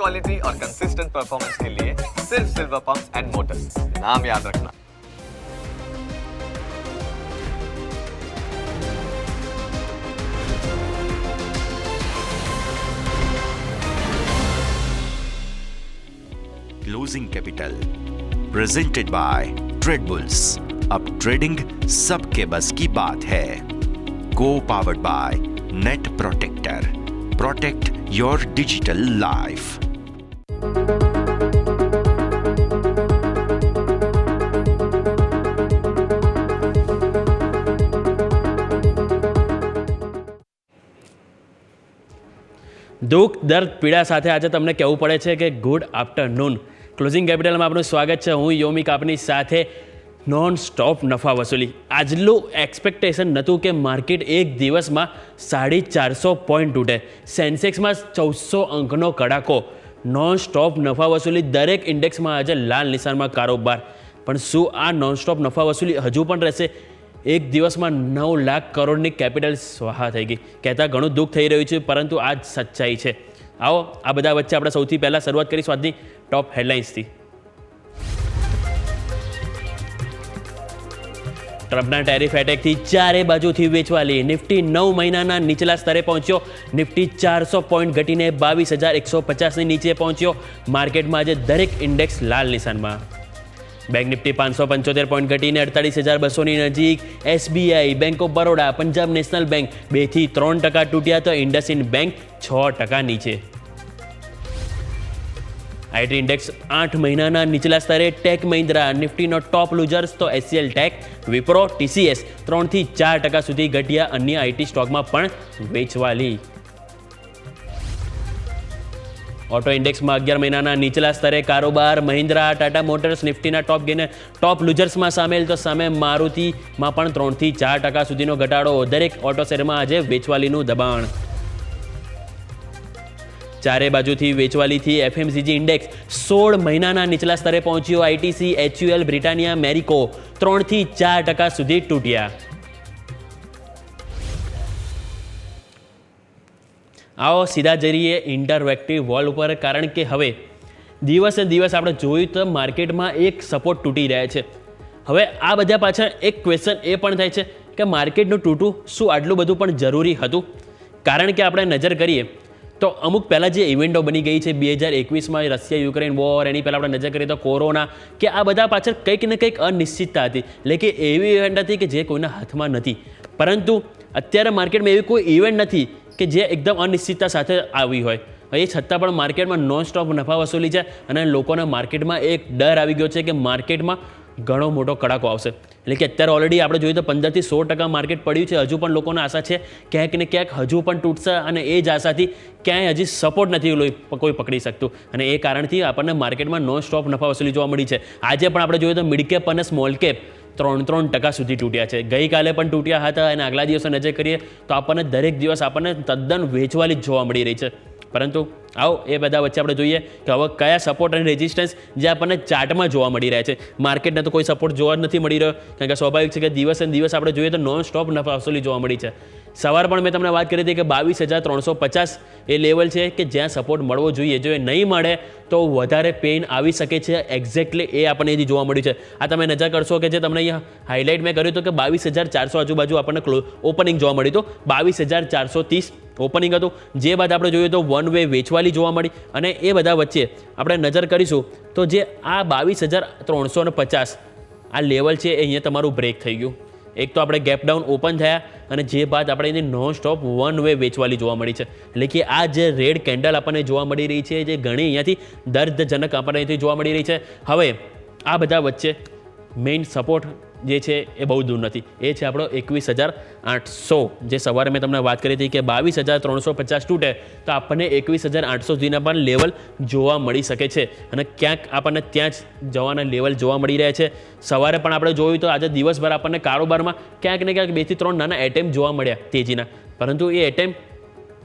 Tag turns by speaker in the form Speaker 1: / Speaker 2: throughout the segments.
Speaker 1: Quality और consistent performance के लिए सिर्फ सिल्वर पंप्स एंड मोटर्स, नाम याद रखना।
Speaker 2: Closing capital presented by Trade Bulls. अब ट्रेडिंग सबके बस की बात है। को powered by Net Protector. Protect your digital life.
Speaker 3: દુઃખ દર્દ પીડા સાથે આજે તમને કહેવું પડે છે કે ગુડ આફ્ટરનૂન। ક્લોઝિંગ કેપિટલમાં આપનું સ્વાગત છે। હું યોમિક આપની સાથે નોન સ્ટોપ નફા વસૂલી। આજનું એક્સપેક્ટેશન નહોતું કે માર્કેટ એક દિવસમાં 450 પોઈન્ટ તૂટે। સેન્સેક્સમાં 1400 અંકનો કડાકો। નોન સ્ટોપ નફા વસૂલી દરેક ઇન્ડેક્સમાં આજે લાલ નિશાનમાં કારોબાર। પણ શું આ નોન સ્ટોપ નફા વસૂલી હજુ પણ રહેશે? એક દિવસમાં 9 લાખ કરોડની કેપિટલ સ્વાહા થઈ ગઈ। કહેતા ઘણું દુઃખ થઈ રહ્યું છે, પરંતુ આ જ સચ્ચાઈ છે। આવો આ બધા વચ્ચે આપણે સૌથી પહેલાં શરૂઆત કરીશું આજની ટોપ હેડલાઇન્સથી। ટ્રમ્પના ટેરિફ એટેકથી ચારે બાજુથી વેચવાલી। નિફ્ટી 9 મહિનાના નીચલા સ્તરે પહોંચ્યો। નિફ્ટી 400 પોઈન્ટ ઘટીને 22,150ની નીચે પહોંચ્યો। માર્કેટમાં આજે દરેક ઇન્ડેક્સ લાલ નિશાનમાં। બેંક નિફ્ટી 575 પોઈન્ટ ઘટીને 48,200ની નજીક। SBI, bank of Baroda, Punjab national bank 2થી 3% તૂટ્યા, તો ઇન્ડસઇન્ડ બેંક 6% નીચે। આઈટી ઇન્ડેક્સ 8 મહિનાના નીચલા સ્તરે। ટેક મહિન્દ્રા નિફ્ટીનો ટોપ લૂઝર્સ, તો એચસીએલ ટેક, વિપ્રો, ટીસીએસ 3થી 4% સુધી ઘટ્યા। અન્ય આઈટી સ્ટોકમાં પણ વેચવાલી। ઓટો ઇન્ડેક્સમાં 11 મહિનાના નીચલા સ્તરે કારોબાર। મહિન્દ્રા, ટાટા મોટર્સ નિફ્ટીના ટોપ લૂઝર્સમાં સામેલ, તો સામે મારુતિમાં પણ 3થી 4% સુધીનો ઘટાડો। દરેક ઓટો શેરમાં આજે વેચવાલીનું દબાણ। ચારે બાજુથી વેચવાલીથી એફએમસીજી ઇન્ડેક્સ 16 મહિનાના નીચલા સ્તરે પહોંચ્યો। આઈટીસી, એચયુએલ, બ્રિટાનિયા, મેરિકો 3થી 4% સુધી તૂટ્યા। આવો સીધા જઈએ ઇન્ટરવેક્ટિવ વોલ ઉપર, કારણ કે હવે દિવસે દિવસ આપણે જોયું તો માર્કેટમાં એક સપોર્ટ તૂટી રહ્યા છે। હવે આ બધા પાછળ એક ક્વેશ્ચન એ પણ થાય છે કે માર્કેટનું તૂટવું શું આટલું બધું પણ જરૂરી હતું? કારણ કે આપણે નજર કરીએ તો અમુક પહેલાં જે ઇવેન્ટો બની ગઈ છે 2021માં રશિયા યુક્રેન વોર, એની પહેલાં આપણે નજર કરીએ તો કોરોના, કે આ બધા પાછળ કંઈક ને કંઈક અનિશ્ચિતતા હતી। એટલે કે એવી ઇવેન્ટ હતી કે જે કોઈના હાથમાં નથી, પરંતુ અત્યારે માર્કેટમાં એવી કોઈ ઇવેન્ટ નથી કે જે એકદમ અનિશ્ચિતતા સાથે આવી હોય। એ છતાં પણ માર્કેટમાં નોન સ્ટોપ નફા વસૂલી છે અને લોકોના માર્કેટમાં એક ડર આવી ગયો છે કે માર્કેટમાં ઘણો મોટો કડાકો આવશે। એટલે કે અત્યારે ઓલરેડી આપણે જોઈએ તો 15થી 16% માર્કેટ પડ્યું છે। હજુ પણ લોકોને આશા છે ક્યાંક ને ક્યાંક હજુ પણ તૂટશે, અને એ જ આશાથી ક્યાંય હજી સપોર્ટ નથી કોઈ પકડી શકતું, અને એ કારણથી આપણને માર્કેટમાં નોન સ્ટોપ નફા વસૂલી જોવા મળી છે। આજે પણ આપણે જોઈએ તો મિડ કેપ અને સ્મોલ કેપ 3% સુધી તૂટ્યા છે। ગઈકાલે પણ તૂટ્યા હતા, અને આગલા દિવસે નજર કરીએ તો આપણને દરેક દિવસ આપણને તદ્દન વેચવાલી જ જોવા મળી રહી છે। પરંતુ આવો એ બધા વચ્ચે આપણે જોઈએ કે હવે કયા સપોર્ટ અને રેઝિસ્ટન્સ જે આપણને ચાર્ટમાં જોવા મળી રહ્યા છે। માર્કેટને તો કોઈ સપોર્ટ જોવા જ નથી મળી રહ્યો, કારણ કે સ્વાભાવિક છે કે દિવસે દિવસ આપણે જોઈએ તો નોન સ્ટોપ નફા વસૂલી જોવા મળી છે। સવાર પણ મેં તમને વાત કરી હતી કે 22,350 એ લેવલ છે કે જ્યાં સપોર્ટ મળવો જોઈએ। જો એ નહીં મળે તો વધારે પેઇન આવી શકે છે। એક્ઝેક્ટલી એ આપણને અહીંથી જોવા મળ્યું છે। આ તમે નજર કરશો કે જે તમને અહીંયા હાઇલાઇટ મેં કર્યું હતું કે 22,400 આજુબાજુ આપણને ઓપનિંગ જોવા મળ્યું હતું। 22,430 ઓપનિંગ હતું, જે બાદ આપણે જોઈએ તો વન વે વેચવાલી જોવા મળી। અને એ બધા વચ્ચે આપણે નજર કરીશું તો જે આ 22,350 આ લેવલ છે એ અહીંયા તમારું બ્રેક થઈ ગયું। એક તો આપણે ગેપ ડાઉન ઓપન થયા, અને જે બાદ આપણે એની નોન સ્ટોપ વન વે વેચવાલી જોવા મળી છે। એટલે કે આ જે રેડ કેન્ડલ આપણને જોવા મળી રહી છે, જે ઘણી અહીંયાથી દર્દજનક આપણને અહીંથી જોવા મળી રહી છે। હવે આ બધા વચ્ચે મેઇન સપોર્ટ જે છે એ બહુ દૂર નથી, એ છે આપણો 21,800। જે સવારે મેં તમને વાત કરી હતી કે 22,350 તૂટે તો આપણને 21,800 સુધીના પણ લેવલ જોવા મળી શકે છે, અને ક્યાંક આપણને ત્યાં જ જવાના લેવલ જોવા મળી રહ્યા છે। સવારે પણ આપણે જોયું તો આજે દિવસભર આપણને કારોબારમાં ક્યાંક ને ક્યાંક 2થી 3 નાના એટેમ્પ જોવા મળ્યા તેજીના, પરંતુ એ એટેમ્પ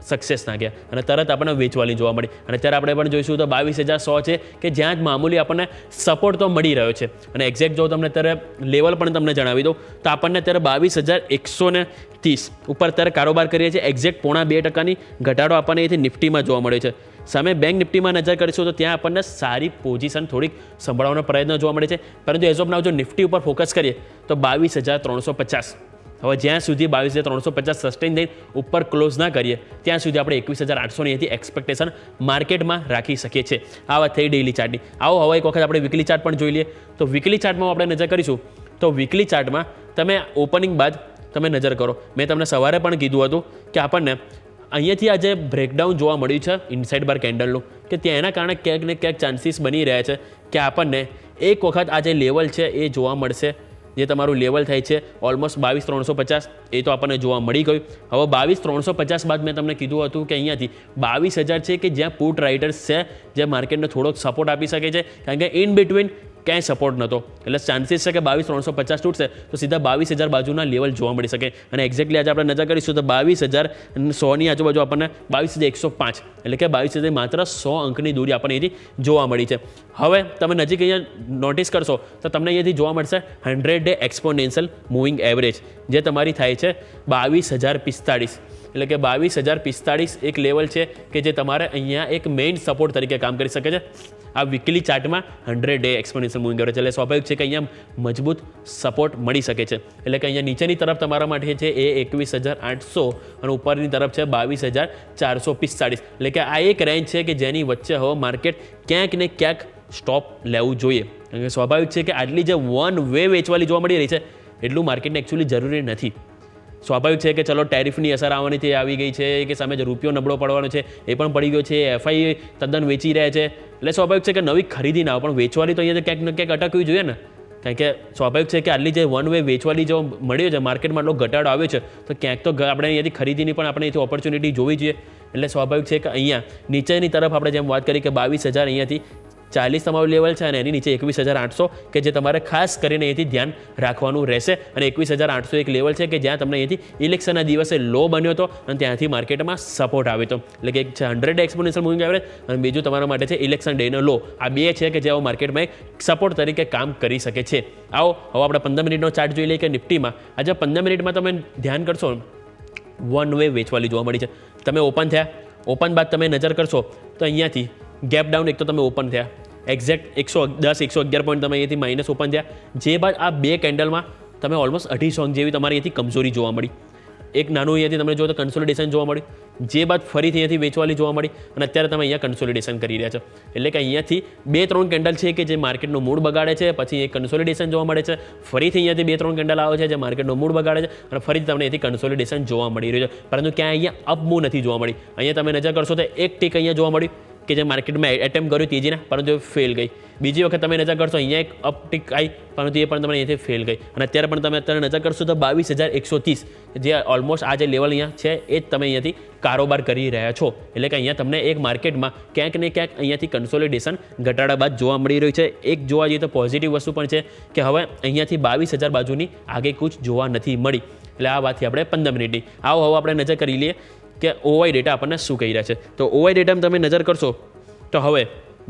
Speaker 3: સક્સેસ ના ગયા અને તરત આપણને વેચવાલી જોવા મળી। અને અત્યારે આપણે પણ જોઈશું તો 22,100 છે કે જ્યાં જ મામૂલી આપણને સપોર્ટ તો મળી રહ્યો છે। અને એક્ઝેક્ટ જો તમને અત્યારે લેવલ પણ તમને જણાવી દઉં તો આપણને અત્યારે 22,130 ઉપર અત્યારે કારોબાર કરીએ છીએ। એક્ઝેક્ટ 0.5% ઘટાડો આપણને અહીંથી નિફ્ટીમાં જોવા મળ્યો છે। સામે બેંક નિફ્ટીમાં નજર કરીશું તો ત્યાં આપણને સારી પોઝિશન થોડીક સંભાળવાનો પ્રયત્ન જોવા મળે છે, પરંતુ એઝ ઓફ નાઉ જો નિફ્ટી ઉપર ફોકસ કરીએ તો 22,350. હવે જ્યાં સુધી 22,350 સસ્ટેન થઈને ઉપર ક્લોઝ ના કરીએ ત્યાં સુધી આપણે 21,800ની અહીંથી એક્સપેક્ટેશન માર્કેટમાં રાખી શકીએ છીએ. આ વાત થઈ ડેઇલી ચાર્ટની. આવો હવે એક વખત આપણે વીકલી ચાર્ટ પણ જોઈ લઈએ. તો વીકલી ચાર્ટમાં આપણે નજર કરીશું તો વીકલી ચાર્ટમાં તમે ઓપનિંગ બાદ તમે નજર કરો. મેં તમને સવારે પણ કીધું હતું કે આપણને અહીંયાથી આજે બ્રેકડાઉન જોવા મળ્યું છે ઇનસાઇડ બાર કેન્ડલનું, કે ત્યાં એના કારણે ક્યાંક ને ક્યાંક ચાન્સીસ બની રહ્યા છે કે આપણને એક વખત આ જે લેવલ છે એ જોવા મળશે, જે તમારું લેવલ થાય છે ઓલમોસ્ટ 22,350, એ તો આપણને જોવા મળી ગયું. હવે 22,350 બાદ મેં તમને કીધું હતું કે અહીંયાથી 22,000 છે કે જ્યાં પુટ રાઇટર્સ છે જે માર્કેટને થોડોક સપોર્ટ આપી શકે છે, કારણ કે ઇન બિટવીન ક્યાંય સપોર્ટ નહોતો, એટલે ચાન્સીસ છે કે 22,350 તૂટશે તો સીધા 22,000 બાજુના લેવલ જોવા મળી શકે. અને એક્ઝેક્ટલી આજે આપણે નજર કરીશું તો 22,100ની આજુબાજુ આપણને 22,105, એટલે કે 22,000 માત્ર 100 અંકની દૂરી આપણને અહીંથી જોવા મળી છે. હવે તમે નજીક અહીંયા નોટિસ કરશો તો તમને અહીંયાથી જોવા મળશે 100-day એક્સપોનેન્શિયલ મૂવિંગ એવરેજ, જે તમારી થાય છે 22,045, એટલે કે 22,045 એક લેવલ છે કે જે તમારે અહીંયા એક મેઇન સપોર્ટ તરીકે કામ કરી શકે છે આ વીકલી ચાર્ટમાં 100-day એક્સપોનેન્શિયલ મૂવિંગ એવરેજ. એટલે સ્વાભાવિક છે કે અહીંયા મજબૂત સપોર્ટ મળી શકે છે. એટલે કે અહીંયા નીચેની તરફ તમારા માટે છે એ 21,800 અને ઉપરની તરફ છે 22,445, એટલે કે આ એક રેન્જ છે કે જેની વચ્ચે હવે માર્કેટ ક્યાંક ને ક્યાંક સ્ટોપ લેવું જોઈએ. કારણ કે સ્વાભાવિક છે કે આટલી જે વન વે વેચવાલી જોવા મળી રહી છે એટલું માર્કેટને એકચ્યુઅલી જરૂરી નથી. સ્વાભાવિક છે કે ચલો ટેરિફની અસર આવવાની તે આવી ગઈ છે, કે સામે જે રૂપિયો નબળો પડવાનો છે એ પણ પડી ગયો છે, એફઆઈ તદ્દન વેચી રહ્યા છે, એટલે સ્વાભાવિક છે કે નવી ખરીદી ના આવે, પણ વેચવાલી તો અહીંયા ક્યાંક ને ક્યાંક અટકવી જોઈએ ને. કારણ કે સ્વાભાવિક છે કે આટલી જે વન વે વેચવાલી જો મળ્યો છે, માર્કેટમાં એટલો ઘટાડો આવ્યો છે, તો ક્યાંક તો આપણે અહીંયાથી ખરીદીની પણ આપણે અહીંથી ઓપોર્ચ્યુનિટી જોવી જોઈએ. એટલે સ્વાભાવિક છે કે અહીંયા નીચેની તરફ આપણે જેમ વાત કરી કે 22,000 અહીંયાથી 40 તમારું લેવલ છે અને એની નીચે 21,800 કે જે તમારે ખાસ કરીને અહીંથી ધ્યાન રાખવાનું રહેશે. અને 21,800 એક લેવલ છે કે જ્યાં તમને અહીંથી ઇલેક્શનના દિવસે લો બન્યો હતો અને ત્યાંથી માર્કેટમાં સપોર્ટ આવ્યો હતો. એટલે કે એક છે 100-day એક્સપોનેન્શિયલ મૂવિંગ એવરેજ અને બીજું તમારા માટે છે ઇલેક્શન ડેનો લો. આ બે છે કે જેઓ માર્કેટમાં એક સપોર્ટ તરીકે કામ કરી શકે છે. આવો હવે આપણે 15 મિનિટનો ચાર્ટ જોઈ લઈએ કે નિફ્ટીમાં આજે 15 મિનિટમાં તમે ધ્યાન કરશો વન વે વેચવાલી જોવા મળી છે. તમે ઓપન થયા, ઓપન બાદ તમે નજર કરશો તો અહીંયાથી ગેપ ડાઉન એક તો તમે ઓપન થયા, એક્ઝેક્ટ 110-111 પોઈન્ટ તમે અહીંયાથી માઇનસ ઓપન થયા, જે બાદ આ બે કેન્ડલમાં તમે ઓલમોસ્ટ 250 અંક જેવી તમારી અહીંથી કમજોરી જોવા મળી. એક નાનું અહીંયાથી તમે જો તો કન્સોલિડેશન જોવા મળ્યું, જે બાદ ફરીથી અહીંયાથી વેચવાલી જોવા મળી અને અત્યારે તમે અહીંયા કન્સોલિડેશન કરી રહ્યા છો. એટલે કે અહીંયાથી 2-3 કેન્ડલ છે કે જે માર્કેટનો મૂડ બગાડે છે, પછી એક કન્સોલિડેશન જોવા મળે છે, ફરીથી અહીંયાથી 2-3 કેન્ડલ આવે છે જે માર્કેટનો મૂડ બગાડે છે અને ફરીથી તમને અહીંથી કન્સોલિડેશન જોવા મળી રહ્યું છે, પરંતુ ક્યાં અહીંયા અપ મૂવ નથી જોવા મળી. અહીંયા તમે નજર કરશો તો એક ટીક અહીંયા જોવા મળ્યું કે જે માર્કેટમાં એટેમ્પ કર્યું તેજીના, પરંતુ એ ફેલ ગઈ. બીજી વખત તમે નજર કરશો અહીંયા એક અપટિક આવી, પરંતુ એ પણ તમને અહીંયાથી ફેલ ગઈ. અને અત્યારે પણ તમે અત્યારે નજર કરશો તો 22,130 જે ઓલમોસ્ટ આ જે લેવલ અહીંયા છે એ જ તમે અહીંયાથી કારોબાર કરી રહ્યા છો. એટલે કે અહીંયા તમને એક માર્કેટમાં ક્યાંક ને ક્યાંક અહીંયાથી કન્સોલિડેશન ઘટાડા બાદ જોવા મળી રહ્યું છે. એક જોવા જઈએ તો પોઝિટિવ વસ્તુ પણ છે કે હવે અહીંયાથી 22,000 બાજુની આગે કૂચ જોવા નથી મળી. એટલે આ વાતથી આપણે 15 મિનિટની આવો હવે આપણે નજર કરી લઈએ કે ઓવાઈ ડેટા આપણને શું કહી રહ્યા છે. તો ઓવાઈ ડેટામાં તમે નજર કરશો તો હવે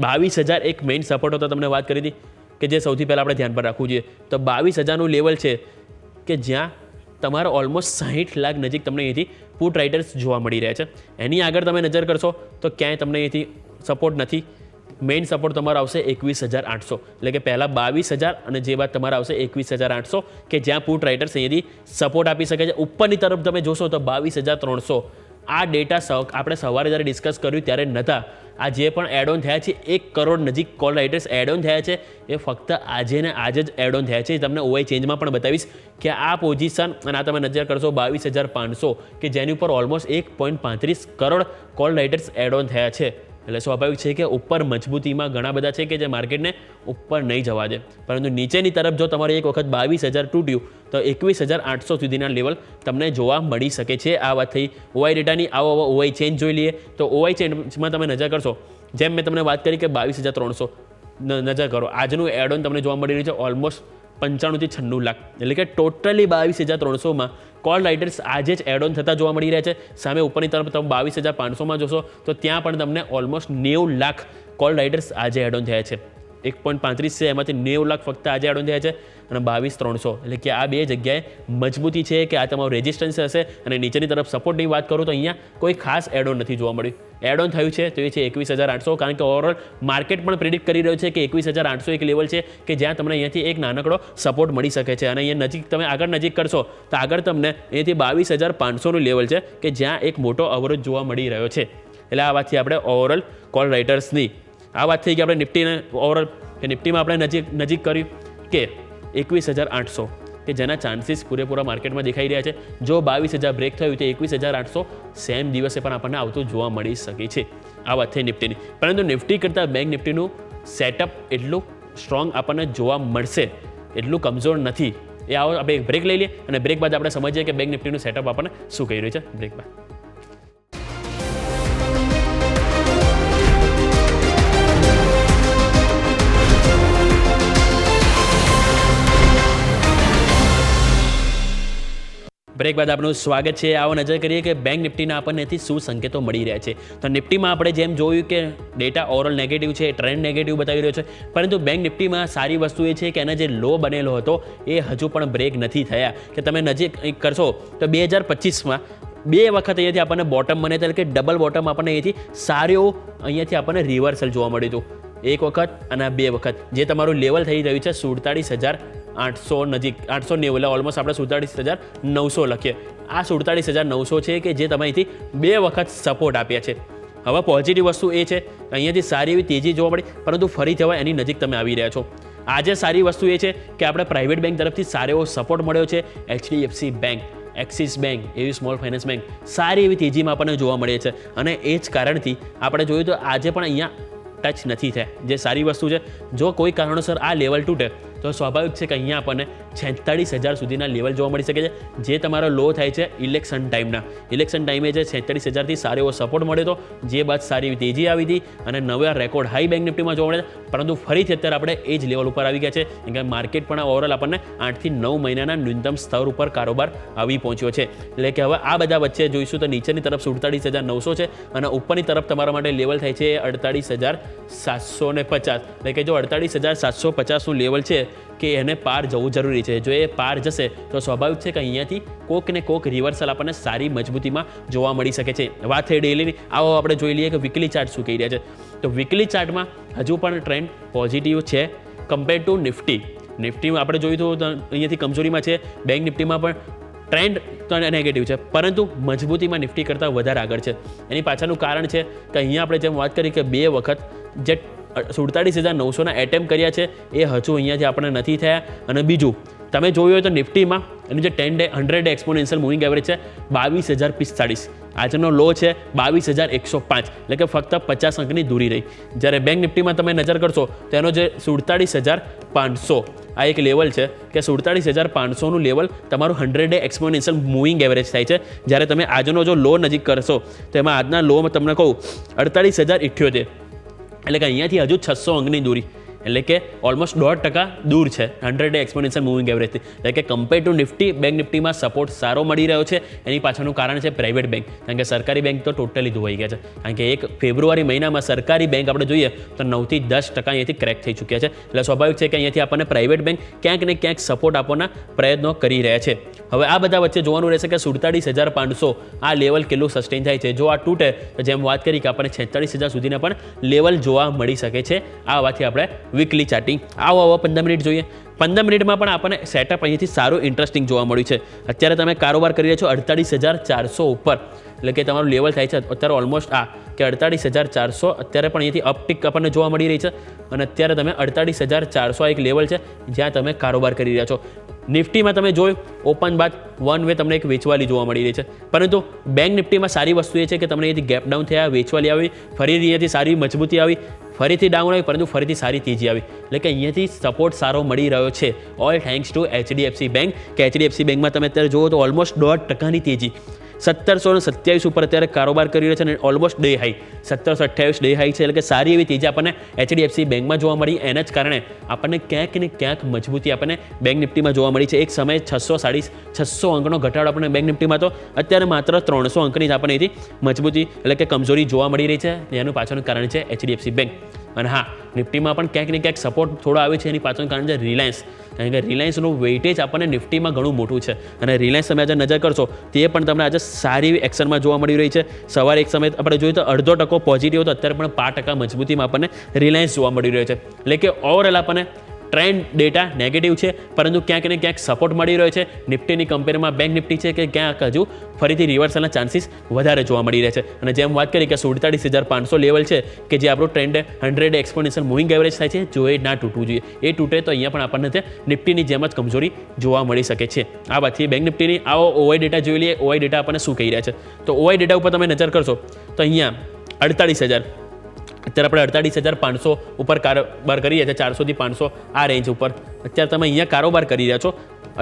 Speaker 3: 22,000 એક મેઇન સપોર્ટ હતો, તમને વાત કરી હતી કે જે સૌથી પહેલાં આપણે ધ્યાન પર રાખવું જોઈએ. તો 22,000નું લેવલ છે કે જ્યાં તમારે ઓલમોસ્ટ 60 લાખ નજીક તમને અહીંથી પુટ રાઇટર્સ જોવા મળી રહ્યા છે. એની આગળ તમે નજર કરશો તો ક્યાંય તમને અહીંથી સપોર્ટ નથી. મેઇન સપોર્ટ તમારો આવશે 21,800, એટલે કે પહેલાં 22,000 અને જે બાદ તમારે આવશે 21,800 કે જ્યાં પુટ રાઇટર્સ અહીંયાથી સપોર્ટ આપી શકે છે. ઉપરની તરફ તમે જોશો તો 22,300 આ ડેટા આપણે સવારે જ્યારે ડિસ્કસ કર્યું ત્યારે નહોતા. આ જે પણ એડ ઓન થયા છે 1 કરોડ નજીક કોલ રાઇટર્સ એડ ઓન થયા છે, એ ફક્ત આજે ને આજે જ એડ ઓન થયા છે. તમને ઓવાઈ ચેન્જમાં પણ બતાવીશ કે આ પોઝિશન અને આ તમે નજર કરશો 22,500 કે જેની ઉપર almost 1.35 crore call writers add on થયા છે. એટલે સ્વાભાવિક છે કે ઉપર મજબૂતીમાં ઘણા બધા છે કે જે માર્કેટને ઉપર નહીં જવા દે, પરંતુ નીચેની તરફ જો તમારે એક વખત 22,000 તૂટ્યું તો 21,800 સુધીના લેવલ તમને જોવા મળી શકે છે. આ વાત થઈ ઓવાઈ ડેટાની. આવો હવે ઓવાઈ ચેન્જ જોઈ લઈએ. તો ઓવાઈ ચેન્જમાં તમે નજર કરશો, જેમ મેં તમને વાત કરી કે 22,300 નજર કરો, આજનું એડ ઓન તમને જોવા મળી રહ્યું છે ઓલમોસ્ટ 95-96 લાખ, એટલે કે ટોટલી 22,300માં કોલ રાઇટર્સ આજે જ એડ ઓન થતા જોવા મળી રહ્યા છે. સામે ઉપરની તરફ તમે 22,500માં જોશો તો ત્યાં પણ તમને ઓલમોસ્ટ 90 લાખ કોલ રાઇટર્સ આજે એડ ઓન થયા છે. 1.35 છે, એમાંથી 90 લાખ ફક્ત આજે એડ ઓન થયા છે અને 22,300, એટલે કે આ બે જગ્યાએ મજબૂતી છે કે આ તમારું રેઝિસ્ટન્સ હશે. અને નીચેની તરફ સપોર્ટની વાત કરું તો અહીંયા કોઈ ખાસ એડ ઓન નથી જોવા મળ્યું. એડ ઓન થયું છે તો એ છે 21,800, કારણ કે ઓવરઓલ માર્કેટ પણ પ્રિડિક્ટ કરી રહ્યું છે કે 21,800 એક લેવલ છે કે જ્યાં તમને અહીંયાથી એક નાનકડો સપોર્ટ મળી શકે છે. અને અહીંયા નજીક તમે આગળ નજીક કરશો તો આગળ તમને અહીંયાથી 22,500નું લેવલ છે કે જ્યાં એક મોટો અવરોધ જોવા મળી રહ્યો છે. એટલે આ વાતથી આપણે ઓવરઓલ કોલ રાઇટર્સની આ વાત થઈ કે આપણે નિફ્ટીને ઓવરઓલ કે નિફ્ટીમાં આપણે નજીક કર્યું કે 21,800 કે જેના ચાન્સીસ પૂરેપૂરા માર્કેટમાં દેખાઈ રહ્યા છે. જો 22,000 બ્રેક થયું તો 21,800 સેમ દિવસે પણ આપણને આવતું જોવા મળી શકે છે. આ વાત થઈ નિફ્ટીની. પરંતુ નિફ્ટી કરતાં બેંક નિફ્ટીનું સેટઅપ એટલું સ્ટ્રોંગ આપણને જોવા મળશે, એટલું કમજોર નથી. એ આવો આપણે એક બ્રેક લઈ લઈએ અને બ્રેક બાદ આપણે સમજીએ કે બેંક નિફ્ટીનું સેટઅપ આપણને શું કહી રહ્યું છે. બ્રેક બાદ બ્રેક બાદ આપનું સ્વાગત છે. આવો નજર કરીએ કે બેંક નિફ્ટીના આપણનેથી શું સંકેતો મળી રહ્યા છે. તો નિફ્ટીમાં આપણે જેમ જોયું કે ડેટા ઓવરઓલ નેગેટિવ છે, ટ્રેન્ડ નેગેટિવ બતાવી રહ્યો છે, પરંતુ બેંક નિફ્ટીમાં સારી વસ્તુ એ છે કે એના જે લો બનેલો હતો એ હજુ પણ બ્રેક નથી થયા. કે તમે નજીક કરશો તો 2025માં બે વખત અહીંયાથી આપણને બોટમ બને, એટલે કે ડબલ બોટમ આપણને અહીંયાથી સારું અહીંયાથી આપણને રિવર્સલ જોવા મળ્યું હતું. એક વખત અને બે વખત જે તમારું લેવલ થઈ રહ્યું છે 47,800 નજીક 890, એટલે ઓલમોસ્ટ આપણે 47,900 લખીએ. આ 47,900 છે કે જે તમે અહીંથી બે વખત સપોર્ટ આપ્યા છે. હવે પોઝિટિવ વસ્તુ એ છે અહીંયાથી સારી એવી તેજી જોવા મળી, પરંતુ ફરીથી હવે એની નજીક તમે આવી રહ્યા છો. આજે સારી વસ્તુ એ છે કે આપણે પ્રાઇવેટ બેંક તરફથી સારો એવો સપોર્ટ મળ્યો છે. HDFC બેંક, એક્સિસ બેંક, એવી સ્મોલ ફાઇનાન્સ બેંક સારી એવી તેજીમાં આપણને જોવા મળે છે. અને એ જ કારણથી આપણે જોયું તો આજે પણ અહીંયા ટચ નથી થયા, જે સારી વસ્તુ છે. જો કોઈ કારણોસર આ લેવલ તૂટે તો સ્વાભાવિક છે કે અહીંયા આપણને 46,000 સુધીના લેવલ જોવા મળી શકે છે, જે તમારો લો થાય છે ઇલેક્શન ટાઈમના. ઇલેક્શન ટાઈમે જે 46,000થી સારો એવો સપોર્ટ મળ્યો હતો, જે બાદ સારી એવી તેજી આવી હતી અને નવા રેકોર્ડ હાઈ બેંક નિફ્ટીમાં જોવા મળે છે. પરંતુ ફરીથી અત્યારે આપણે એ જ લેવલ ઉપર આવી ગયા છે, કેમ કે માર્કેટ પણ ઓવરઓલ આપણને 8 થી 9 મહિનાના ન્યૂનતમ સ્તર ઉપર કારોબાર આવી પહોંચ્યો છે. એટલે કે હવે આ બધા વચ્ચે જોઈશું તો નીચેની તરફ 47,900 છે અને ઉપરની તરફ તમારા માટે લેવલ થાય છે 48,750. એટલે કે જો 48,750નું લેવલ છે કે એને પાર જવું જરૂરી છે. જો એ પાર જશે તો સ્વાભાવિક છે કે અહીંયાથી કોક ને કોક રિવર્સલ આપણને સારી મજબૂતીમાં જોવા મળી શકે છે. વાત થઈ ડેલીની, આવો આપણે જોઈ લઈએ કે વીકલી ચાર્ટ શું કહી રહ્યા છે. તો વીકલી ચાર્ટમાં હજુ પણ ટ્રેન્ડ પોઝિટિવ છે કમ્પેર ટુ નિફ્ટી. નિફ્ટીમાં આપણે જોયું તો અહીંયાથી કમજોરીમાં છે, બેંક નિફ્ટીમાં પણ ટ્રેન્ડ તો નેગેટિવ છે, પરંતુ મજબૂતીમાં નિફ્ટી કરતાં વધારે આગળ છે. એની પાછળનું કારણ છે કે અહીંયા આપણે જેમ વાત કરી કે બે વખત જે 47,900ના એટેમ્પ કર્યા છે એ હજુ અહીંયાથી આપણને નથી થયા. અને બીજું તમે જોયું હોય તો નિફ્ટીમાં એનું જે 100 ડે એક્સપોનેન્શિયલ મૂવિંગ એવરેજ છે 22,045, આજનો લો છે 22,105, એટલે કે ફક્ત 50 અંકની દૂરી રહી. જ્યારે બેંક નિફ્ટીમાં તમે નજર કરશો તો એનો જે 47,500 આ એક લેવલ છે કે 47,500નું લેવલ તમારું 100 ડે એક્સપોનેન્શિયલ મૂવિંગ એવરેજ થાય છે. જ્યારે તમે આજનો જો લો નજીક કરશો તો એમાં આજના લોમાં તમને કહું 48,078, એટલે કે અહીંયાથી હજુ 600 અંકની દૂરી, એટલે કે ઓલમોસ્ટ 1.5% દૂર છે 100 ડે એક્સપોનેન્શિયલ મૂવિંગ એવરેજથી. એટલે કે કમ્પેર ટુ નિફ્ટી બેંક નિફ્ટીમાં સપોર્ટ સારો મળી રહ્યો છે. એની પાછળનું કારણ છે પ્રાઇવેટ બેંક, કારણ કે સરકારી બેંક તો ટોટલી ધોવાઈ ગયા છે. કારણ કે એક ફેબ્રુઆરી મહિનામાં સરકારી બેંક આપણે જોઈએ તો 9 થી 10% અહીંયાથી ક્રેક થઈ ચૂક્યા છે. એટલે સ્વાભાવિક છે કે અહીંયાથી આપણને પ્રાઇવેટ બેંક ક્યાંક ને ક્યાંક સપોર્ટ આપવાના પ્રયત્નો કરી રહ્યા છે. હવે આ બધા વચ્ચે જોવાનું રહેશે કે 47,500 આ લેવલ કેટલું સસ્ટેન થાય છે. જો આ તૂટે તો જેમ વાત કરી કે આપણને 46,000 સુધીના પણ લેવલ જોવા મળી શકે છે. આ વાતથી આપણે વીકલી ચાર્ટિંગ આવો 15 મિનિટ જોઈએ. 15 મિનિટમાં પણ આપણને સેટઅપ અહીંયાથી સારું ઇન્ટરેસ્ટિંગ જોવા મળ્યું છે. અત્યારે તમે કારોબાર કરી રહ્યા છો 48,400 ઉપર, એટલે કે તમારું લેવલ થાય છે અત્યારે ઓલમોસ્ટ આ કે 48,400 અત્યારે પણ અહીંયાથી અપટિક આપણને જોવા મળી રહી છે. અને અત્યારે તમે 48,400 એક લેવલ છે જ્યાં તમે કારોબાર કરી રહ્યા છો. નિફ્ટીમાં તમે જોયું ઓપન બાદ વન વે તમને એક વેચવાલી જોવા મળી રહી છે, પરંતુ બેંક નિફ્ટીમાં સારી વસ્તુ એ છે કે તમને અહીંયાથી ગેપ ડાઉન થયા, વેચવાલી આવી, ફરી અહીંયાથી સારી મજબૂતી આવી, ફરીથી ડાઉન આવી, પરંતુ ફરીથી સારી તેજી આવી. એટલે કે અહીંયાથી સપોર્ટ સારો મળી રહ્યો છે, all thanks to HDFC bank. કે HDFC બેંકમાં તમે અત્યારે જુઓ તો ઓલમોસ્ટ 1.5%ની તેજી, 1727 ઉપર અત્યારે કારોબાર કરી રહ્યો છે અને almost day high 1728 day high છે. એટલે કે સારી એવી તેજી આપણને HDFC બેંકમાં જોવા મળી. એના જ કારણે આપણને ક્યાંક ને ક્યાંક મજબૂતી આપણને બેંક નિફ્ટીમાં જોવા મળી છે. એક સમયે 600 અંકનો ઘટાડો આપણને બેંક નિફ્ટીમાં તો અત્યારે માત્ર 300 અંકની જ આપણને એથી મજબૂતી એટલે કે કમજોરી જોવા મળી રહી છે. એનું પાછળનું કારણ છે HDFC બેંક. અને હા, નિફ્ટીમાં પણ ક્યાંક ને ક્યાંક સપોર્ટ થોડો આવે છે. એની પાછળનું કારણ છે રિલાયન્સ, કારણ કે રિલાયન્સનું વેઇટેજ આપણને નિફ્ટીમાં ઘણું મોટું છે. અને રિલાયન્સ તમે આજે નજર કરશો તે પણ તમને આજે સારી એવી એક્શનમાં જોવા મળી રહી છે. સવારે એક સમય આપણે જોઈએ તો 0.5% પોઝિટિવ હતો, અત્યારે પણ 5% મજબૂતીમાં આપણને રિલાયન્સ જોવા મળી રહ્યો છે. એટલે કે ઓવરઓલ આપણને ટ્રેન્ડ ડેટા નેગેટિવ છે, પરંતુ ક્યાંક ને ક્યાંક સપોર્ટ મળી રહ્યો છે. નિફ્ટીની કમ્પેરમાં બેંક નિફ્ટી છે કે ક્યાંક હજુ ફરીથી રિવર્સલના ચાન્સીસ વધારે જોવા મળી રહ્યા છે. અને જેમ વાત કરી કે 47,500 લેવલ છે કે જે આપણું ટ્રેન્ડ 100 એક્સપોનેન્શિયલ મૂવિંગ એવરેજ થાય છે, જો એ ના તૂટવું જોઈએ. એ તૂટે તો અહીંયા પણ આપણને તે નિફ્ટીની જેમ જ કમજોરી જોવા મળી શકે છે. આ વાતથી બેંક નિફ્ટીની આવો ઓવાઈ ડેટા જોઈ લઈએ. ઓવાઈ ડેટા આપણને શું કહી રહ્યા છે? તો ઓવાઈ ડેટા ઉપર તમે નજર કરશો તો અહીંયા 48,000, અત્યારે આપણે 48,500 ઉપર કારોબાર કરી રહ્યા છે. 400 થી 500 આ રેન્જ ઉપર અત્યારે તમે અહીંયા કારોબાર કરી રહ્યા છો.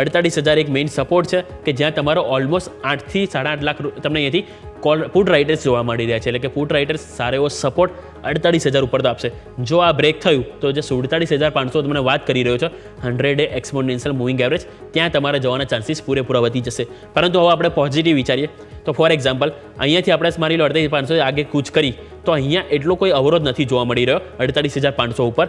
Speaker 3: 48,000 એક મેઇન સપોર્ટ છે કે જ્યાં તમારો ઓલમોસ્ટ 8 થી 8.5 લાખ તમને અહીંયાથી પુટ રાઇટર્સ જોવા મળી રહ્યા છે. એટલે કે પુટ રાઇટર્સ સારો એવો સપોર્ટ 48,000 ઉપર તો આપશે. જો આ બ્રેક થયું તો જે 47,500 તમને વાત કરી રહ્યો છે 100 એક્સપોનેન્શિયલ મૂવિંગ એવરેજ, ત્યાં તમારે જવાના ચાન્સીસ પૂરેપૂરા વધી જશે. પરંતુ હવે આપણે પોઝિટિવ વિચારીએ તો ફોર એક્ઝામ્પલ અહીંયાથી આપણે માની લો 48,500 આગે કૂચ કરી તો અહીંયા એટલો કોઈ અવરોધ નથી જોવા મળી રહ્યો. 48,500 ઉપર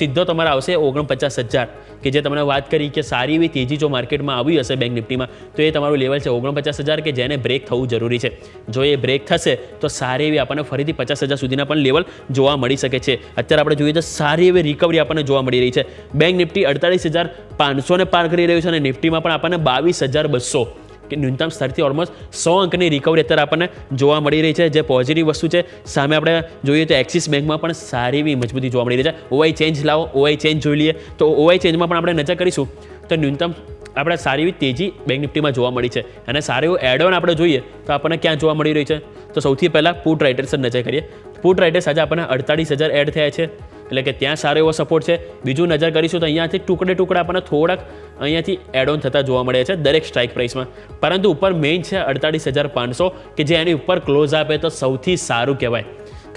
Speaker 3: સીધો તમારે આવશે 49,000 કે જે તમને વાત કરી કે સારી એવી તેજી જો માર્કેટમાં આવી હશે બેંક નિફ્ટીમાં તો એ તમારું લેવલ છે 49,000 કે જેને બ્રેક થવું જરૂરી છે. જો એ બ્રેક થશે તો સારી એવી આપણને ફરીથી 50,000 સુધીના પણ લેવલ જોવા મળી શકે છે. અત્યારે આપણે જોઈએ તો સારી એવી રિકવરી આપણને જોવા મળી રહી છે. બેંક નિફ્ટી 48,500 ને પાર કરી રહ્યું છે અને નિફ્ટીમાં પણ આપણને 22,200 કે ન્યૂનતમ સ્તરથી ઓલમોસ્ટ 100 અંકની રિકવરી અત્યારે આપણને જોવા મળી રહી છે, જે પોઝિટિવ વસ્તુ છે. સામે આપણે જોઈએ તો એક્સિસ બેંકમાં પણ સારી એવી મજબૂતી જોવા મળી રહી છે. ઓવાઈ ચેન્જ લાવો, ઓવાઈ ચેન્જ જોઈ લઈએ તો ઓવાઈ ચેન્જમાં પણ આપણે નજર કરીશું તો ન્યૂનતમ આપણે સારી એવી તેજી બેંક નિફ્ટીમાં જોવા મળી છે. અને સારું એવું એડ ઓન આપણે જોઈએ તો આપણને ક્યાં જોવા મળી રહી છે? તો સૌથી પહેલાં પુટ રાઇટર્સ નજર કરીએ. પુટ રાઇટર્સ આજે આપણને 48,000 એડ થયા છે, એટલે કે ત્યાં સારો એવો સપોર્ટ છે. બીજું નજર કરીશું તો અહીંયાથી ટુકડે આપણને થોડાક અહીંયાથી એડ ઓન થતા જોવા મળે છે દરેક સ્ટ્રાઇક પ્રાઇસમાં. પરંતુ ઉપર મેઇન છે 48,500 કે જે એની ઉપર ક્લોઝ આપે તો સૌથી સારું કહેવાય.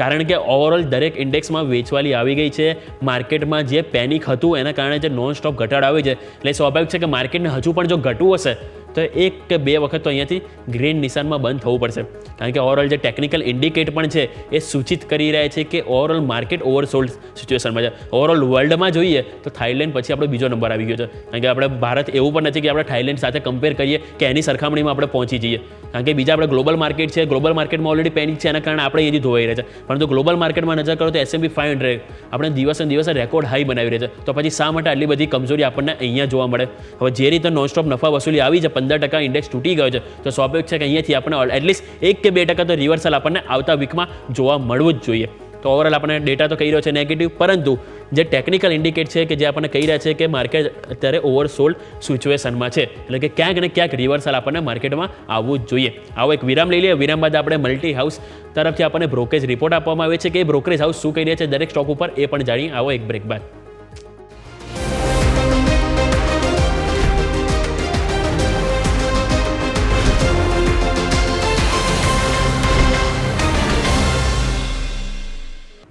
Speaker 3: કારણ કે ઓવરઓલ દરેક ઇન્ડેક્સમાં વેચવાલી આવી ગઈ છે. માર્કેટમાં જે પેનિક હતું એના કારણે જે નોન સ્ટોપ ઘટાડો આવી છે, એટલે સ્વાભાવિક છે કે માર્કેટને હજુ પણ જો ઘટવું હશે તો 1 કે 2 વખત તો અહીંયાથી ગ્રીન નિશાનમાં બંધ થવું પડશે. કારણ કે ઓવરઓલ જે ટેકનિકલ ઇન્ડિકેટ પણ છે એ સૂચિત કરી રહ્યા છે કે ઓવરઓલ માર્કેટ ઓવરસોલ્ડ સિચ્યુએશનમાં છે. ઓવરઓલ વર્લ્ડમાં જોઈએ તો થાઇલેન્ડ પછી આપણો બીજો નંબર આવી ગયો છે. કારણ કે આપણે ભારત એવું પણ નથી કે આપણે થાઇલેન્ડ સાથે કમ્પેર કરીએ કે એની સરખામણીમાં આપણે પહોંચી જઈએ. કારણ કે બીજા આપણે ગ્લોબલ માર્કેટ છે, ગ્લોબલ માર્કેટમાં ઓલરેડી પેનિક છે, એના કારણે આપણે અહીંથી ધોવાઈ રહ્યા છે. પરંતુ ગ્લોબલ માર્કેટમાં નજર કરો તો S&P 500 આપણે દિવસે દિવસે રેકોર્ડ હાઈ બનાવી રહ્યા છે. તો પછી શા માટે આટલી બધી કમજોરી આપણને અહીંયા જોવા મળે? હવે જે રીતે નોનસ્ટોપ નફા વસૂલી આવી છે, 15% ઇન્ડેક્સ તૂટી ગયો છે, તો સ્વાભાવિક છે કે અહીંયાથી આપણને એટલીસ્ટ 1 કે 2% તો રિવર્સલ આપણને આવતા વીકમાં જોવા મળવું જ જોઈએ. તો ઓવરઓલ આપણને ડેટા તો કહી રહ્યો છે નેગેટિવ, પરંતુ જે ટેકનિકલ ઇન્ડિકેટ છે કે જે આપણને કહી રહ્યા છે કે માર્કેટ અત્યારે ઓવરસોલ્ડ સિચ્યુએશનમાં છે, એટલે કે ક્યાંક ને ક્યાંક રિવર્સલ આપણને માર્કેટમાં આવવું જ જોઈએ. આવો એક વિરામ લઈ લઈએ. વિરામ બાદ આપણે મલ્ટી હાઉસ તરફથી આપણને બ્રોકરેજ રિપોર્ટ આપવામાં આવે છે કે એ બ્રોકરેજ હાઉસ શું કહી રહ્યા છે દરેક સ્ટોક ઉપર, એ પણ જાણીએ. આવો એક બ્રેક બાદ.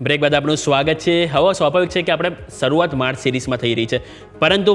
Speaker 3: બ્રેક બાદ આપણું સ્વાગત છે. હવે સ્વાભાવિક છે કે આપણે શરૂઆત માર્ચ સિરીઝમાં થઈ રહી છે, પરંતુ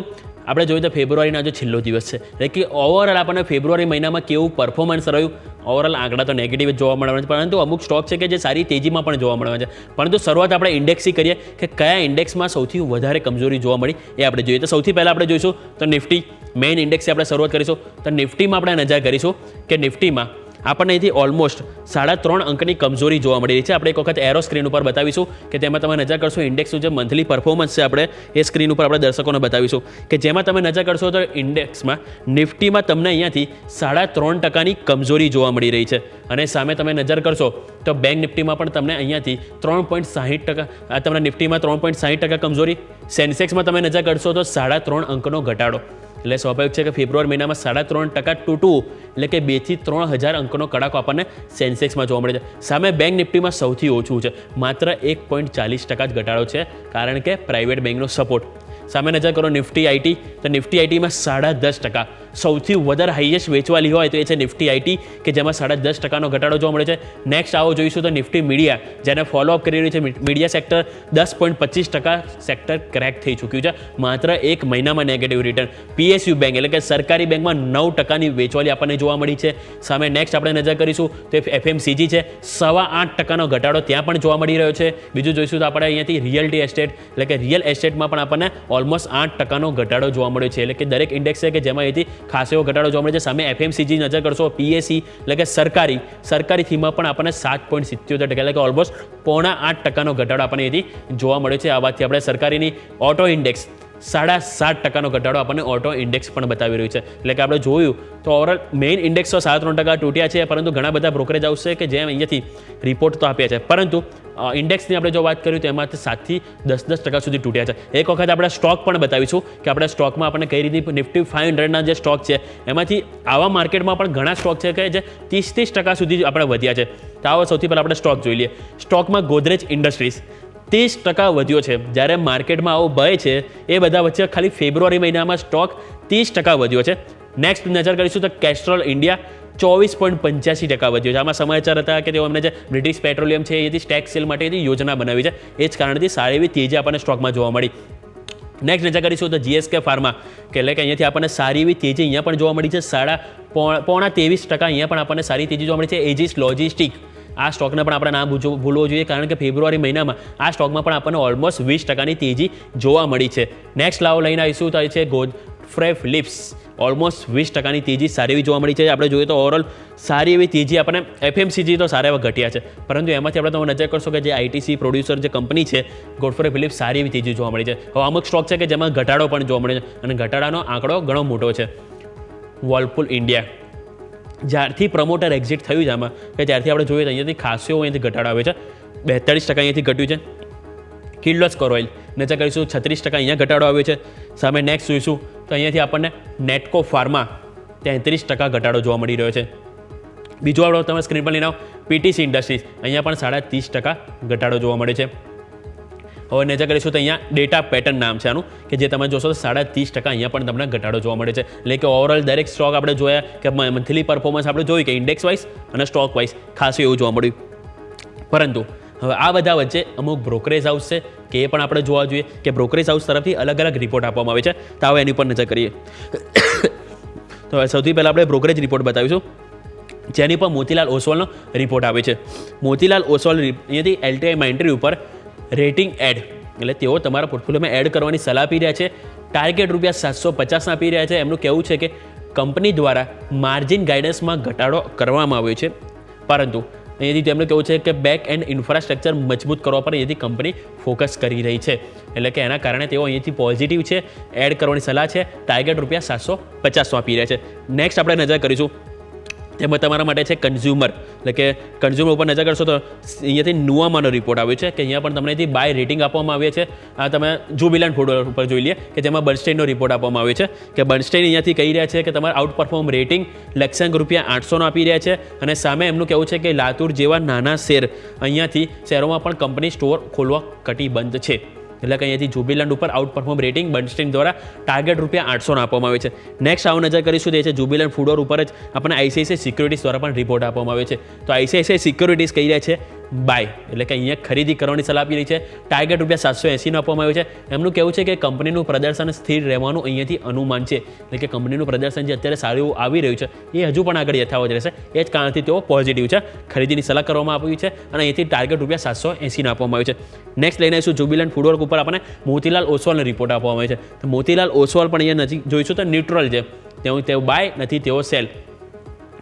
Speaker 3: આપણે જોઈએ તો ફેબ્રુઆરીનો જો છેલ્લો દિવસ છે, એટલે કે ઓવરઓલ આપણને ફેબ્રુઆરી મહિનામાં કેવું પરફોર્મન્સ રહ્યું. ઓવરઓલ આંકડા તો નેગેટિવ જ જોવા મળવાના છે, પરંતુ અમુક સ્ટોક છે કે જે સારી તેજીમાં પણ જોવા મળવાના છે. પરંતુ શરૂઆત આપણે ઇન્ડેક્સથી કરીએ કે કયા ઇન્ડેક્સમાં સૌથી વધારે કમજોરી જોવા મળી એ આપણે જોઈએ. તો સૌથી પહેલાં આપણે જોઈશું તો નિફ્ટી મેઇન ઇન્ડેક્સથી આપણે શરૂઆત કરીશું. તો નિફ્ટીમાં આપણે નજર કરીશું કે નિફ્ટીમાં આપણને અહીંથી ઓલમોસ્ટ 3.5 અંકની કમજોરી જોવા મળી રહી છે. આપણે એક વખત એરો સ્ક્રીન ઉપર બતાવીશું કે તેમાં તમે નજર કરશો ઇન્ડેક્સનું જે મંથલી પરફોર્મન્સ છે આપણે એ સ્ક્રીન ઉપર આપણે દર્શકોને બતાવીશું કે જેમાં તમે નજર કરશો તો ઇન્ડેક્સમાં નિફ્ટીમાં તમને અહીંયાથી 3.5%ની કમજોરી જોવા મળી રહી છે. અને સામે તમે નજર કરશો તો બેંક નિફ્ટીમાં પણ તમને અહીંયાથી 3.60%, તમને નિફ્ટીમાં 3.60% કમજોરી. સેન્સેક્સમાં તમે નજર કરશો તો 3.5 અંકનો ઘટાડો. એટલે સ્વાભાવિક છે કે ફેબ્રુઆરી મહિનામાં 3.5% તૂટવું એટલે કે 2 થી 3 હજાર અંકનો કડાકો આપણને સેન્સેક્સમાં જોવા મળે છે. સામે બેંક નિફ્ટીમાં સૌથી ઓછું છે, માત્ર 1.40% જ ઘટાડો છે, કારણ કે પ્રાઇવેટ બેંકનો સપોર્ટ. સામે નજર કરો નિફ્ટી આઈટી, તો નિફ્ટી આઈટીમાં 10.5%. સૌથી વધારે હાઈએસ્ટ વેચવાલી હોય તો એ છે નિફ્ટી આઈટી કે જેમાં 10.5% ઘટાડો જોવા મળે છે. નેક્સ્ટ આવો જોઈશું તો નિફ્ટી મીડિયા, જેને ફોલોઅપ કરી રહ્યું છે મીડિયા સેક્ટર, 10.25% સેક્ટર ક્રેક થઈ ચૂક્યું છે માત્ર એક મહિનામાં નેગેટિવ રિટર્ન. પીએસયુ બેંક એટલે કે સરકારી બેંકમાં 9%ની વેચવાલી આપણને જોવા મળી છે. સામે નેક્સ્ટ આપણે નજર કરીશું તો એફએમસીજી છે, 8.25% ઘટાડો ત્યાં પણ જોવા મળી રહ્યો છે. બીજું જોઈશું તો આપણે અહીંયાથી રિયલ્ટી એસ્ટેટ એટલે કે રિયલ એસ્ટેટમાં પણ આપણને ઓલમોસ્ટ 8%નો ઘટાડો જોવા મળ્યો છે. એટલે કે દરેક ઇન્ડેક્સ છે કે જેમાં અહીંથી ખાસ એવો ઘટાડો જોવા મળે છે. સામે એફએમસીજી નજર કરશો, પીએસસી એટલે કે સરકારી થીમાં પણ આપણને 7.77% એટલે કે ઓલમોસ્ટ 8.25%નો ઘટાડો આપણને અહીંથી જોવા મળ્યો છે. આ વાતથી આપણે સરકારીની ઓટો ઇન્ડેક્સ 7.5%નો ઘટાડો આપણને ઓટો ઇન્ડેક્સ પણ બતાવી રહ્યું છે. એટલે કે આપણે જોયું તો ઓવરઓલ મેઇન ઇન્ડેક્સ તો 3% તૂટ્યા છે, પરંતુ ઘણા બધા બ્રોકરેજ હાઉસ છે કે જેમ અહીંયાથી રિપોર્ટ તો આપ્યા છે, પરંતુ ઇન્ડેક્સની આપણે જો વાત કરીએ તો એમાંથી 7 થી 10% સુધી તૂટ્યા છે. એક વખત આપણે સ્ટોક પણ બતાવીશું કે આપણે સ્ટોકમાં આપણને કઈ રીતે નિફ્ટી 500ના જે સ્ટોક છે એમાંથી આવા માર્કેટમાં પણ ઘણા સ્ટોક છે કે જે 30% સુધી આપણે વધ્યા છે. તો આવો સૌથી પહેલાં આપણે સ્ટોક જોઈ લઈએ. સ્ટોકમાં ગોદરેજ ઇન્ડસ્ટ્રીઝ 30% વધ્યો છે. જ્યારે માર્કેટમાં આવો ભય છે એ બધા વચ્ચે ખાલી ફેબ્રુઆરી મહિનામાં સ્ટોક 30% વધ્યો છે. નેક્સ્ટ નજર કરીશું તો કેસ્ટ્રોલ ઇન્ડિયા 24.85% વધ્યો છે. આમાં સમાચાર હતા કે તેઓ અમને જે બ્રિટિશ પેટ્રોલિયમ છે એથી સ્ટેક સેલ માટે યોજના બનાવી છે, એ જ કારણથી સારી એવી તેજી આપણને સ્ટોકમાં જોવા મળી. નેક્સ્ટ નજર કરીશું તો જીએસકે ફાર્મા કે એટલે કે અહીંયાથી આપણને સારી એવી તેજી અહીંયા પણ જોવા મળી છે. 23% અહીંયા પણ આપણને સારી તેજી જોવા મળી છે. એજીસ લોજિસ્ટિક આ સ્ટોકને પણ આપણે ના ભૂલવો જોઈએ, કારણ કે ફેબ્રુઆરી મહિનામાં આ સ્ટોકમાં પણ આપણને ઓલમોસ્ટ 20%ની તેજી જોવા મળી છે. નેક્સ્ટ લાવો લઈને આવીશું તો છે ગોડફ્રે ફિલિપ્સ, ઓલમોસ્ટ 20%ની તેજી સારી એવી જોવા મળી છે. આપણે જોઈએ તો ઓવરઓલ સારી એવી તેજી આપણને એફએમસીજી તો સારા એવા ઘટ્યા છે, પરંતુ એમાંથી આપણે તમે નજર કરશો કે જે આઈટીસી પ્રોડ્યુસર જે કંપની છે ગોડફ્રે ફિલિપ્સ, સારી એવી તેજી જોવા મળી છે. હવે અમુક સ્ટોક છે કે જેમાં ઘટાડો પણ જોવા મળે છે અને ઘટાડાનો આંકડો ઘણો મોટો છે. વર્લપુલ ઇન્ડિયા, જ્યારથી પ્રમોટર એક્ઝિટ થયું છે આમાં કે ત્યારથી આપણે જોઈએ તો અહીંયાથી ખાસો અહીંયાથી ઘટાડો આવે છે. 42% અહીંયાથી ઘટ્યું છે. કિર્લોસ્કર ઓઇલ નજર કરીશું 36% અહીંયા ઘટાડો આવ્યો છે. સામે નેક્સ્ટ જોઈશું તો અહીંયાથી આપણને નેટકો ફાર્મા 33% ઘટાડો જોવા મળી રહ્યો છે. બીજું આપણે તમે સ્ક્રીન પર લઈને આવો પીટીસી ઇન્ડસ્ટ્રીઝ, અહીંયા પણ 30% ઘટાડો જોવા મળે છે. હવે નજર કરીશું તો અહીંયા ડેટા પેટર્ન નામ છે આનું કે જે તમે જોશો તો 30% અહીંયા પણ તમને ઘટાડો જોવા મળે છે. એટલે કે ઓવરઓલ દરેક સ્ટોક આપણે જોયા કે મંથલી પરફોર્મન્સ આપણે જોયું કે ઇન્ડેક્સ વાઇઝ અને સ્ટોક વાઇઝ ખાસું એવું જોવા મળ્યું. પરંતુ હવે આ બધા વચ્ચે અમુક બ્રોકરેજ હાઉસ છે કે એ પણ આપણે જોવા જોઈએ કે બ્રોકરેજ હાઉસ તરફથી અલગ અલગ રિપોર્ટ આપવામાં આવે છે. તો હવે એની પર નજર કરીએ. તો સૌથી પહેલાં આપણે બ્રોકરેજ રિપોર્ટ બતાવીશું, જેની પર મોતીલાલ ઓસવાલનો રિપોર્ટ આવે છે. મોતીલાલ ઓસવાલ અહીંયાથી એલટીઆઈ માઇન્ટ્રી ઉપર રેટિંગ એડ એટલે તેઓ તમારા પોર્ટફોલિયોમાં એડ કરવાની સલાહ આપી રહ્યા છે. ટાર્ગેટ ₹750 આપી રહ્યા છે. એમનું કહેવું છે કે કંપની દ્વારા માર્જિન ગાઈડન્સમાં ઘટાડો કરવામાં આવ્યો છે, પરંતુ અહીંયાથી તેમનું કહેવું છે કે બેક એન્ડ ઇન્ફ્રાસ્ટ્રક્ચર મજબૂત કરવા પર અહીંયાથી કંપની ફોકસ કરી રહી છે. એટલે કે એના કારણે તેઓ અહીંયાથી પોઝિટિવ છે, એડ કરવાની સલાહ છે. ટાર્ગેટ ₹750 આપી રહ્યા છે. નેક્સ્ટ આપણે નજર કરીશું તેમાં તમારા માટે છે કન્ઝ્યુમર, એટલે કે કન્ઝ્યુમર ઉપર નજર કરશો તો અહીંયાથી નુવામાનો રિપોર્ટ આવ્યો છે કે અહીંયા પણ તમને અહીંથી બાય રેટિંગ આપવામાં આવે છે. આ તમે જુબિલન્ટ ફૂડ ઉપર જોઈ લઈએ કે જેમાં બર્નસ્ટેઇનનો રિપોર્ટ આપવામાં આવ્યો છે કે બર્નસ્ટેઇન અહીંયાથી કહી રહ્યા છે કે તમારે આઉટ પરફોર્મ રેટિંગ લક્ષ્યાંક ₹800 આપી રહ્યા છે. અને સામે એમનું કહેવું છે કે લાતુર જેવા નાના અહીંયાથી શહેરોમાં પણ કંપની સ્ટોર ખોલવા કટિબદ્ધ છે. એટલે કે અહીંયાથી જુબિલન્ટ ઉપર આઉટ પરફોર્મ રેટિંગ બર્નસ્ટેઇન દ્વારા ટાર્ગેટ ₹800 આપવામાં આવે છે. નેક્સ્ટ આવો નજર કરીશું તે છે જુબિલન્ટ ફૂડોર ઉપર જ આપણને આઈસીઆઈસીઆઈ સિક્યોરિટીઝ દ્વારા પણ રિપોર્ટ આપવામાં આવે છે. તો આઈસીઆઈસીઆઈ સિક્યોરિટીઝ કહી રહ્યા છે બાય, એટલે કે અહીંયા ખરીદી કરવાની સલાહ આપી રહી છે. ટાર્ગેટ ₹780 આપવામાં આવ્યો છે. એમનું કહેવું છે કે કંપનીનું પ્રદર્શન સ્થિર રહેવાનું અહીંયાથી અનુમાન છે. એટલે કે કંપનીનું પ્રદર્શન જે અત્યારે સારું આવી રહ્યું છે એ હજુ પણ આગળ યથાવત રહેશે. એ જ કારણથી તેઓ પોઝિટિવ છે, ખરીદીની સલાહ કરવામાં આવી છે અને અહીંયાથી ટાર્ગેટ ₹780 આપવામાં આવ્યું છે. નેક્સ્ટ લઈને આવીશું જુબિલન્ટ ફૂડવર્ક ઉપર આપણને મોતીલાલ ઓસવાલનો રિપોર્ટ આપવામાં આવે છે. તો મોતીલાલ ઓસવાલ પણ અહીંયા નજીક જોઈશું તો ન્યુટ્રલ છે, તેઓ બાય નથી, તેઓ સેલ.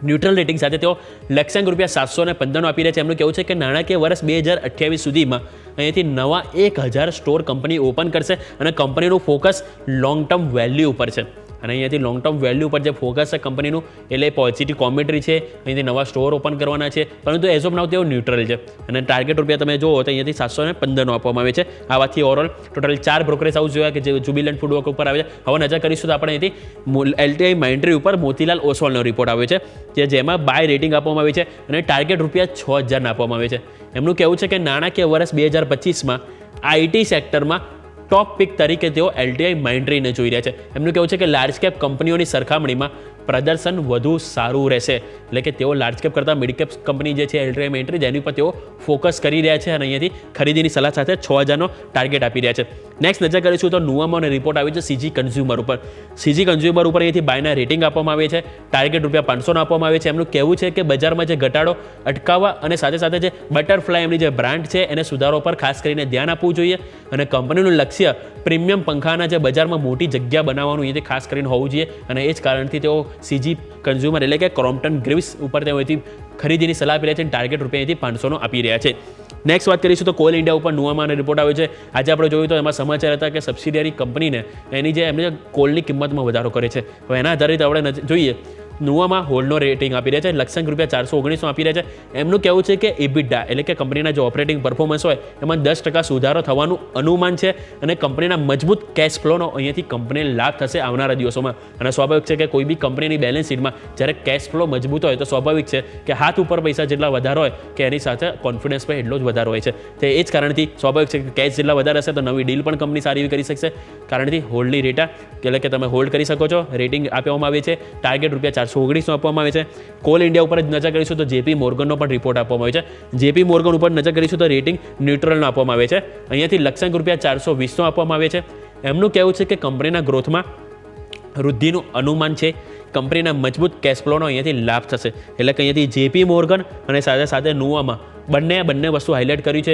Speaker 3: ન્યુટ્રલ રેટિંગ સાથે તેઓ લક્ષ્યાંક ₹715 આપી રહ્યા છે. એમનું કહેવું છે કે નાણાકીય વર્ષ 2028 સુધીમાં અહીંયાથી નવા 1000 સ્ટોર કંપની ઓપન કરશે અને કંપનીનું ફોકસ લોંગ ટર્મ વેલ્યુ ઉપર છે. અને અહીંયાથી લોંગ ટર્મ વેલ્યુ પર જે ફોકસ છે કંપનીનું, એટલે પોઝિટિવ કોમેન્ટ્રી છે. અહીંયાથી નવા સ્ટોર ઓપન કરવાના છે, પરંતુ એઝ ઓફ નાવ તેઓ ન્યુટ્રલ છે. અને ટાર્ગેટ તમે જુઓ તો અહીંયાથી 715 આપવામાં આવે છે. આ વાતથી ઓવરઓલ ટોટલ 4 બ્રોકરેજ હાઉસ જોયા કે જે જુબિલન્ટ ફૂડવર્ક ઉપર આવે છે. હવે નજર કરીશું તો આપણે અહીંયાથી એલટીઆઈ માઇન્ટ્રી ઉપર મોતીલાલ ઓસવાલનો રિપોર્ટ આવ્યો છે જેમાં બાય રેટિંગ આપવામાં આવી છે અને ટાર્ગેટ ₹6000 આપવામાં આવે છે. એમનું કહેવું છે કે નાણાકીય વર્ષ 2025માં આઈટી સેક્ટરમાં ટોપ પિક તરીકે તેઓ LTI Mindtree ને જોઈ રહ્યા છે. એમનું કહેવું છે કે લાર્જ કેપ કંપનીઓની સરખામણીમાં પ્રદર્શન વધુ સારું રહેશે. એટલે કે તેઓ લાર્જ કેપ કરતાં મિડ કેપ કંપની જે છે LTI Mindtree જેની ઉપર તેઓ ફોકસ કરી રહ્યા છે અને અહીંયાથી ખરીદીની સલાહ સાથે 6000નો ટાર્ગેટ આપી રહ્યા છે. નેક્સ્ટ નજર કરીશું તો નુવામોનો રિપોર્ટ આવ્યો છે CG કન્ઝ્યુમર ઉપર. CG કન્ઝ્યુમર ઉપર અહીંયાથી બાયના રેટિંગ આપવામાં આવે છે, ટાર્ગેટ ₹500 આપવામાં આવે છે. એમનું કહેવું છે કે બજારમાં જે ઘટાડો અટકાવવા અને સાથે સાથે જે બટરફ્લાય એમની જે બ્રાન્ડ છે એને સુધારો પર ખાસ કરીને ધ્યાન આપવું જોઈએ અને કંપનીનું લક્ષ્ય પ્રીમિયમ પંખાના જે બજારમાં મોટી જગ્યા બનાવવાનું અહીંયાથી ખાસ કરીને હોવું જોઈએ અને એ જ કારણથી તેઓ CG કન્ઝ્યુમર એટલે કે ક્રોમ્પ્ટન ગ્રીવ્સ ઉપર તેઓ અહીંથી ખરીદીની સલાહ આપી રહ્યા છે અને ટાર્ગેટ ₹500 આપી રહ્યા છે. નેક્સ્ટ વાત કરીશું તો કોલ ઇન્ડિયા ઉપર નુવામાનો રિપોર્ટ આવ્યો છે. આજે આપણે જોયું તો એમાં સમાચાર હતા કે સબસિડિયરી કંપનીને એમને કોલની કિંમતમાં વધારો કરે છે. હવે એના આધારિત આપણે જોઈએ નુવામાં હોલ્ડનો રેટિંગ આપી રહ્યા છે, લક્ષ્યાંક ₹419 આપી રહ્યા છે. એમનું કહેવું છે કે EBITDA એટલે કે કંપનીના જે ઓપરેટિંગ પરફોર્મન્સ હોય એમાં 10% સુધારો થવાનું અનુમાન છે અને કંપનીના મજબૂત કેશ ફ્લોનો અહીંયાથી કંપનીને લાભ થશે આવનારા દિવસોમાં. અને સ્વાભાવિક છે કે કોઈ બી કંપનીની બેલેન્સ શીટમાં જ્યારે કેશ ફ્લો મજબૂત હોય તો સ્વાભાવિક છે કે હાથ ઉપર પૈસા જેટલા વધારે હોય કે એની સાથે કોન્ફિડન્સ પણ એટલો જ વધારે હોય છે. તે એ જ કારણથી સ્વાભાવિક છે કે કેશ જેટલા વધારે હશે તો નવી ડીલ પણ કંપની સારી એવી કરી શકશે. કારણથી હોલ્ડની રેટા એટલે કે તમે હોલ્ડ કરી શકો છો. રેટિંગ આપવામાં આવે છે, ટાર્ગેટ ₹419 આપવામાં આવે છે. કોલ ઇન્ડિયા ઉપર જ નજર કરીશું તો JP મોર્ગનનો પણ રિપોર્ટ આપવામાં આવે છે. JP મોર્ગન ઉપર નજર કરીશું તો રેટિંગ ન્યુટ્રલનો આપવામાં આવે છે. અહીંયાથી લક્ષ્યાંક ₹420 આપવામાં આવે છે. એમનું કહેવું છે કે કંપનીના ગ્રોથમાં વૃદ્ધિનું અનુમાન છે, કંપનીના મજબૂત કેશ ફ્લોનો અહીંયાથી લાભ થશે. એટલે કે અહીંયાથી JP મોર્ગન અને સાથે સાથે નુવામાં બંને વસ્તુ હાઇલાઇટ કર્યું છે.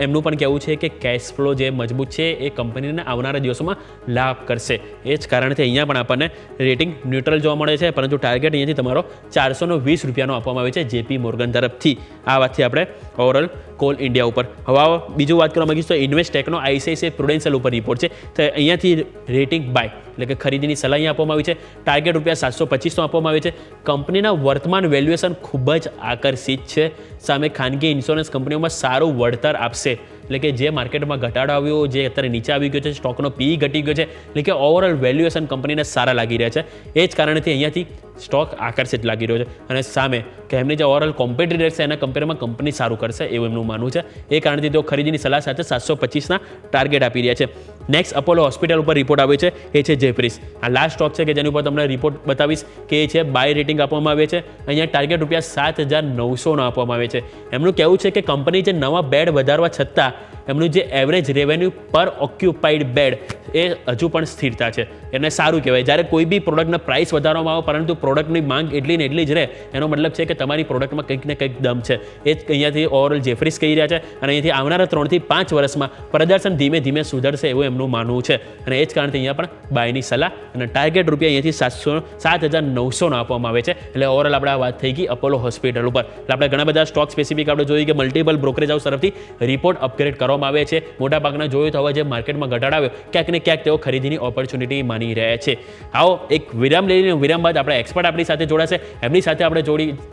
Speaker 3: એમનું પણ કહેવું છે કે કેશ ફ્લો જે મજબૂત છે એ કંપનીને આવનારા દિવસોમાં લાભ કરશે. એ જ કારણથી અહીંયા પણ આપણને રેટિંગ ન્યુટ્રલ જોવા મળે છે, પરંતુ ટાર્ગેટ અહીંયાથી તમારો ₹420 આપવામાં આવે છે JP મોર્ગન તરફથી. આ વાતથી આપણે ઓવરઓલ કોલ ઇન્ડિયા ઉપર. હવે બીજું વાત કરવા માંગીશ તો ઇન્વેસ્ટેકનો ICICI પ્રુડેન્શિયલ ઉપર રિપોર્ટ છે. તો અહીંયાથી રેટિંગ બાય એટલે કે ખરીદીની સલાહ અહીંયા આપવામાં આવી છે. ટાર્ગેટ ₹725 આપવામાં આવે છે. કંપનીના વર્તમાન વેલ્યુએશન ખૂબ જ આકર્ષિત છે. સામે ખાનગી ઇન્સ્યોરન્સ કંપનીઓમાં સારું વળતર આપશે. એટલે કે જે માર્કેટમાં ઘટાડો આવ્યો, જે અત્યારે નીચે આવી ગયો છે, સ્ટોકનો PE ઘટી ગયો છે, એટલે કે ઓવરઓલ વેલ્યુએશન કંપનીને સારા લાગી રહ્યા છે. એ જ કારણથી અહીંયાથી સ્ટોક આકર્ષિત લાગી રહ્યો છે અને સામે કે એમની જે ઓવરઓલ કોમ્પિટિટર છે એના કમ્પેરમાં કંપની સારું કરશે એવું એમનું માનવું છે. એ કારણથી તેઓ ખરીદીની સલાહ સાથે 725ના ટાર્ગેટ આપી રહ્યા છે. નેક્સ્ટ અપોલો હોસ્પિટલ ઉપર રિપોર્ટ આવ્યો છે, એ છે જેફરીસ. આ લાસ્ટ સ્ટોક છે કે જેની ઉપર તમને રિપોર્ટ બતાવીશ કે એ છે બાય રેટિંગ આપવામાં આવે છે. અહીંયા ટાર્ગેટ ₹7,900 આપવામાં આવે છે. એમનું કહેવું છે કે કંપની જે નવા બેડ વધારવા છતાં એમનું જે એવરેજ રેવન્યુ પર ઓક્યુપાઈડ બેડ એ હજુ પણ સ્થિરતા છે. એને સારું કહેવાય. જ્યારે કોઈ બી પ્રોડક્ટના પ્રાઇસ વધારવામાં આવે પરંતુ પ્રોડક્ટની માંગ એટલી ને એટલી જ રહે, એનો મતલબ છે કે તમારી પ્રોડક્ટમાં કંઈક ને કંઈક દમ છે. એ જ અહીંયાથી ઓવરઓલ જેફરીસ કહી રહ્યા છે અને અહીંયાથી આવનારા 3 થી 5 વર્ષમાં પ્રદર્શન ધીમે ધીમે સુધરશે એવું એમનું માનવું છે. અને એ જ કારણથી અહીંયા પણ બાયની સલાહ અને ટાર્ગેટ અહીંયાથી ₹7,900 આપવામાં આવે છે. એટલે ઓવરઓલ આપણે આ વાત થઈ ગઈ અપોલો હોસ્પિટલ ઉપર. એટલે આપણે ઘણા બધા સ્ટોક સ્પેસિફિક આપણે જોઈએ કે મલ્ટિપલ બ્રોકરેજ હાઉસ તરફથી રિપોર્ટ અપગ્રેડ કરવામાં આવે છે. મોટાભાગના જોયું તો હવે જે માર્કેટમાં ઘટાડો આવ્યો ક્યાંક ને ક્યાંક તેઓ ખરીદીની ઓપોર્ચ્યુનિટી માની રહ્યા છે. આવો એક વિરામ લઈને વિરામ બાદ આપણે એક્સપર્ટ આપણી સાથે જોડાશે. એમની સાથે આપણે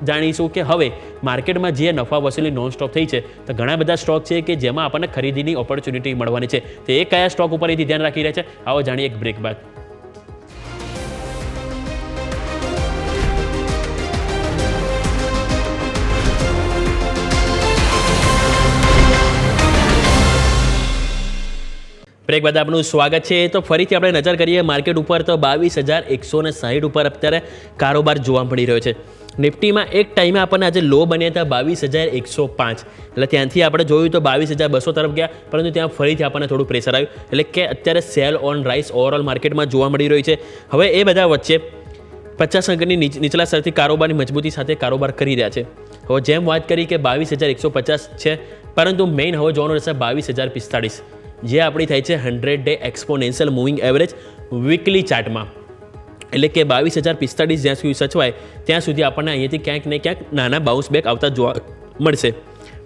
Speaker 3: જાણીશું કે હવે માર્કેટમાં જે નફા વસૂલી નોન સ્ટોપ થઈ છે તો ઘણા બધા સ્ટોક છે કે જેમાં આપણને ખરીદીની ઓપોર્ચ્યુનિટી મળવાની છે. તો એ કયા સ્ટોક ઉપર એથી ધ્યાન રાખી રહ્યા છે, આવો જાણીએ એક બ્રેક બાદ. બ્રેક બાદ આપનું સ્વાગત છે. તો ફરીથી આપણે નજર કરીએ માર્કેટ ઉપર તો 22,160 ઉપર અત્યારે કારોબાર જોવા મળી રહ્યો છે. નિફ્ટીમાં એક ટાઈમે આપણને આજે લો બન્યા હતા 22,105, એટલે ત્યાંથી આપણે જોયું તો 22,200 તરફ ગયા, પરંતુ ત્યાં ફરીથી આપણને થોડું પ્રેશર આવ્યું. એટલે કે અત્યારે સેલ ઓન રાઇસ ઓવરઓલ માર્કેટમાં જોવા મળી રહ્યું છે. હવે એ બધા વચ્ચે 50 અંકની નીચલા સ્તરથી કારોબારની મજબૂતી સાથે કારોબાર કરી રહ્યા છે. હવે જેમ વાત કરી કે 22,150 છે, પરંતુ મેઇન હવે જોવાનું રહેશે 22,045, જે આપણી થાય છે 100-day exponential moving average weekly ચાર્ટમાં. એટલે કે 22,045 જ્યાં સુધી સચવાય ત્યાં સુધી આપણને અહીંયાથી ક્યાંક ને ક્યાંક નાના બાઉન્સ બેક આવતા જોવા મળશે.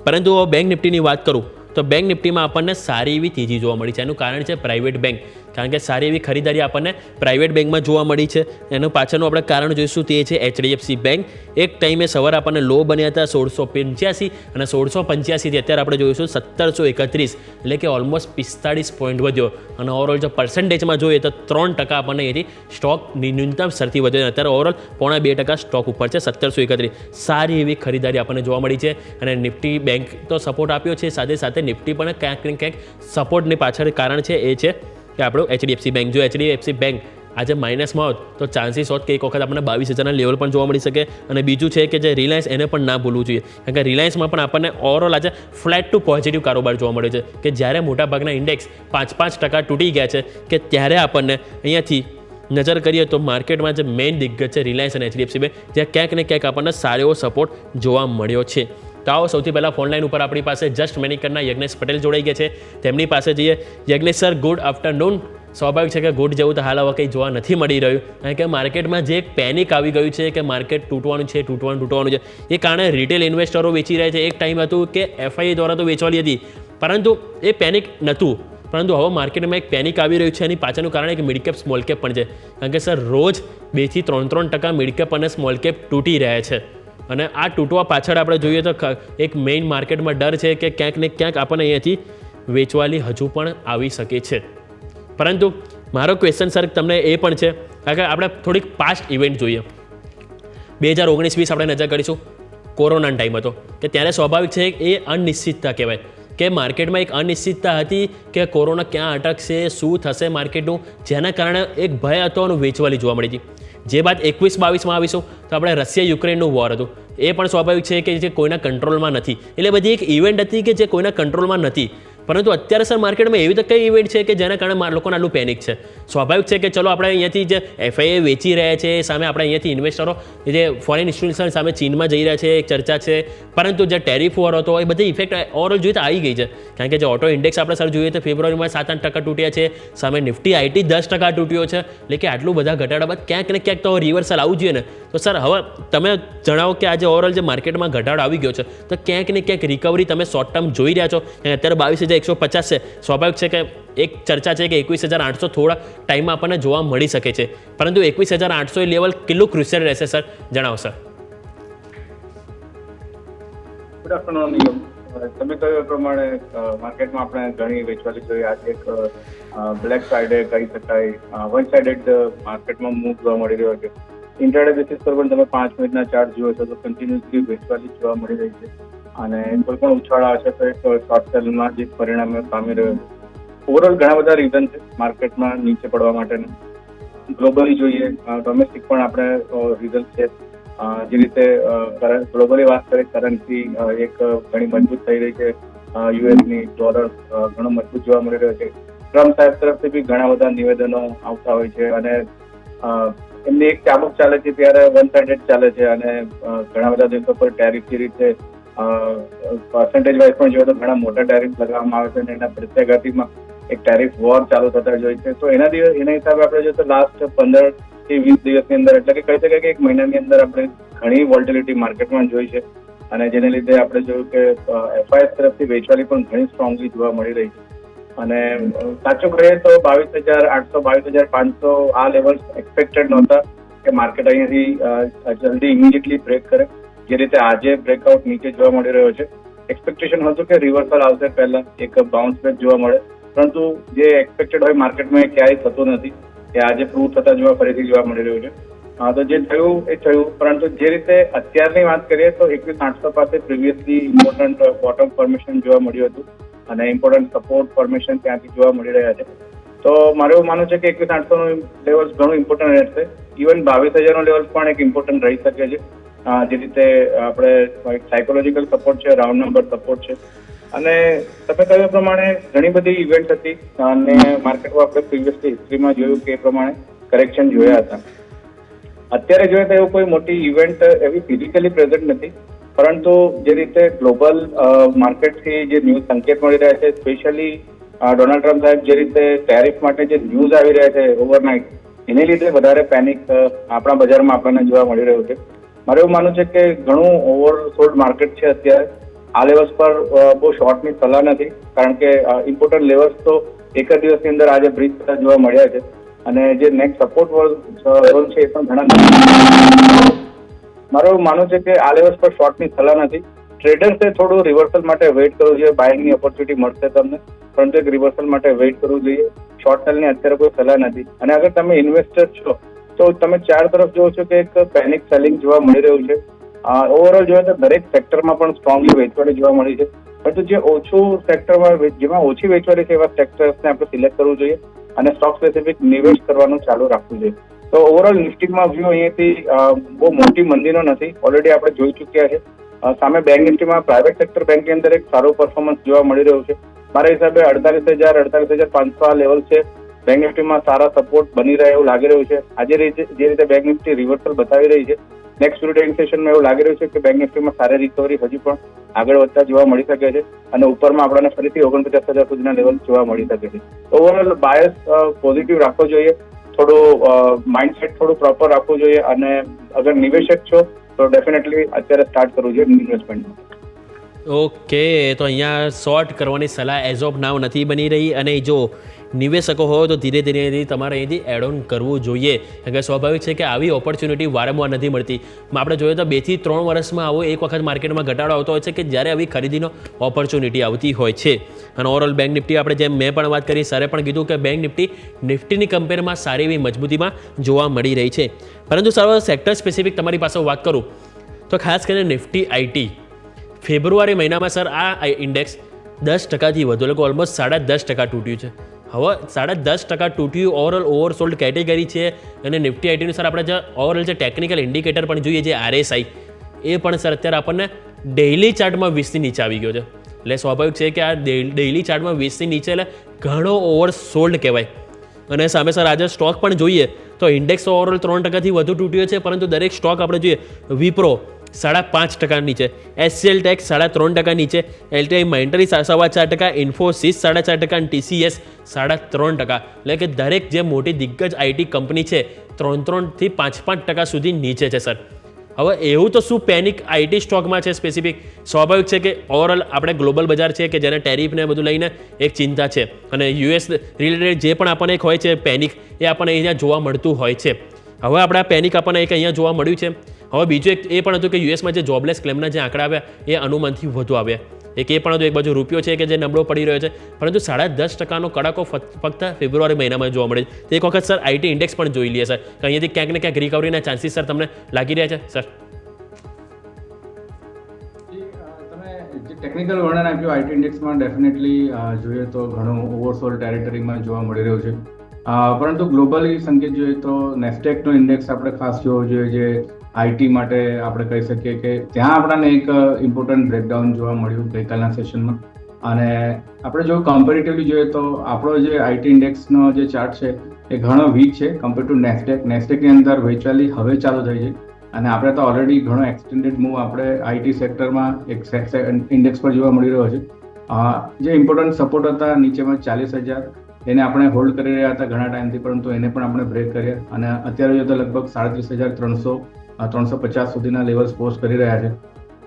Speaker 3: પરંતુ બેંક નિફ્ટીની વાત કરું તો બેંક નિફ્ટીમાં આપણને સારી એવી તેજી જોવા મળી છે. એનું કારણ છે પ્રાઇવેટ બેંક, કારણ કે સારી એવી ખરીદારી આપણને પ્રાઇવેટ બેંકમાં જોવા મળી છે. એનું પાછળનું આપણે કારણ જોઈશું તે છે HDFC બેંક. એક ટાઈમે સવારે આપણને લો બન્યા હતા 1685 અને 1685થી અત્યારે આપણે જોઈશું 1731, એટલે કે ઓલમોસ્ટ 45 પોઈન્ટ વધ્યો. અને ઓવરઓલ જો પર્સન્ટેજમાં જોઈએ તો 3% આપણને અહીંથી સ્ટોક ન્યૂનતમ સ્તરથી વધ્યો. અત્યારે ઓવરઓલ 0.2% સ્ટોક ઉપર છે 1731. સારી એવી ખરીદારી આપણને જોવા મળી છે. અને નિફ્ટી બેંક તો સપોર્ટ આપ્યો છે, સાથે સાથે નિફ્ટી પણ ક્યાંક ને ક્યાંક સપોર્ટની પાછળ કારણ છે એ છે કે આપણું HDFC બેંક. જો HDFC બેંક આજે માઇનસમાં હોત તો ચાન્સીસ હોત કે એક વખત આપણને 22,000ના લેવલ પણ જોવા મળી શકે. અને બીજું છે કે જે રિલાયન્સ, એને પણ ના ભૂલવું જોઈએ, કારણ કે રિલાયન્સમાં પણ આપણને ઓવરઓલ આજે ફ્લેટ ટુ પોઝિટિવ કારોબાર જોવા મળ્યો છે. કે જ્યારે મોટાભાગના ઇન્ડેક્સ 5% તૂટી ગયા છે કે ત્યારે આપણને અહીંયાથી નજર કરીએ તો માર્કેટમાં જે મેઇન દિગ્ગજ છે રિલાયન્સ અને HDFC બેંક, ત્યાં ક્યાંક ને ક્યાંક આપણને સારો એવો સપોર્ટ જોવા મળ્યો છે. તો આવો સૌથી પહેલાં ફોનલાઈન ઉપર આપણી પાસે જસ્ટ મેનિકરના યજ્ઞેશ પટેલ જોડાઈ ગયા છે. તેમની પાસે જઈએ. Yagnesh sir, good afternoon. સ્વાભાવિક છે કે ગુડ જેવું તો હાલ હવે કંઈ જોવા નથી મળી રહ્યું, કારણ કે માર્કેટમાં જે એક પેનિક આવી ગયું છે કે માર્કેટ તૂટવાનું છે, એ કારણે રિટેલ ઇન્વેસ્ટરો વેચી રહ્યા છે. એક ટાઈમ હતું કે FIA દ્વારા તો વેચવાલી હતી, પરંતુ એ પેનિક નહોતું. પરંતુ હવે માર્કેટમાં એક પેનિક આવી રહ્યું છે. એની પાછળનું કારણ એક મિડ કેપ સ્મોલ કેપ પણ છે, કારણ કે સર રોજ 2 થી 3% મિડ કેપ અને સ્મોલ કેપ તૂટી રહ્યા છે. અને આ તૂટવા પાછળ આપણે જોઈએ તો એક મેઇન માર્કેટમાં ડર છે કે ક્યાંક ને ક્યાંક આપણને અહીંયાથી વેચવાલી હજુ પણ આવી શકે છે. પરંતુ મારો ક્વેશ્ચન સર તમને એ પણ છે, કારણ કે આપણે થોડીક પાસ્ટ ઇવેન્ટ જોઈએ. 2019-20 આપણે નજર કરીશું. કોરોનાનો ટાઈમ હતો કે ત્યારે સ્વાભાવિક છે એ અનિશ્ચિતતા કહેવાય કે માર્કેટમાં એક અનિશ્ચિતતા હતી કે કોરોના ક્યાં અટકશે, શું થશે માર્કેટનું, જેના કારણે એક ભય હતો અને વેચવાલી જોવા મળી હતી. જે બાદ 21-22માં આવીશું તો આપણે રશિયા યુક્રેનનું વોર હતું. એ પણ સ્વાભાવિક છે કે જે કોઈના કંટ્રોલમાં નથી. એટલે બધી એક ઇવેન્ટ હતી કે જે કોઈના કંટ્રોલમાં નથી. પરંતુ અત્યારે સર માર્કેટમાં એવી તો કઈ ઇવેન્ટ છે કે જેના કારણે લોકોને આટલું પેનિક છે? સ્વાભાવિક છે કે ચલો આપણે અહીંયાથી જે FIA વેચી રહ્યા છે, સામે આપણે અહીંયાથી ઇન્વેસ્ટરો જે ફોરેન ઇન્સ્ટિટ્યુશન સામે ચીનમાં જઈ રહ્યા છે, એક ચર્ચા છે. પરંતુ જે ટેરિફ વોર હતો એ બધી ઇફેક્ટ ઓવરઓલ જોઈએ તો આવી ગઈ છે, કારણ કે જે ઓટો ઇન્ડેક્સ આપણે સર જોઈએ તો ફેબ્રુઆરીમાં 7-8% તૂટ્યા છે. સામે નિફ્ટી IT 10% તૂટ્યો છે. એટલે કે આટલું બધા ઘટાડા બાદ ક્યાંક ને ક્યાંક તો રિવર્સલ આવવું જોઈએ ને. તો સર હવે તમે જણાવો કે આજે ઓવરઓલ જે માર્કેટમાં ઘટાડો આવી ગયો છે તો ક્યાંક ને ક્યાંક રિકવરી તમે શોર્ટ ટર્મ જોઈ રહ્યા છો. અત્યારે 22,150 છે. સ્વાભાવિક છે કે એક ચર્ચા છે કે 21,800 થોડા ટાઈમમાં આપણને જોવા મળી શકે છે. પરંતુ 21,800 એ લેવલ કેટલું ક્રુશિયલ રહેશે સર, જણાવો સર.
Speaker 4: ગુડ આફ્ટરનૂન નિયમ. તમે કહ્યું એ પ્રમાણે માર્કેટમાં આપણે ઘણી વેચવાલી જોઈએ. આજે એક બ્લેક સાઇડે કહી શકાય, વન સાઇડેડ માર્કેટમાં મૂવ જોવા મળી રહ્યો છે. ઇન્ટ્રાડે બેસિસ પર પણ તમે 5 મિનિટના ચાર્ટ જુઓ છો તો કન્ટિન્યુઅસલી વેચવાલી જોવા મળી રહી છે. અને કોઈ પણ ઉછાળા હશે તો એક શોર્ટ સેલમાં જે પરિણામે પામી રહ્યો છે. ઓવરઓલ ઘણા બધા રીઝન છે માર્કેટમાં નીચે પડવા માટેનું. ગ્લોબલી જોઈએ, ડોમેસ્ટિક પણ આપણે રીઝન છે. જે રીતે ગ્લોબલી વાત કરીએ, કરન્સી એક ઘણી મજબૂત થઈ રહી છે. યુએસની ડોલર ઘણો મજબૂત જોવા મળી રહ્યો છે. ટ્રમ્પ સાહેબ તરફથી બી ઘણા બધા નિવેદનો આવતા હોય છે અને એમની એક ચાબુક ચાલે છે ત્યારે વન સાઇડેડ ચાલે છે. અને ઘણા બધા દેશો પર ટેરિફ જે રીતે પર્સન્ટેજ વાઇઝ પણ જોઈએ તો ઘણા મોટા ટેરિફ લગાવવામાં આવે છે અને એના પ્રત્યાઘાતીમાં એક ટેરિફ વોર ચાલુ થતા જોઈએ છે. તો એના હિસાબે આપણે જોઈએ તો લાસ્ટ 15 થી 20 દિવસની અંદર, એટલે કે કહી શકાય કે એક મહિનાની અંદર આપણે ઘણી વોલ્ટિલિટી માર્કેટમાં જોઈ છે. અને જેને લીધે આપણે જોયું કે FIS તરફથી વેચવાલી પણ ઘણી સ્ટ્રોંગલી જોવા મળી રહી છે. અને સાચું કહીએ તો 22,800 22,500 આ લેવલ એક્સપેક્ટેડ નહોતા કે માર્કેટ અહીંયાથી જલ્દી ઇમિડિયેટલી બ્રેક કરે. જે રીતે આજે બ્રેકઆઉટ નીચે જોવા મળી રહ્યો છે, એક્સપેક્ટેશન હતું કે રિવર્સલ આવશે, પહેલા એક બાઉન્સ બેક જોવા મળે. પરંતુ જે એક્સપેક્ટેડ હોય માર્કેટમાં એ ક્યાંય થતું નથી, કે આજે પ્રૂવ થતા ફરીથી જોવા મળી રહ્યું છે. તો જે થયું એ થયું. પરંતુ જે રીતે અત્યારની વાત કરીએ તો 21,800 પાસે પ્રિવિયસલી ઇમ્પોર્ટન્ટ બોટમ ફોર્મેશન જોવા મળ્યું હતું અને ઇમ્પોર્ટન્ટ સપોર્ટ ફોર્મેશન ત્યાંથી જોવા મળી રહ્યા છે. તો મારું એવું માનવું છે કે 21,800 નું લેવલ ઘણું ઇમ્પોર્ટન્ટ રહેશે. ઇવન 22,000 નો લેવલ પણ એક ઇમ્પોર્ટન્ટ રહી શકે છે. જે રીતે આપણે સાયકોલોજીકલ સપોર્ટ છે, રાઉન્ડ નંબર સપોર્ટ છે. અને તમે કહ્યું પ્રમાણે ઘણી બધી ઇવેન્ટ હતી અને માર્કેટમાં આપણે પ્રિવિયસલી હિસ્ટ્રીમાં જોયું કે એ પ્રમાણે કરેક્શન જોયા હતા. અત્યારે જોઈએ તો એવું કોઈ મોટી ઇવેન્ટ એવી ફિઝિકલી પ્રેઝન્ટ નથી, પરંતુ જે રીતે ગ્લોબલ માર્કેટથી જે ન્યૂઝ સંકેત મળી રહ્યા છે, સ્પેશિયલી ડોનાલ્ડ ટ્રમ્પ સાહેબ જે રીતે ટેરિફ માટે જે ન્યૂઝ આવી રહ્યા છે ઓવરનાઇટ, એને લીધે વધારે પેનિક આપણા બજારમાં આપણને જોવા મળી રહ્યું છે. મારું એવું માનવું છે કે ઘણું ઓવરસોલ્ડ માર્કેટ છે અત્યારે. આ લેવલ્સ પર બહુ શોર્ટની સલાહ નથી, કારણ કે ઇમ્પોર્ટન્ટ લેવલ્સ તો એક જ દિવસની અંદર આજે બ્રિજ જોવા મળ્યા છે અને જે નેક્સ્ટ સપોર્ટ ઝોન છે એ પણ ઘણા. મારું માનવું છે કે આ લેવલ્સ પર શોર્ટની સલાહ નથી. ટ્રેડર્સે થોડું રિવર્સલ માટે વેઇટ કરવું જોઈએ. બાઇંગની ઓપોર્ચ્યુનિટી મળશે તમને, પરંતુ એક રિવર્સલ માટે વેઇટ કરવું જોઈએ. શોર્ટ સેલની અત્યારે કોઈ સલાહ નથી. અને અગર તમે ઇન્વેસ્ટર છો તો તમે ચાર તરફ જોવો છો કે એક પેનિક સેલિંગ જોવા મળી રહ્યું છે. ઓવરઓલ જોઈએ તો દરેક સેક્ટરમાં પણ સ્ટ્રોંગલી વેચવાળી જોવા મળી છે, પરંતુ જે ઓછું સેક્ટરમાં જેમાં ઓછી વેચવાળી છે એવા સેક્ટર્સને આપણે સિલેક્ટ કરવું જોઈએ અને સ્ટોક સ્પેસિફિક નિવેશ કરવાનું ચાલુ રાખવું જોઈએ. તો ઓવરઓલ નિફ્ટીમાં વ્યૂ અહીંયાથી બહુ મોટી મંદીનો નથી, ઓલરેડી આપણે જોઈ ચૂક્યા છે. સામે બેંક નિફ્ટીમાં પ્રાઇવેટ સેક્ટર બેંકની અંદર એક સારો પરફોર્મન્સ જોવા મળી રહ્યું છે. મારા હિસાબે 48,000-48,500 આ લેવલ છે. બેંક નિફ્ટીમાં સારા સપોર્ટ બની રહે એવું લાગી રહ્યું છે. આજે જે રીતે બેંક નિફ્ટી રિવર્સલ બતાવી રહી છે, નેક્સ્ટ ટ્રેડિંગ સેશનમાં એવું લાગી રહ્યું છે કે બેંક નિફ્ટીમાં સારી રિકવરી હજી પણ આગળ વધતા જોવા મળી શકે છે અને ઉપરમાં આપણને ફરીથી 49,000 સુધીના લેવલ જોવા મળી શકે છે. ઓવરઓલ બાયસ પોઝિટિવ રાખવો જોઈએ, થોડું માઇન્ડસેટ થોડું પ્રોપર રાખવું જોઈએ અને અગર નિવેશક છો તો ડેફિનેટલી અત્યારે સ્ટાર્ટ કરવું જોઈએ ઇન્વેસ્ટમેન્ટમાં.
Speaker 3: ઓકે, તો અહીંયા શોર્ટ કરવાની સલાહ એઝ ઓફ નાવ નથી બની રહી, અને જો નિવેશકો હોય તો ધીરે ધીરે તમારે અહીંથી એડ ઓન કરવું જોઈએ, કારણ કે સ્વાભાવિક છે કે આવી ઓપોર્ચ્યુનિટી વારંવાર નથી મળતી. આપણે જોઈએ તો 2 થી 3 વર્ષમાં આવો એક વખત માર્કેટમાં ઘટાડો આવતો હોય છે કે જ્યારે આવી ખરીદીનો ઓપોર્ચ્યુનિટી આવતી હોય છે. અને ઓવરઓલ બેંક નિફ્ટી આપણે જેમ મેં પણ વાત કરી, સરે પણ કીધું કે બેંક નિફ્ટી નિફ્ટીની કમ્પેરમાં સારી એવી મજબૂતીમાં જોવા મળી રહી છે. પરંતુ સર સેક્ટર સ્પેસિફિક તમારી પાસે વાત કરું તો ખાસ કરીને નિફ્ટી આઈટી ફેબ્રુઆરી મહિનામાં સર આ ઇન્ડેક્સ 10%થી વધુ, એટલે ઓલમોસ્ટ 10.5% તૂટ્યું છે. હવે 10.5% તૂટ્યું, ઓવરસોલ્ડ કેટેગરી છે. અને નિફ્ટી આઈટીનું સર આપણે જે ઓવરઓલ જે ટેકનિકલ ઇન્ડિકેટર પણ જોઈએ, જે RSI, એ પણ સર અત્યારે આપણને ડેઇલી ચાર્ટમાં 20ની નીચે આવી ગયો છે. એટલે સ્વાભાવિક છે કે આ ડેઇલી ચાર્ટમાં 20ની નીચે એટલે ઘણો ઓવરસોલ્ડ કહેવાય. અને સામે સર આજે સ્ટોક પણ જોઈએ તો ઇન્ડેક્સ ઓવરઓલ 3%થી વધુ તૂટ્યો છે, પરંતુ દરેક સ્ટોક આપણે જોઈએ, વિપ્રો 5.5% નીચે, HCL ટેક્સ 3% નીચે, LTI માઇન્ડરી 4.25%, ઇન્ફોસિસ 4.5% અને TCS 3.5%. એટલે કે દરેક જે મોટી દિગ્ગજ આઈટી કંપની છે 3 થી 5% સુધી નીચે છે સર. હવે એવું તો શું પેનિક આઈટી સ્ટોકમાં છે સ્પેસિફિક? સ્વાભાવિક છે કે ઓવરઓલ આપણે ગ્લોબલ બજાર છે કે જેને ટેરિફને બધું લઈને એક ચિંતા છે, અને US રિલેટેડ જે પણ આપણને એક હોય છે પેનિક, એ આપણને અહીંયા જોવા મળતું હોય છે. હવે આપણે આ પેનિક આપણને એક અહીંયા જોવા મળ્યું છે. હવે બીજું એક એ પણ હતું કે યુએસમાં જે જોબલેસ ક્લેમના જે આંકડા આવ્યા એ અનુમાનથી વધુ આવ્યા. એક એ પણ હતું, એક બાજુ રૂપિયો છે કે જે નબળો પડી રહ્યો છે, પરંતુ 10.5%નો કડાકો ફક્ત ફેબ્રુઆરી મહિનામાં જોવા મળે છે. તો એક વખત સર આઈટી ઇન્ડેક્સ પણ જોઈ લઈએ સર, કે અહીંયાથી ક્યાંક ને ક્યાંક રિકવરીના ચાન્સીસ સર તમને લાગી રહ્યા છે સર?
Speaker 5: તમે જે ટેકનિકલ વર્ણન આપ્યું આઈટી ઇન્ડેક્સમાં, ડેફિનેટલી જોઈએ તો ઘણું ઓવરસોલ્ડ ટેરિટરીમાં જોવા મળી રહ્યું છે. પરંતુ ગ્લોબલી સંકેત જોઈએ તો નેસ્ટેકનો ઇન્ડેક્સ આપણે ખાસ જોવો જોઈએ, જે આઈટી માટે આપણે કહી શકીએ કે ત્યાં આપણને એક ઇમ્પોર્ટન્ટ બ્રેકડાઉન જોવા મળ્યું ગઈકાલના સેશનમાં. અને આપણે જો કમ્પેરેટિવલી જોઈએ તો આપણો જે આઈટી ઇન્ડેક્સનો જે ચાર્ટ છે એ ઘણો વીક છે કમ્પેર ટુ નેસ્ટેક. નેસ્ટેકની અંદર વેચવાલી હવે ચાલુ થઈ છે અને આપણે તો ઓલરેડી ઘણો એક્સટેન્ડેડ મૂવ આપણે આઈટી સેક્ટરમાં એક ઇન્ડેક્સ પર જોવા મળી રહ્યો છે. જે ઇમ્પોર્ટન્ટ સપોર્ટ હતા નીચેમાં 40,000, એને આપણે હોલ્ડ કરી રહ્યા હતા ઘણા ટાઈમથી, પરંતુ એને પણ આપણે બ્રેક કર્યા અને અત્યારે જોઈએ તો લગભગ 37,350 સુધીના લેવલ્સ પોસ્ટ કરી રહ્યા છે.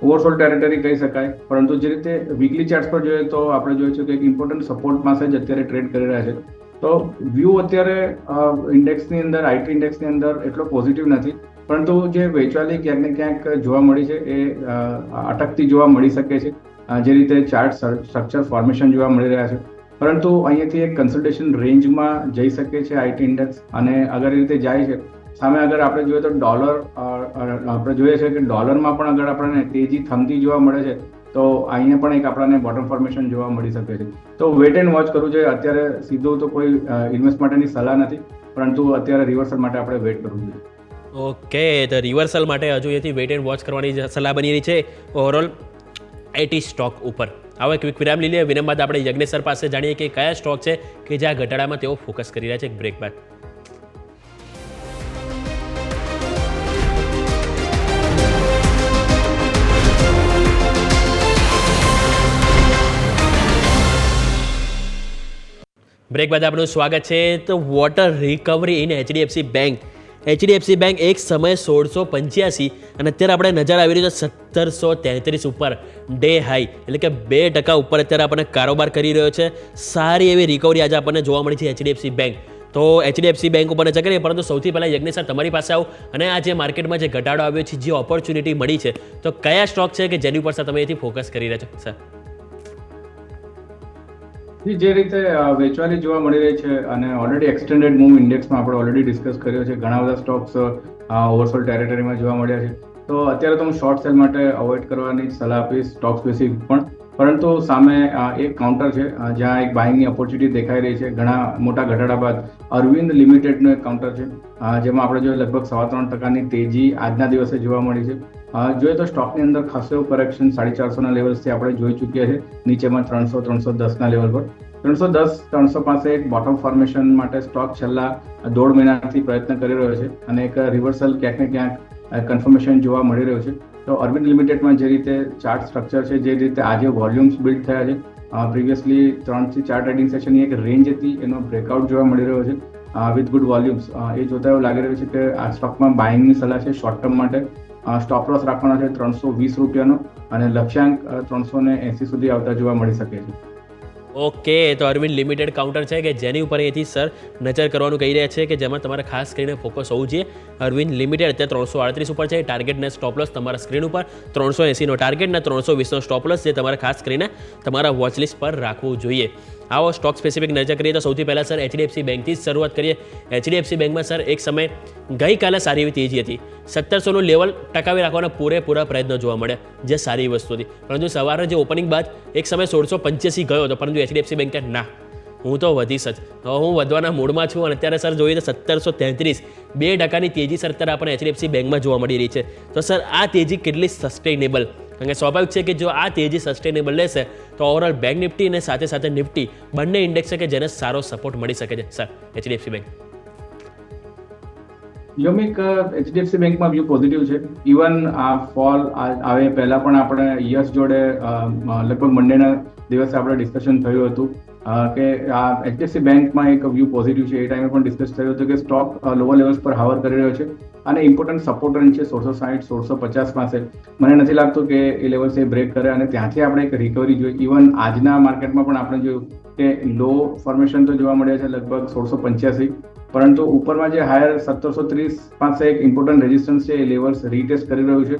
Speaker 5: ઓવરસોલ્ડ ટેરિટરી કહી શકાય, પરંતુ જે રીતે વીકલી ચાર્ટ્સ પર જોઈએ તો આપણે જોઈએ છે કે એક ઇમ્પોર્ટન્ટ સપોર્ટ પાસે જ અત્યારે ટ્રેડ કરી રહ્યા છે. તો વ્યૂ અત્યારે ઇન્ડેક્સની અંદર, આઈટી ઇન્ડેક્સની અંદર એટલો પોઝિટિવ નથી, પરંતુ જે વેચવાલી ક્યાંક ને ક્યાંક જોવા મળી છે એ અટકતી જોવા મળી શકે છે, જે રીતે ચાર્ટ સ્ટ્રક્ચર ફોર્મેશન જોવા મળી રહ્યા છે. પરંતુ અહીંયાથી એક કન્સલ્ટેશન રેન્જમાં જઈ શકે છે આઈટી ઇન્ડેક્સ, અને અગર એ રીતે જાય છે સામે અગર આપણે જોઈએ તો ડોલર, આપણે જોઈએ છે કે ડોલરમાં પણ અગર આપણને તેજી થમતી જોવા મળે છે તો અહીંયા પણ એક આપણને બોટમ ફોર્મેશન જોવા મળી શકે છે. તો વેટ એન્ડ વોચ કરવું જોઈએ. અત્યારે સીધું તો કોઈ ઇન્વેસ્ટ માટેની સલાહ નથી, પરંતુ અત્યારે રિવર્સલ માટે આપણે વેટ કરવું જોઈએ.
Speaker 3: ઓકે, તો રિવર્સલ માટે હજુ અહીંયાથી વેટ એન્ડ વોચ કરવાની સલાહ બની રહી છે ઓવરઓલ આઈટી સ્ટોક ઉપર. હવે ક્વિક વિરામ લઈ લઈએ. વિરામ બાદ આપણે યજ્ઞેશ સર પાસે જાણીએ કે કયા સ્ટોક છે કે જ્યાં ઘટાડામાં તેઓ ફોકસ કરી રહ્યા છે. બ્રેક બાદ. બ્રેક બાદ આપનું સ્વાગત છે. તો water recovery in HDFC bank HDFC bank એક સમયે 1685 અને અત્યારે આપણે નજર આવી રહ્યો છે 1733 ઉપર ડે હાઈ, એટલે કે 2% ઉપર અત્યારે આપણને કારોબાર કરી રહ્યો છે. સારી એવી રિકવરી આજે આપણને જોવા મળી છે HDFC બેંક. તો HDFC બેંક ઉપર નજર કરીએ, પરંતુ સૌથી પહેલાં યજ્ઞેશ સર તમારી પાસે આવું અને આ જે માર્કેટમાં જે ઘટાડો આવ્યો છે, જે ઓપોર્ચ્યુનિટી મળી છે, તો કયા સ્ટોક છે કે જેની ઉપર સર તમે એથી ફોકસ કરી રહ્યા છો સર?
Speaker 5: જે રીતે વેચવાલી જોવા મળી રહી છે અને ઓલરેડી એક્સટેન્ડેડ મૂવ ઇન્ડેક્સમાં આપણે ઓલરેડી ડિસ્કસ કર્યો છે, ઘણા બધા સ્ટોક્સ ઓવરસોલ્ડ ટેરેટરીમાં જોવા મળ્યા છે. તો અત્યારે તો હું શોર્ટ સેલ માટે અવોઇડ કરવાની સલાહ આપીશ સ્ટોક સ્પેસિફિક પણ. પરંતુ સામે એક કાઉન્ટર છે જ્યાં એક બાઇંગની ઓપોર્ચ્યુનિટી દેખાઈ રહી છે. ઘણા મોટા ઘટાડા બાદ અરવિંદ લિમિટેડનું એક કાઉન્ટર છે જેમાં આપણે જોઈએ લગભગ 3.25% તેજી આજના દિવસે જોવા મળી છે. જોઈએ તો સ્ટોકની અંદર ખાસ એવું કરેક્શન 450 લેવલ્સથી આપણે જોઈ ચૂક્યા છે, નીચેમાં 300-310 લેવલ પર. 310-300 પાસે એક બોટમ ફોર્મેશન માટે સ્ટોક છેલ્લા 1.5 મહિનાથી પ્રયત્ન કરી રહ્યો છે અને એક રિવર્સલ ક્યાંક ને ક્યાંક કન્ફર્મેશન જોવા મળી રહ્યું છે. તો અરવિંદ લિમિટેડમાં જે રીતે ચાર્ટ સ્ટ્રક્ચર છે, જે રીતે આજે વોલ્યુમ્સ બિલ્ડ થયા છે, પ્રીવિયસલી 3 થી 4 ટ્રેડિંગ સેશનની એક રેન્જ હતી, એનો બ્રેકઆઉટ જોવા મળી રહ્યો છે વિથ ગુડ વોલ્યુમ્સ. એ જોતા એવું લાગી રહ્યું છે કે આ સ્ટોકમાં બાઇંગની સલાહ છે શોર્ટ ટર્મ માટે. સ્ટોપ લોસ રાખવાનો છે 320 રૂપિયાનો અને લક્ષ્યાંક 380 સુધી આવતા જોવા મળી શકે છે.
Speaker 3: ઓકે, તો અરવિંદ લિમિટેડ કાઉન્ટર છે કે જેની ઉપર અહીંથી સર નજર કરવાનું કહી રહ્યા છે કે જેમાં તમારે ખાસ કરીને ફોકસ હોવું જોઈએ. અરવિંદ લિમિટેડ અત્યારે 338 ઉપર છે. ટાર્ગેટ ને સ્ટોપ લોસ તમારા સ્ક્રીન ઉપર 380નો ટાર્ગેટ ને 320નો સ્ટોપ લોસ, જે તમારે ખાસ કરીને તમારા વોચલિસ્ટ પર રાખવું જોઈએ. આવો સ્ટોક સ્પેસિફિક નજર કરીએ તો સૌથી પહેલાં સર HDFC બેંકથી જ શરૂઆત કરીએ. HDFC બેંકમાં સર એક સમય ગઈકાલે સારી એવી તેજી હતી. 1700નું લેવલ ટકાવી રાખવાના પૂરેપૂરા પ્રયત્નો જોવા મળ્યા, જે સારી વસ્તુ હતી. પરંતુ સવારે જે ઓપનિંગ બાદ એક સમય 1685 ગયો હતો, પરંતુ HDFC બેંકે ના, હું તો વધીશ જ, હું વધવાના મૂડમાં છું. અને અત્યારે સર જોઈએ તો 1733, 2%ની તેજી સર અત્યારે આપણે HDFC બેંકમાં જોવા મળી રહી છે. તો સર આ તેજી કેટલી સસ્ટેનેબલ? કારણ કે સ્વાભાવિક છે કે જો આ તેજી સસ્ટેનેબલ રહેશે તો ઓવરઓલ બેંક નિફ્ટી અને સાથે સાથે નિફ્ટી બંને ઇન્ડેક્સ છે કે જેને સારો સપોર્ટ મળી શકે છે સર HDFC બેંક.
Speaker 5: યોમિક, HDFC બેંકમાં વ્યૂ પોઝિટિવ છે. ઇવન આ ફોલ આવે પહેલા પણ આપણે યસ જોડે લગભગ મંડેના દિવસે આપણે ડિસ્કશન થયું હતું કે આ HDFC બેંકમાં એક વ્યૂ પોઝિટિવ છે. એ ટાઈમે પણ ડિસ્કસ થયું હતું કે સ્ટોક લોઅર લેવલ્સ પર હાવર કરી રહ્યો છે અને ઇમ્પોર્ટન્ટ સપોર્ટ રેન્જ છે 1660-1650 પાસે. મને નથી લાગતું કે એ લેવલ્સ એ બ્રેક કરે અને ત્યાંથી આપણે એક રિકવરી જોઈએ. ઇવન આજના માર્કેટમાં પણ આપણે જોયું કે લો ફોર્મેશન તો જોવા મળ્યા છે લગભગ 1685, પરંતુ ઉપરમાં જે હાયર 1730 પાસે એક ઇમ્પોર્ટન્ટ રેઝિસ્ટન્સ છે, એ લેવલ્સ રીટેસ્ટ કરી રહ્યું છે.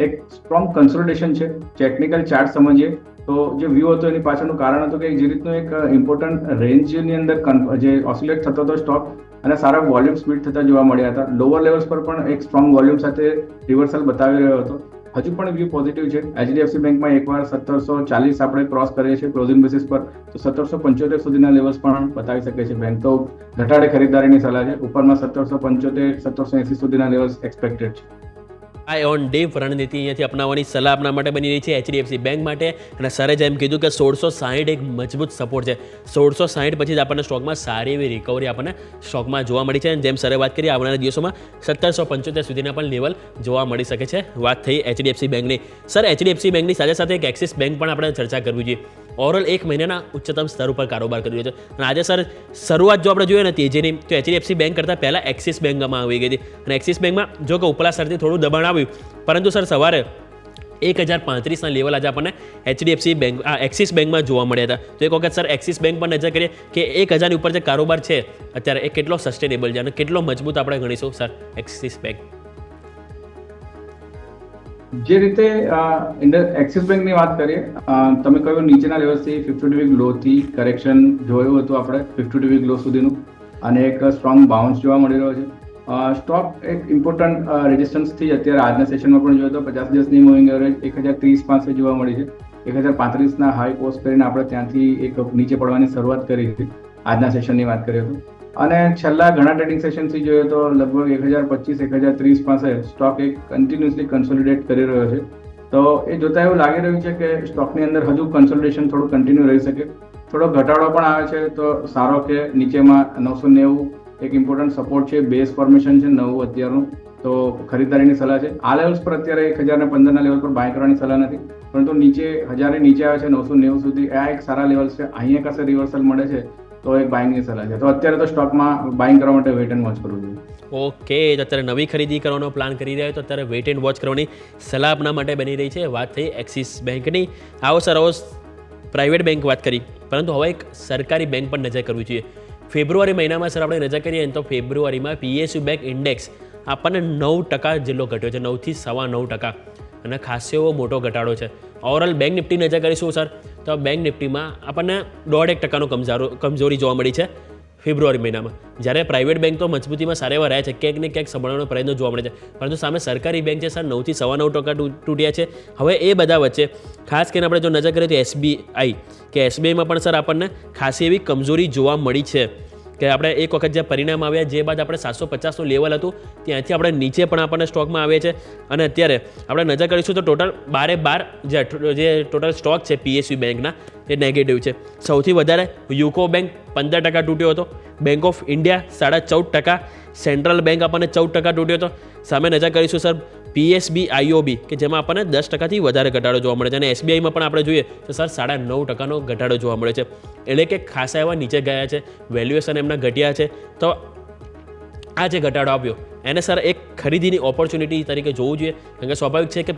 Speaker 5: એક સ્ટ્રોંગ કન્સોલિડેશન છે. ટેકનિકલ ચાર્ટ સમજીએ તો જે વ્યૂ હતો એની પાછળનું કારણ હતું કે જે રીતનું એક ઇમ્પોર્ટન્ટ રેન્જની અંદર જે ઓસિલેટ થતો હતો સ્ટોક અને સારા વોલ્યુમ્સ બિલ્ડ થતા જોવા મળ્યા હતા. લોઅર લેવલ્સ પર પણ એક સ્ટ્રોંગ વોલ્યુમ સાથે રિવર્સલ બતાવી રહ્યો હતો. હજુ પણ વ્યૂ પોઝિટિવ છે. HDFC બેંકમાં એકવાર 1740 આપણે ક્રોસ કરીએ છીએ ક્લોઝિંગ બેસિસ પર, તો 1775 સુધીના લેવલ્સ પણ બતાવી શકે છે બેંક. તો ઘટાડે ખરીદારીની સલાહ છે. ઉપરમાં 1775-1780 સુધીના લેવલ્સ એક્સપેક્ટેડ છે.
Speaker 3: આઈ ઓન ડીપ રણનીતિ અહીંયાથી અપનાવવાની સલાહ આપના માટે બની રહી છે HDFC બેંક માટે. અને સરે જેમ કીધું કે 1660 એક મજબૂત સપોર્ટ છે. 1660 પછી જ આપણને સ્ટોકમાં સારી એવી રિકવરી આપણને સ્ટોકમાં જોવા મળી છે. અને જેમ સરે વાત કરી, આવનારા દિવસોમાં 1775 સુધીના પણ લેવલ જોવા મળી શકે છે. વાત થઈ HDFC બેંકની. સર HDFC બેંકની સાથે સાથે એક એક્સિસ બેંક પણ આપણે ચર્ચા કરવી જોઈએ. ઓવરઓલ એક મહિનાના ઉચ્ચતમ સ્તર ઉપર કારોબાર કરી રહ્યો છે. અને આજે સર શરૂઆત જો આપણે જોઈએ ને તેજીની, તો HDFC બેંક કરતાં પહેલાં એક્સિસ બેંકમાં આવી ગઈ હતી. અને એક્સિસ બેંકમાં જો કે ઉપલા સ્તરથી થોડું દબાણ આવ્યું, પરંતુ સર સવારે 1035ના લેવલ આજે આપણને HDFC બેંક એક્સિસ બેંકમાં જોવા મળ્યા હતા. તો એક વખત સર એક્સિસ બેંક પર નજર કરીએ કે 1000ની ઉપર જે કારોબાર છે અત્યારે, એ કેટલો સસ્ટેનેબલ છે અને કેટલો મજબૂત આપણે ગણીશું સર એક્સિસ બેંક?
Speaker 5: જે રીતે એક્સિસ બેંકની વાત કરીએ, તમે કહ્યું નીચેના લેવલથી 52 વીક લોથી કરેક્શન જોયું હતું આપણે 52 વીક લો સુધીનું, અને એક સ્ટ્રોંગ બાઉન્સ જોવા મળી રહ્યો છે. સ્ટોક એક ઇમ્પોર્ટન્ટ રેઝિસ્ટન્સથી અત્યારે આજના સેશનમાં પણ જોયો તો 50 દિવસની મૂવિંગ એવરેજ 1030 પાસે જોવા મળી છે. 1035ના હાઈ પોસ્ટ કરીને આપણે ત્યાંથી એક નીચે પડવાની શરૂઆત કરી હતી આજના સેશનની વાત કરીએ તો. અને છેલ્લા ઘણા ટ્રેડિંગ સેશનથી જોઈએ તો લગભગ 1025-1030 પાસે સ્ટોક એક કન્ટિન્યુઅસલી કન્સોલિડેટ કરી રહ્યો છે. તો એ જોતા એવું લાગી રહ્યું છે કે સ્ટોકની અંદર હજુ કન્સોલિડેશન થોડું કન્ટિન્યુ રહી શકે. થોડો ઘટાડો પણ આવે છે તો સારો કે નીચેમાં 990 એક ઇમ્પોર્ટન્ટ સપોર્ટ છે. બેઝ ફોર્મેશન છે 9 અત્યારનું, તો ખરીદારીની સલાહ છે. આ લેવલ્સ પર અત્યારે 1015ના લેવલ પર બાય કરવાની સલાહ નથી, પરંતુ નીચે 1000 નીચે આવે છે 990 સુધી. આ એક સારા લેવલ્સ છે. અહીંયા કશે રિવર્સલ મળે છે તો એક બાઇંગની સલાહ છે. તો અત્યારે તો સ્ટોકમાં બાઇંગ કરવા માટે વેઇટ એન્ડ વોચ કરવું જોઈએ.
Speaker 3: ઓકે, તો અત્યારે નવી ખરીદી કરવાનો પ્લાન કરી રહ્યા હોય તો અત્યારે વેઇટ એન્ડ વોચ કરવાની સલાહ આપના માટે બની રહી છે. વાત થઈ એક્સિસ બેંકની. આવો સર, આવો પ્રાઇવેટ બેંક વાત કરી, પરંતુ હવે એક સરકારી બેંક પર નજર કરવી જોઈએ. ફેબ્રુઆરી મહિનામાં સર આપણે નજર કરીએ તો ફેબ્રુઆરીમાં PSU બેંક ઇન્ડેક્સ આપણને 9% જેટલો ઘટ્યો છે, 9 થી 9.25%, અને ખાસો એવો મોટો ઘટાડો છે. ઓવરઓલ બેંક નિફ્ટી નજર કરીશું સર, તો બેંક નિફ્ટીમાં આપણને 1.5% કમજોરી જોવા મળી છે ફેબ્રુઆરી મહિનામાં. જ્યારે પ્રાઇવેટ બેંક તો મજબૂતીમાં સારા એવા રહ્યા છે, ક્યાંક ને ક્યાંક સંભાળવાનો પ્રયત્ન જોવા મળે છે, પરંતુ સામે સરકારી બેંક છે સર 9 થી 9.25% તૂટ્યા છે. હવે એ બધા વચ્ચે ખાસ કરીને આપણે જો નજર કરીએ તો SBIમાં પણ સર આપણને ખાસી એવી કમજોરી જોવા મળી છે કે આપણે એક વખત જે પરિણામ આવ્યા, જે બાદ આપણે 750નું લેવલ હતું ત્યાંથી આપણે નીચે પણ આપણને સ્ટોકમાં આવે છે. અને અત્યારે આપણે નજર કરીશું તો ટોટલ 12 જે ટોટલ સ્ટોક છે PSU બેંકના એ નેગેટિવ છે. સૌથી વધારે યુકો બેંક 15% તૂટ્યો હતો, bank of India 14.5%, central bank આપણને 14% તૂટ્યો હતો. સામે નજર કરીશું સર PSB IOB કે જેમાં આપણને 10%થી વધારે ઘટાડો જોવા મળે છે, અને SBIમાં પણ આપણે જોઈએ તો સર 9.5%નો ઘટાડો જોવા મળે છે. એટલે કે ખાસા એવા નીચે ગયા છે, વેલ્યુએશન એમના ઘટ્યા છે. તો આ જે ઘટાડો આવ્યો એને સર એક ખરીદીની ઓપોર્ચ્યુનિટી તરીકે જોવું જોઈએ, કારણ કે સ્વાભાવિક છે કે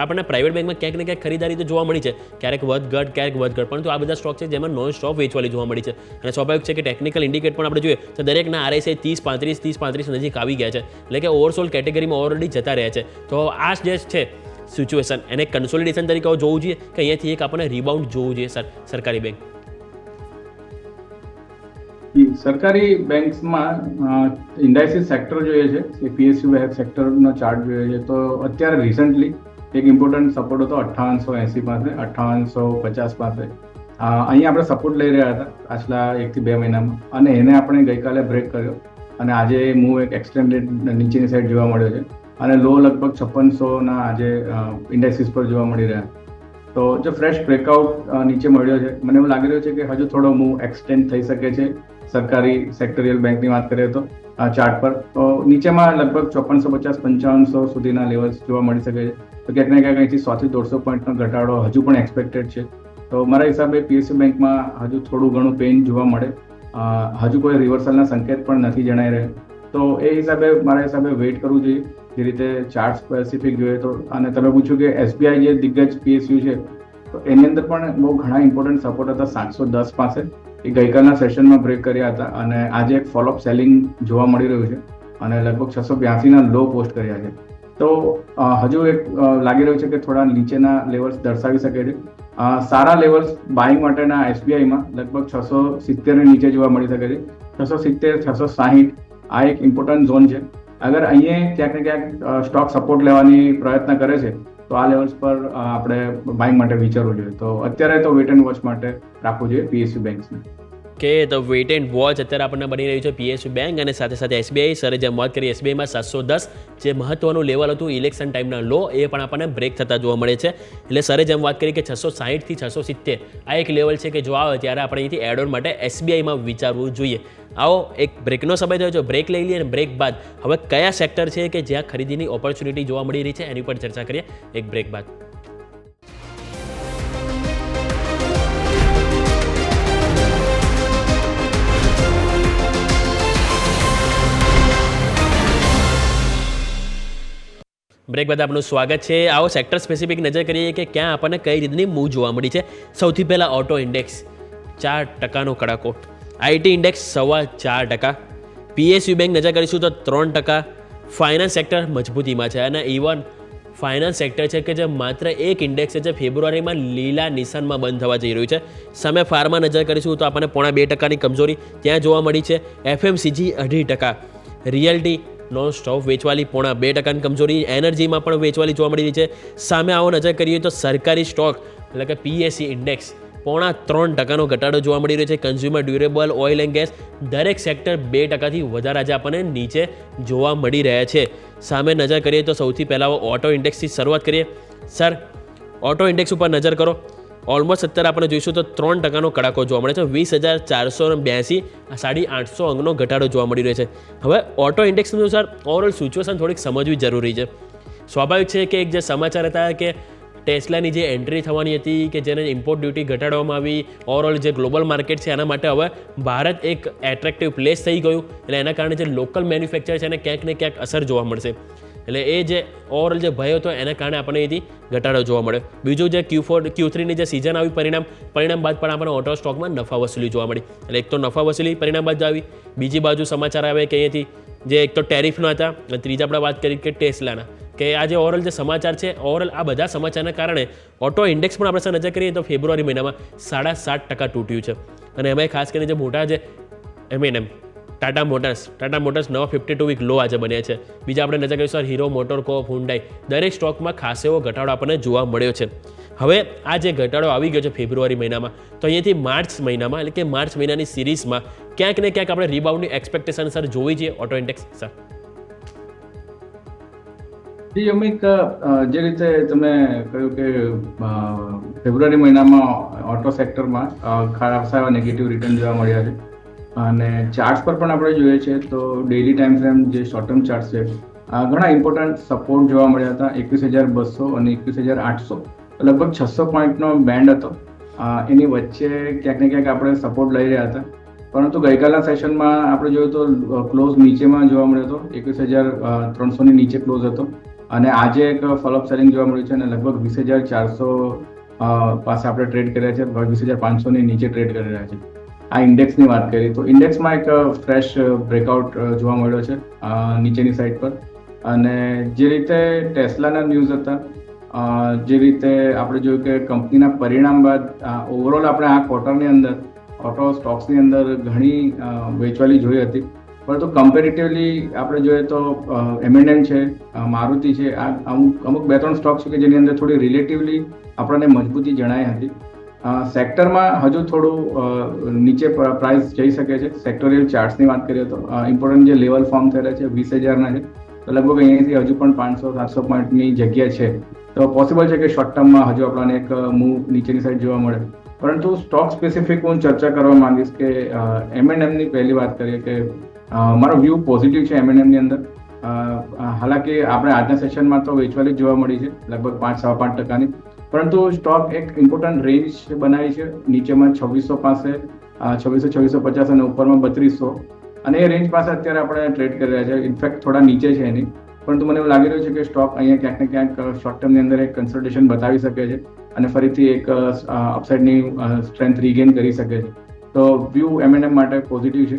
Speaker 3: આપણને પ્રાઇવેટ બેંકમાં ક્યાંક ને ક્યાંક ખરીદારી તો જોવા મળી છે, ક્યારેક વધઘટ, પરંતુ આ બધા સ્ટોક છે જેમાં નોન સ્ટોપ વેચવાલી જોવા મળી છે. અને સ્વાભાવિક છે કે ટેકનિકલ ઇન્ડિકેટ પણ આપણે જોઈએ તો દરેકના RSI 30-35 નજીક આવી ગયા છે, એટલે કે ઓવરસોલ્ડ કેટેગરીમાં ઓલરેડી જતા રહ્યા છે. તો આ જે છે સિચ્યુએશન એને કન્સોલિડેશન તરીકે જોવું જોઈએ કે અહીંયાથી એક આપણને રિબાઉન્ડ જોવું જોઈએ સર સરકારી બેંક.
Speaker 5: સરકારી બેંક્સમાં ઇન્ડાઇસિસ સેક્ટર જોઈએ છે, PSU સેક્ટરનો ચાર્ટ જોઈએ છે, તો અત્યારે રિસન્ટલી એક ઇમ્પોર્ટન્ટ સપોર્ટ હતો 5880 પાસે, 5850 પાસે. અહીંયા આપણે સપોર્ટ લઈ રહ્યા હતા પાછલા 1 થી 2 મહિનામાં, અને એને આપણે ગઈકાલે બ્રેક કર્યો અને આજે મૂવ એક એક્સટેન્ડેડ નીચેની સાઈડ જોવા મળ્યો છે, અને લો લગભગ 5600ના આજે ઇન્ડાઇસિસ પર જોવા મળી રહ્યા. તો જો ફ્રેશ બ્રેકઆઉટ નીચે મળ્યો છે, મને એવું લાગી રહ્યું છે કે હજુ થોડો મૂવ એક્સટેન્ડ થઈ શકે છે સરકારી સેક્ટરિયલ બેંકની વાત કરીએ તો ચાર્ટ પર. તો નીચેમાં લગભગ 5450-5500 સુધીના લેવલ્સ જોવા મળી શકે છે. તો ક્યાંક ને ક્યાંક અહીંથી 100 થી 150 પોઈન્ટનો ઘટાડો હજુ પણ એક્સપેક્ટેડ છે. તો મારા હિસાબે PSU બેંકમાં હજુ થોડું ઘણું પેઇન જોવા મળે, હજુ કોઈ રિવર્સલના સંકેત પણ નથી જણાઈ રહ્યા. તો એ હિસાબે મારા હિસાબે વેઇટ કરવું જોઈએ. જે રીતે ચાર્ટ સ્પેસિફિક જોઈએ તો, અને તમે પૂછ્યું કે SBI જે દિગ્ગજ PSU છે તો એની અંદર પણ બહુ ઘણા ઇમ્પોર્ટન્ટ સપોર્ટ હતા 710 પાસે. એ ગઈકાલના સેશનમાં બ્રેક કર્યા હતા અને આજે એક ફોલોઅપ સેલિંગ જોવા મળી રહ્યું છે અને લગભગ 682ના લો પોસ્ટ કર્યા છે. તો હજુ એક લાગી રહ્યું છે કે થોડા નીચેના લેવલ્સ દર્શાવી શકે છે. સારા લેવલ્સ બાઇંગ માટેના SBIમાં લગભગ 670 નીચે જોવા મળી શકે છે. 670, 660 આ એક ઇમ્પોર્ટન્ટ ઝોન છે. અગર અહીંયા ક્યાંક ને ક્યાંક સ્ટોક સપોર્ટ લેવાની પ્રયત્ન કરે છે તો આ લેવલ્સ પર આપણે બાઇંગ માટે વિચારવું જોઈએ. તો અત્યારે તો વેટ એન્ડ વોચ માટે રાખવું જોઈએ PSU બેંક્સને.
Speaker 3: કે તો વેઇટ એન્ડ વોચ અત્યારે આપણને બની રહ્યું છે PSU બેંક, અને સાથે સાથે SBI. સરે જેમ વાત કરી SBIમાં 710 જે મહત્વનું લેવલ હતું ઇલેક્શન ટાઈમના લો, એ પણ આપણને બ્રેક થતા જોવા મળે છે. એટલે સરે જેમ વાત કરી કે 660 થી 670 આ એક લેવલ છે કે જો આવે ત્યારે આપણે અહીંથી એડ ઓન માટે SBIમાં વિચારવું જોઈએ. આવો એક બ્રેકનો સમય થયો છે, બ્રેક લઈ લઈએ, અને બ્રેક બાદ હવે કયા સેક્ટર છે કે જ્યાં ખરીદીની ઓપોર્ચ્યુનિટી જોવા મળી રહી છે એની પર ચર્ચા કરીએ એક બ્રેક બાદ. બ્રેક બાદ આપનું સ્વાગત છે. આવો સેક્ટર સ્પેસિફિક નજર કરીએ કે ક્યાં આપણને કઈ રીતની મૂવ જોવા મળી છે. સૌથી પહેલાં ઓટો ઇન્ડેક્સ 4%નો કડાકો, IT ઇન્ડેક્સ 4.25%, PSU બેંક નજર કરીશું તો 3%, ફાઇનાન્સ સેક્ટર મજબૂતીમાં છે, અને ઇવન ફાઇનાન્સ સેક્ટર છે કે જે માત્ર એક ઇન્ડેક્સ છે જે ફેબ્રુઆરીમાં લીલા નિશાનમાં બંધ થવા જઈ રહ્યું છે. સામે ફાર્મા નજર કરીશું તો આપણને 0.5%ની કમજોરી ત્યાં જોવા મળી છે. FMCG 0.5%, રિયલ્ટી નોન સ્ટોપ વેચવાલી 0.2%ની કમજોરી, એનર્જીમાં પણ વેચવાલી જોવા મળી રહી છે. સામે આવો નજર કરીએ તો સરકારી સ્ટોક એટલે કે PSE ઇન્ડેક્સ 0.3%નો ઘટાડો જોવા મળી રહ્યો છે. Consumer durable, oil and gas દરેક સેક્ટર 2%થી વધારે આજે આપણને નીચે જોવા મળી રહ્યા છે. સામે નજર કરીએ તો સૌથી પહેલાં ઓટો ઇન્ડેક્સથી શરૂઆત કરીએ. સર ઓટો ઇન્ડેક્સ ઉપર નજર કરો, ઓલમોસ્ટ અત્યારે આપણે જોઈશું તો 3%નો કડાકો જોવા મળે છે. 20,482, 850 અંકનો ઘટાડો જોવા મળી રહ્યો છે. હવે ઓટો ઇન્ડેક્સનું સર ઓવરઓલ સિચ્યુએશન થોડીક સમજવી જરૂરી છે. સ્વાભાવિક છે કે એક જે સમાચાર હતા કે ટેસ્લાની જે એન્ટ્રી થવાની હતી કે જેને ઇમ્પોર્ટ ડ્યુટી ઘટાડવામાં આવી, ઓવરઓલ જે ગ્લોબલ માર્કેટ છે એના માટે હવે ભારત એક એટ્રેક્ટિવ પ્લેસ થઈ ગયું. એટલે એના કારણે જે લોકલ મેન્યુફેક્ચર છે એને ક્યાંક ને ક્યાંક અસર જોવા મળશે. એટલે એ જે ઓવરઓલ જે ભય હતો એના કારણે આપણને એથી ઘટાડો જોવા મળ્યો. બીજું જે Q3ની જે સિઝન આવી પરિણામ બાદ પણ આપણને ઓટો સ્ટોકમાં નફા વસૂલી જોવા મળી. એટલે એક તો નફા વસૂલી પરિણામ બાદ આવી, બીજી બાજુ સમાચાર આવે કે અહીંયાથી જે એક તો ટેરિફનો હતા, અને ત્રીજા આપણે વાત કરી કે ટેસ્લાના, કે આ જે ઓવરઓલ જે સમાચાર છે, ઓવરઓલ આ બધા સમાચારના કારણે ઓટો ઇન્ડેક્સ પણ આપણે નજર કરીએ તો ફેબ્રુઆરી મહિનામાં 7.5% તૂટ્યું છે. અને એમાં ખાસ કરીને જે મોટા જે M&M ટાટા મોટર્સ નવા 52 વીક લો આજે બન્યા છે. બીજા આપણે નજર કરીશું હીરો મોટરકોપ, હુન્ડાઈ, દરેક સ્ટોકમાં ખાસ એવો ઘટાડો આપણને જોવા મળ્યો છે. હવે આ જે ઘટાડો આવી ગયો છે ફેબ્રુઆરી મહિનામાં, તો અહીંયાથી માર્ચ મહિનામાં એટલે કે માર્ચ મહિનાની સિરીઝમાં ક્યાંક ને ક્યાંક આપણે રીબાઉન્ડની એક્સપેક્ટેશન સર જોવી જોઈએ ઓટો ઇન્ડેક્સ સર.
Speaker 5: યમિક, જે રીતે તમે કહ્યું કે ફેબ્રુઆરી મહિનામાં ઓટો સેક્ટરમાં ખાસા એવા નેગેટિવ રિટર્ન જોવા મળ્યા છે. અને ચાર્ટ્સ પર પણ આપણે જોઈએ છે તો ડેઇલી ટાઈમ ફ્રેમ જે શોર્ટ ટર્મ ચાર્ટ્સ છે, ઘણા ઇમ્પોર્ટન્ટ સપોર્ટ જોવા મળ્યા હતા. 21,200 અને 21,800, લગભગ 600 પોઈન્ટનો બેન્ડ હતો. એની વચ્ચે ક્યાંક ને ક્યાંક આપણે સપોર્ટ લઈ રહ્યા હતા. પરંતુ ગઈકાલના સેશનમાં આપણે જોયું તો ક્લોઝ નીચેમાં જોવા મળ્યો હતો, 21,300ની નીચે ક્લોઝ હતો. અને આજે એક ફોલોઅપ સેલિંગ જોવા મળ્યું છે અને લગભગ 20,400 પાસે આપણે ટ્રેડ કર્યા છે, 20,500ની નીચે ટ્રેડ કરી રહ્યા છે. આ ઇન્ડેક્સની વાત કરીએ તો ઇન્ડેક્સમાં એક ફ્રેશ બ્રેકઆઉટ જોવા મળ્યો છે નીચેની સાઈડ પર. અને જે રીતે ટેસ્લાના ન્યૂઝ હતા, જે રીતે આપણે જોયું કે કંપનીના પરિણામ બાદ ઓવરઓલ આપણે આ ક્વાર્ટરની અંદર ઓટો સ્ટોક્સની અંદર ઘણી વેચવાલી જોઈ હતી. પરંતુ કમ્પેરેટિવલી આપણે જોઈએ તો M&M છે, મારુતિ છે, આ અમુક 2-3 સ્ટોક છે કે જેની અંદર થોડી રિલેટિવલી આપણને મજબૂતી જણાઈ હતી. સેક્ટરમાં હજુ થોડું નીચે પ્રાઇસ જઈ શકે છે. સેક્ટોરિયલ ચાર્ટ્સની વાત કરીએ તો ઇમ્પોર્ટન્ટ જે લેવલ ફોર્મ થયેલા છે 20,000ના છે, તો લગભગ અહીંયાથી હજુ પણ 500-700 પોઈન્ટની જગ્યા છે. તો પોસિબલ છે કે શોર્ટ ટર્મમાં હજુ આપણને એક મૂવ નીચેની સાઈડ જોવા મળે. પરંતુ સ્ટોક સ્પેસિફિક હું ચર્ચા કરવા માંગીશ કે M&Mની પહેલી વાત કરીએ કે મારો વ્યૂ પોઝિટિવ છે M&Mની અંદર. હાલાકી આપણે આજના સેશનમાં તો વેચવાલી જોવા મળી છે લગભગ 5-5.5%. પરંતુ સ્ટોક એક ઇમ્પોર્ટન્ટ રેન્જ બનાવી છે, નીચેમાં 2600 પાસે 2650 અને ઉપરમાં 3200, અને એ રેન્જ પાસે અત્યારે આપણે ટ્રેડ કરી રહ્યા છે. ઇનફેક્ટ થોડા નીચે છે એની, પરંતુ મને એવું લાગી રહ્યું છે કે સ્ટોક અહીંયા ક્યાંક ને ક્યાંક શોર્ટ ટર્મની અંદર એક કન્સલ્ટેશન બતાવી શકે છે અને ફરીથી એક અપસાઇડની સ્ટ્રેન્થ રીગેન કરી શકે છે. તો વ્યૂ M&M માટે પોઝિટિવ છે.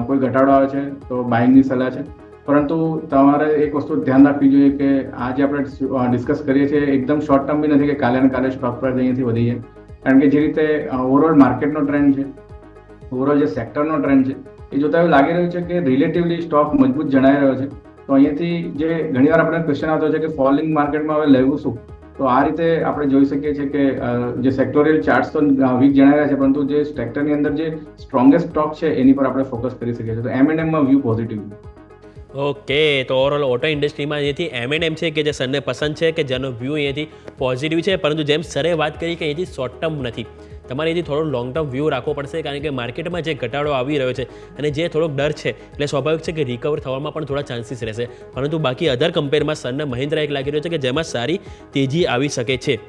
Speaker 5: કોઈ ઘટાડો આવે છે તો બાઇંગની સલાહ છે. પરંતુ તમારે એક વસ્તુ ધ્યાન રાખવી જોઈએ કે આજે આપણે ડિસ્કસ કરીએ છીએ એકદમ શોર્ટ ટર્મ બી નથી કે કાલે ને કાલે સ્ટોક પ્રાઇસ અહીંયાથી વધી જાય. કારણ કે જે રીતે ઓવરઓલ માર્કેટનો ટ્રેન્ડ છે, ઓવરઓલ જે સેક્ટરનો ટ્રેન્ડ છે, એ જોતા એવું લાગી રહ્યું છે કે રિલેટિવલી સ્ટોક મજબૂત જણાઈ રહ્યો છે. તો અહીંયાથી જે ઘણીવાર આપણે ક્વેશ્ચન આવતો છે કે ફોલિંગ માર્કેટમાં હવે લેવું શું, તો આ રીતે આપણે જોઈ શકીએ છીએ કે જે સેક્ટોરિયલ ચાર્ટ્સ તો વીક જણાઈ રહ્યા છે, પરંતુ જે સેક્ટરની અંદર જે સ્ટ્રોંગેસ્ટ સ્ટોક છે એની પર આપણે ફોકસ કરી શકીએ છીએ. તો M&Mમાં વ્યૂ પોઝિટિવ.
Speaker 3: ઓકે, તો ઓવરઓલ ઓટો ઇન્ડસ્ટ્રીમાં અહીંયાથી M&M છે કે જે સરને પસંદ છે, કે જેનો વ્યૂ અહીંયાથી પોઝિટિવ છે. પરંતુ જેમ સરે વાત કરી કે અહીંયાથી શોર્ટ ટર્મ નથી, તમારે અહીંથી થોડો લોંગ ટર્મ વ્યૂ રાખવો પડશે. કારણ કે માર્કેટમાં જે ઘટાડો આવી રહ્યો છે અને જે થોડોક ડર છે, એટલે સ્વાભાવિક છે કે રિકવર થવામાં પણ થોડા ચાન્સીસ રહેશે. પરંતુ બાકી અધર કમ્પેરમાં સરને મહિન્દ્રા એક લાગી રહ્યો છે કે જેમાં સારી તેજી આવી શકે છે.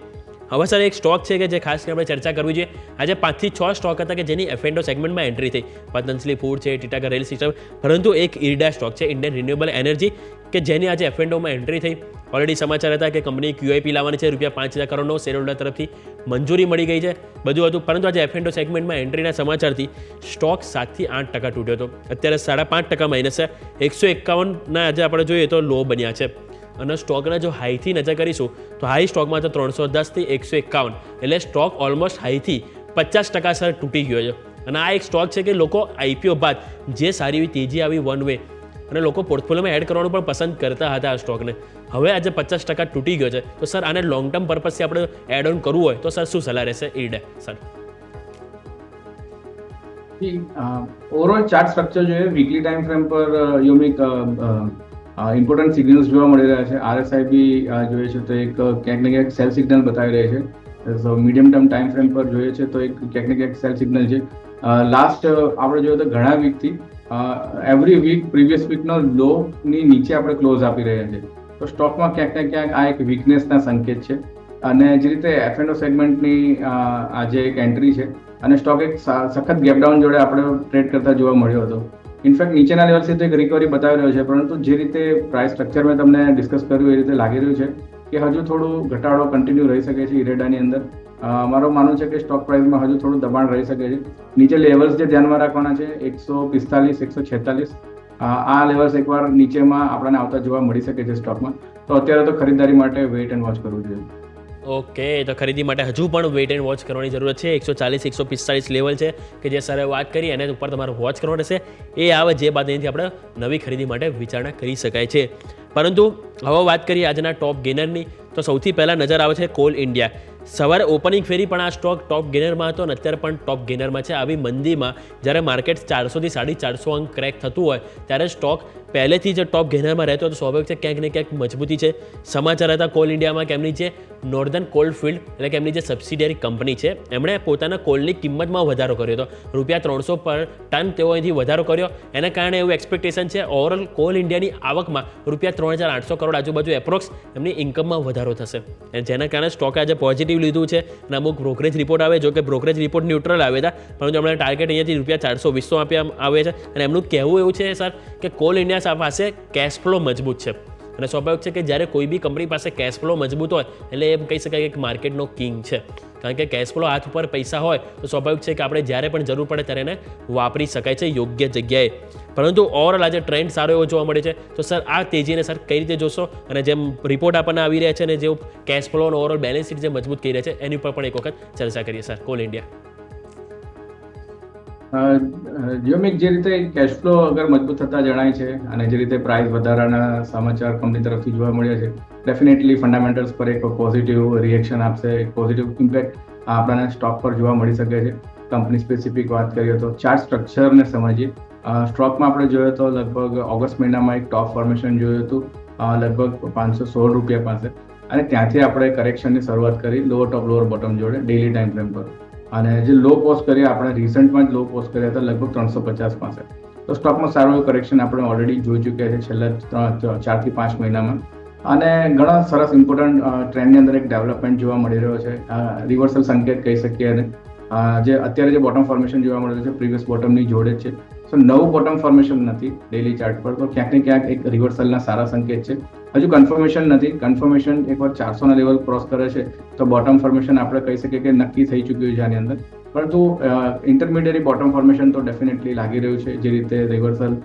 Speaker 3: હવે સર એક સ્ટોક છે કે જે ખાસ કરીને આપણે ચર્ચા કરવી જોઈએ. આજે 5 થી 6 સ્ટોક હતા કે જેની F&O સેગમેન્ટમાં એન્ટ્રી થઈ. પતંજલિ ફૂડ છે, ટીટાગર રેલ સિસ્ટમ, પરંતુ એક ઇરડા સ્ટોક છે ઇન્ડિયન રિન્યુએબલ એનર્જી કે જેની આજે F&Oમાં એન્ટ્રી થઈ. ઓલરેડી સમાચાર હતા કે કંપની QIP લાવવાની છે, ₹5,000 કરોડનો શેર હોલ્ડર તરફથી મંજૂરી મળી ગઈ છે, બધું હતું. પરંતુ આજે F&O સેગમેન્ટમાં એન્ટ્રીના સમાચારથી સ્ટોક 7 થી 8% તૂટ્યો હતો. અત્યારે 5.5% માઇનસ છે. 151ના આજે આપણે જોઈએ તો લો બન્યા છે. અને સ્ટોકના જો હાઈથી નજર કરીશું તો હાઈ સ્ટોકમાં તો 310 થી 151, એટલે સ્ટોક ઓલમોસ્ટ હાઈથી 50% સર તૂટી ગયો છે. અને આ એક સ્ટોક છે કે લોકો IPO બાદ જે સારી એવી તેજી આવી વન વે, અને લોકો પોર્ટફોલિયોમાં એડ કરવાનું પણ પસંદ કરતા હતા આ સ્ટોકને. હવે આજે 50% તૂટી ગયો છે. તો સર આને લોંગ ટર્મ પર્પઝથી આપણે એડ ઓન કરવું હોય તો સર શું સલાહ રહેશે ઈરડે સર?
Speaker 5: ઓવરઓલ ચાર્ટ સ્ટ્રક્ચર જોઈએ વીકલી ટાઈમ ફ્રેમ પર યોમિક ઇમ્પોર્ટન્ટ સિગ્નલ્સ જોવા મળી રહ્યા છે. RSI બી જોઈએ છે તો એક ક્યાંક ને ક્યાંક સેલ સિગ્નલ બતાવી રહી છે. મીડિયમ ટર્મ ટાઈમ ફ્રેમ પર જોઈએ છે તો એક ક્યાંક ને ક્યાંક સેલ સિગ્નલ છે. લાસ્ટ આપણે જોઈએ તો ઘણા વીકથી એવરી વીક પ્રીવિયસ વીકનો લોની નીચે આપણે ક્લોઝ આપી રહ્યા છે. તો સ્ટોકમાં ક્યાંક ને ક્યાંક આ એક વીકનેસના સંકેત છે. અને જે રીતે F&O સેગમેન્ટની આ જે એક એન્ટ્રી છે અને સ્ટોક એક સખત ગેપડાઉન જોડે આપણે ટ્રેડ કરતા જોવા મળ્યો હતો. ઇનફેક્ટ નીચેના લેવલ સુધી એક રિકવરી બતાવી રહ્યો છે, પરંતુ જે રીતે પ્રાઇસ સ્ટ્રક્ચર મેં તમને ડિસ્કસ કર્યું એ રીતે લાગી રહ્યું છે કે હજુ થોડું ઘટાડો કન્ટિન્યુ રહી શકે છે ઇરેડાની અંદર. મારું માનવું છે કે સ્ટોક પ્રાઇસમાં હજુ થોડું દબાણ રહી શકે છે. નીચે લેવલ્સ જે ધ્યાનમાં રાખવાના છે 145, 146 આ લેવલ્સ એકવાર નીચેમાં આપણને આવતા જોવા મળી શકે છે સ્ટોકમાં. તો અત્યારે તો ખરીદારી માટે વેઇટ એન્ડ વોચ કરવું જોઈએ.
Speaker 3: ઓકે, તો ખરીદી માટે હજુ પણ વેઇટ એન્ડ વોચ કરવાની જરૂરત છે. 140, 145 લેવલ છે કે જે સરે વાત કરી એના ઉપર તમારે વોચ કરવાનો રહેશે. એ આવે જે બાદ એનાથી આપણે નવી ખરીદી માટે વિચારણા કરી શકાય છે. પરંતુ હવે વાત કરીએ આજના ટોપ ગેનરની, તો સૌથી પહેલાં નજર આવે છે કોલ ઇન્ડિયા. સવારે ઓપનિંગ ફેરી પણ આ સ્ટોક ટોપ ગેનરમાં હતો અને અત્યારે પણ ટોપ ગેનરમાં છે. આવી મંદીમાં જ્યારે માર્કેટ 400 થી 450 અંક ક્રેક થતું હોય ત્યારે સ્ટોક પહેલેથી જ ટોપ ગેનરમાં રહેતો હતો. સ્વાભાવિક છે ક્યાંક ને ક્યાંક મજબૂતી છે. સમાચાર હતા કોલ ઇન્ડિયામાં કે એમની જે નોર્ધન કોલફિલ્ડ એટલે કે એમની જે સબસિડિયરી કંપની છે એમણે પોતાના કોલની કિંમતમાં વધારો કર્યો હતો. ₹300 પર ટન તેઓ અહીંથી વધારો કર્યો. એના કારણે એવું એક્સપેક્ટેશન છે ઓવરઓલ કોલ ઇન્ડિયાની આવકમાં ₹3,800 કરોડ આજુબાજુ એપ્રોક્સ એમની ઇન્કમમાં વધારો થશે. અને જેના કારણે સ્ટોકે આજે પોઝિટિવ લીધું છે. અને અમુક બ્રોકરેજ રિપોર્ટ આવે, જો કે બ્રોકરેજ રિપોર્ટ ન્યુટ્રલ આવે હતા, પરંતુ એમણે ટાર્ગેટ અહીંયાથી ₹420 આપ્યા આવે છે. અને એમનું કહેવું એવું છે સર કે કોલ ઇન્ડિયા પાસે કેશ ફ્લો મજબૂત છે. અને સ્વાભાવિક છે કે જ્યારે કોઈ બી કંપની પાસે કેશ ફ્લો મજબૂત હોય એટલે એમ કહી શકાય કે માર્કેટનો કિંગ છે. કારણ કે કેશ ફ્લો હાથ ઉપર પૈસા હોય તો સ્વાભાવિક છે કે આપણે જ્યારે પણ જરૂર પડે ત્યારે એને વાપરી શકાય છે યોગ્ય જગ્યાએ. પરંતુ ઓવરઓલ આજે ટ્રેન્ડ સારો એવો જોવા મળે છે. તો સર આ તેજીને સર કઈ રીતે જોશો? અને જેમ રિપોર્ટ આપણને આવી રહ્યા છે અને જે કેશ ફ્લો અને ઓવરઓલ બેલેન્સ શીટ જે મજબૂત કરી રહ્યા છે એની ઉપર પણ એક વખત ચર્ચા કરીએ સર. કોલ ઇન્ડિયા
Speaker 5: જીઓમિક જે રીતે કેશ ફ્લો અગર મજબૂત થતા જણાય છે અને જે રીતે પ્રાઇસ વધારાના સમાચાર કંપની તરફથી જોવા મળ્યા છે, ડેફિનેટલી ફંડામેન્ટલ્સ પર એક પોઝિટિવ રિએક્શન આપશે, એક પોઝિટિવ ઇમ્પેક્ટ આપણને સ્ટોક પર જોવા મળી શકે છે. કંપની સ્પેસિફિક વાત કરીએ તો ચાર્ટ સ્ટ્રક્ચરને સમજીએ. સ્ટોકમાં આપણે જોયું તો લગભગ ઓગસ્ટ મહિનામાં એક ટોપ ફોર્મેશન જોયું હતું લગભગ ₹516 પાસે, અને ત્યાંથી આપણે કરેક્શનની શરૂઆત કરી લોઅર ટોપ લોઅર બોટમ જોડે ડેઇલી ટાઈમ ફ્રેમ પર. અને જે લો પોસ્ટ કર્યા આપણે રિસન્ટમાં જ લો પોસ્ટ કર્યા હતા લગભગ 350 પાસે. તો સ્ટોકમાં સારું એવું કરેક્શન આપણે ઓલરેડી જોઈ ચૂક્યા છે છેલ્લા 4 થી 5 મહિનામાં. અને ઘણા સરસ ઇમ્પોર્ટન્ટ ટ્રેન્ડની અંદર એક ડેવલપમેન્ટ જોવા મળી રહ્યો છે. રિવર્સલ સંકેત કહી શકીએ. અને જે અત્યારે જે બોટમ ફોર્મેશન જોવા મળી રહ્યું છે પ્રીવિયસ બોટમની જોડે જ છે. સો નવું બોટમ ફોર્મેશન નથી ડેઇલી ચાર્ટ પર, તો ક્યાંક ને ક્યાંક એક રિવર્સલના સારા સંકેત છે. હજુ કન્ફર્મેશન નથી. કન્ફર્મેશન એકવાર 400ના લેવલ ક્રોસ કરે છે તો બોટમ ફોર્મેશન આપણે કહી શકીએ કે નક્કી થઈ ચૂક્યું છે આની અંદર. પરંતુ ઇન્ટરમીડિયેટ બોટમ ફોર્મેશન તો ડેફિનેટલી લાગી રહ્યું છે. જે રીતે રિવર્સલ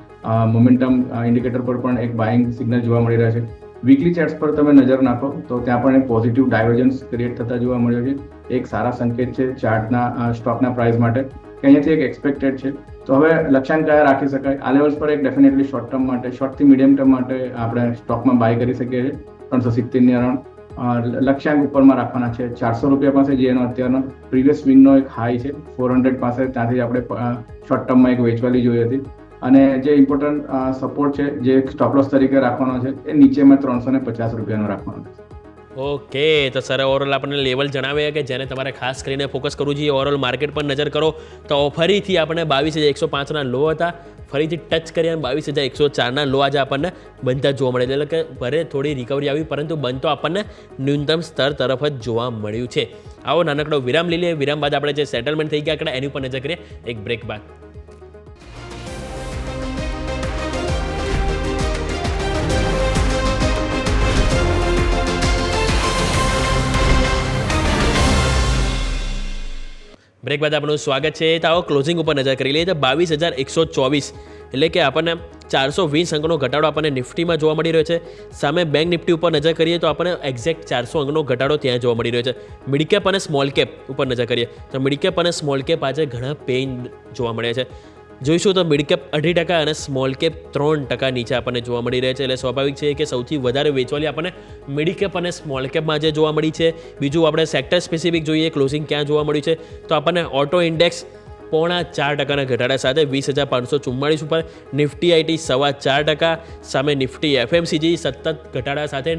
Speaker 5: મોમેન્ટમ ઇન્ડિકેટર પર પણ એક બાઇંગ સિગ્નલ જોવા મળી રહ્યા છે. વીકલી ચાર્ટ્સ પર તમે નજર નાખો તો ત્યાં પણ એક પોઝિટિવ ડાયવર્જન્સ ક્રિએટ થતા જોવા મળ્યો છે. એક સારા સંકેત છે ચાર્ટના સ્ટોકના પ્રાઇસ માટે કે અહીંયાથી એક એક્સપેક્ટેડ છે. તો હવે લક્ષ્યાંક કયા રાખી શકાય? આ લેવલ્સ પર એક ડેફિનેટલી શોર્ટ ટર્મ માટે, શોર્ટથી મીડિયમ ટર્મ માટે આપણે સ્ટોકમાં બાય કરી શકીએ છીએ. 370ની અરાઉન્ડ લક્ષ્યાંક ઉપરમાં રાખવાના છે. ₹400 પાસે જે એનો અત્યારનો પ્રીવિયસ સ્વિંગનો એક હાઈ છે 400 પાસે, ત્યાંથી આપણે શોર્ટ ટર્મમાં એક વેચવાલી જોઈ હતી. અને જે ઇમ્પોર્ટન્ટ સપોર્ટ છે જે સ્ટોપ લોસ તરીકે રાખવાનો છે એ નીચેમાં ₹350 રાખવાનો છે.
Speaker 3: ઓકે, તો સર ઓવરઓલ આપણને લેવલ જણાવ્યા કે જેને તમારે ખાસ કરીને ફોકસ કરવું જોઈએ. ઓવરઓલ માર્કેટ પર નજર કરો તો ફરીથી આપણને 22,105ના લો હતા, ફરીથી ટચ કર્યા 22,104ના લો આજે આપણને બનતા જોવા મળે. એટલે કે ભલે થોડી રિકવરી આવી પરંતુ બનતો આપણને ન્યૂનતમ સ્તર તરફ જ જોવા મળ્યું છે. આવો નાનકડો વિરામ લઈ લઈએ. વિરામ બાદ આપણે જે સેટલમેન્ટ થઈ ગયા એની ઉપર નજર કરીએ એક બ્રેક બાદ. બ્રેક બાદ આપણું સ્વાગત છે. તો આવો ક્લોઝિંગ ઉપર નજર કરી લઈએ તો 22,124 એટલે કે આપણને 420 અંકનો ઘટાડો આપણને નિફ્ટીમાં જોવા મળી રહ્યો છે. સામે બેંક નિફ્ટી ઉપર નજર કરીએ તો આપણને એક્ઝેક્ટ 400 અંકનો ઘટાડો ત્યાં જોવા મળી રહ્યો છે. મિડ કેપ અને સ્મોલ કેપ ઉપર નજર કરીએ તો મિડ કેપ અને સ્મોલ કેપ આજે ઘણા પેઇન જોવા મળ્યા છે. જોઈશું તો મિડ કેપ 2.5% અને સ્મોલ કેપ 3% નીચે આપણને જોવા મળી રહ્યા છે. એટલે સ્વાભાવિક છે કે સૌથી વધારે વેચવાલી આપણને મિડ કેપ અને સ્મોલ કેપમાં આજે જોવા મળી છે. બીજું આપણે સેક્ટર સ્પેસિફિક જોઈએ ક્લોઝિંગ ક્યાં જોવા મળ્યું છે તો આપણને ઓટો ઇન્ડેક્સ 0.4%ના ઘટાડા સાથે 20,544 ઉપર, નિફ્ટી આઈટી 4.25%, સામે નિફ્ટી એફએમસીજી સતત ઘટાડા સાથે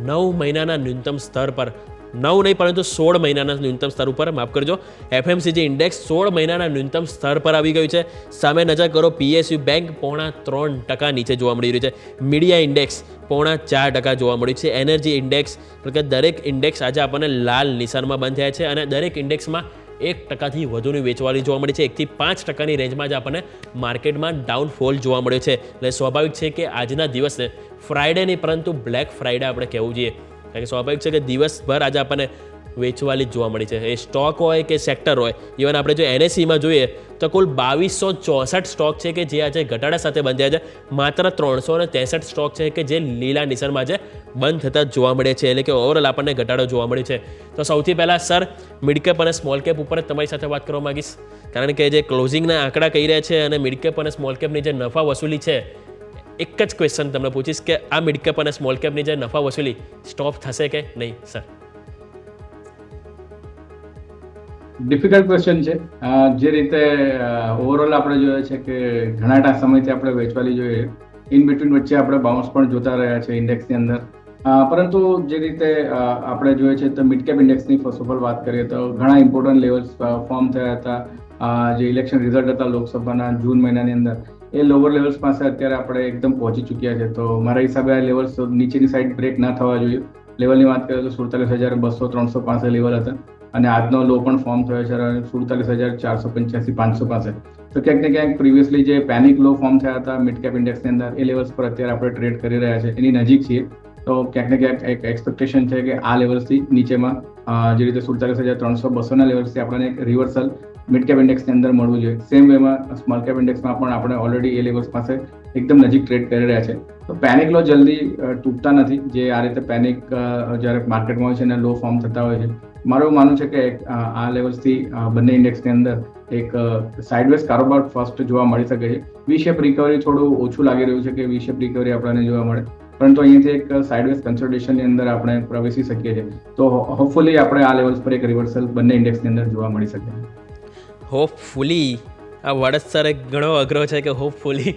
Speaker 3: 9 મહિનાના ન્યૂનતમ સ્તર પર નહીં પરંતુ 16 મહિનાના ન્યૂનતમ સ્તર ઉપર, માફ કરજો, FMCG ઇન્ડેક્સ 16 મહિનાના ન્યૂનતમ સ્તર પર આવી ગયું છે. સામે નજર કરો, PSU બેંક 0.3% નીચે જોવા મળી રહ્યું છે. મીડિયા ઇન્ડેક્સ 0.4% જોવા મળ્યું છે. એનર્જી ઇન્ડેક્સ, એટલે કે દરેક ઇન્ડેક્સ આજે આપણને લાલ નિશાનમાં બંધ થયા છે અને દરેક ઇન્ડેક્સમાં 1%થી વધુની વેચવાલી જોવા મળી છે. 1 થી 5%ની રેન્જમાં જ આપણને માર્કેટમાં ડાઉનફોલ જોવા મળ્યો છે. એટલે સ્વાભાવિક છે કે આજના દિવસે ફ્રાઈડે નહીં પરંતુ બ્લેક ફ્રાઈડે આપણે કહેવું જોઈએ, કારણ કે સ્વાભાવિક છે કે દિવસભર આજે આપણને વેચવાલી જોવા મળી છે. એ સ્ટોક હોય કે સેક્ટર હોય, ઇવન આપણે જો NSEમાં જોઈએ તો કુલ 2264 સ્ટોક છે કે જે આજે ઘટાડા સાથે બંધ થયા છે. માત્ર 363 સ્ટોક છે કે જે લીલા નિશાનમાં આજે બંધ થતા જોવા મળે છે, એટલે કે ઓવરઓલ આપણને ઘટાડો જોવા મળે છે. તો સૌથી પહેલાં સર મિડ કેપ અને સ્મોલ કેપ ઉપર જ તમારી સાથે વાત કરવા માગીશ, કારણ કે જે ક્લોઝિંગના આંકડા કહી રહ્યા છે અને મિડ કેપ અને સ્મોલ કેપની જે નફા વસૂલી છે, એક જ ક્વેશ્ચન તમને પૂછીશ કે આ મિડ કેપ અને સ્મોલ કેપની જે નફા વસૂલી સ્ટોપ થશે કે નહીં સર?
Speaker 5: ડિફિકલ્ટ ક્વેશ્ચન છે. જે રીતે ઓવરઓલ આપણે જોઈએ છે કે ઘણા સમયથી આપણે વેચવાલી જોઈએ, ઇન બિટવીન વચ્ચે આપણે બાઉન્સ પણ જોતા રહ્યા છે ઇન્ડેક્સની અંદર. પરંતુ જે રીતે આપણે જોઈએ છે તો મિડ કેપ ઇન્ડેક્સની ફર્સ્ટ ઓફ ઓલ વાત કરીએ તો ઘણા ઇમ્પોર્ટન્ટ લેવલ્સ ફોર્મ થયા હતા. જે ઇલેક્શન રિઝલ્ટ હતા લોકસભાના જૂન મહિનાની અંદર, એ લોવર લેવલ્સ પાસે અત્યારે આપણે એકદમ પહોંચી ચૂક્યા છે. તો મારા હિસાબે આ લેવલ્સ નીચેની સાઈડ બ્રેક ના થવા જોઈએ. લેવલની વાત કરીએ તો 47,200-300 પાસે લેવલ હતા અને આજનો લો પણ ફોર્મ થયો છે 47,485-500 પાસે. તો ક્યાંક ને ક્યાંક પ્રિવિયસલી જે પેનિક લો ફોર્મ થયા હતા મિડ કેપ ઇન્ડેક્સની અંદર, એ લેવલ્સ પર અત્યારે આપણે ટ્રેડ કરી રહ્યા છે, એની નજીક છીએ. તો ક્યાંક ને ક્યાંક એક એક્સપેક્ટેશન છે કે આ લેવલ્સથી નીચેમાં જે રીતે 47,300-200ના લેવલ્સથી આપણને એક રિવર્સલ મિડ કેપ ઇન્ડેક્સની અંદર મળવું જોઈએ. સેમ વેમાં સ્મોલ કેપ ઇન્ડેક્સમાં પણ આપણે ઓલરેડી એ લેવલ્સ પાસે એકદમ નજીક ટ્રેડ કરી રહ્યા છે. તો પેનિક લો જલ્દી તૂટતા નથી. જે આ રીતે પેનિક જ્યારે માર્કેટમાં હોય છે અને લો ફોર્મ થતા હોય છે, મારું એવું માનવું છે કે આ લેવલ્સથી બંને ઇન્ડેક્સની અંદર એક સાઇડવેઝ કારોબાર ફર્સ્ટ જોવા મળી શકે છે. વી શેપ રિકવરી થોડું ઓછું લાગી રહ્યું છે કે વી શેપ રિકવરી આપણને જોવા મળે, પરંતુ અહીંયાથી એક સાઇડવેઝ કન્સોલિડેશનની અંદર આપણે પ્રવેશી શકીએ છીએ. તો હોપફુલી આપણે આ લેવલ્સ પર એક રિવર્સલ બંને ઇન્ડેક્સની અંદર જોવા મળી શકે.
Speaker 3: હોપફુલી, આ વર્ડ સર એક ઘણો અઘરો છે કે હોપફુલી.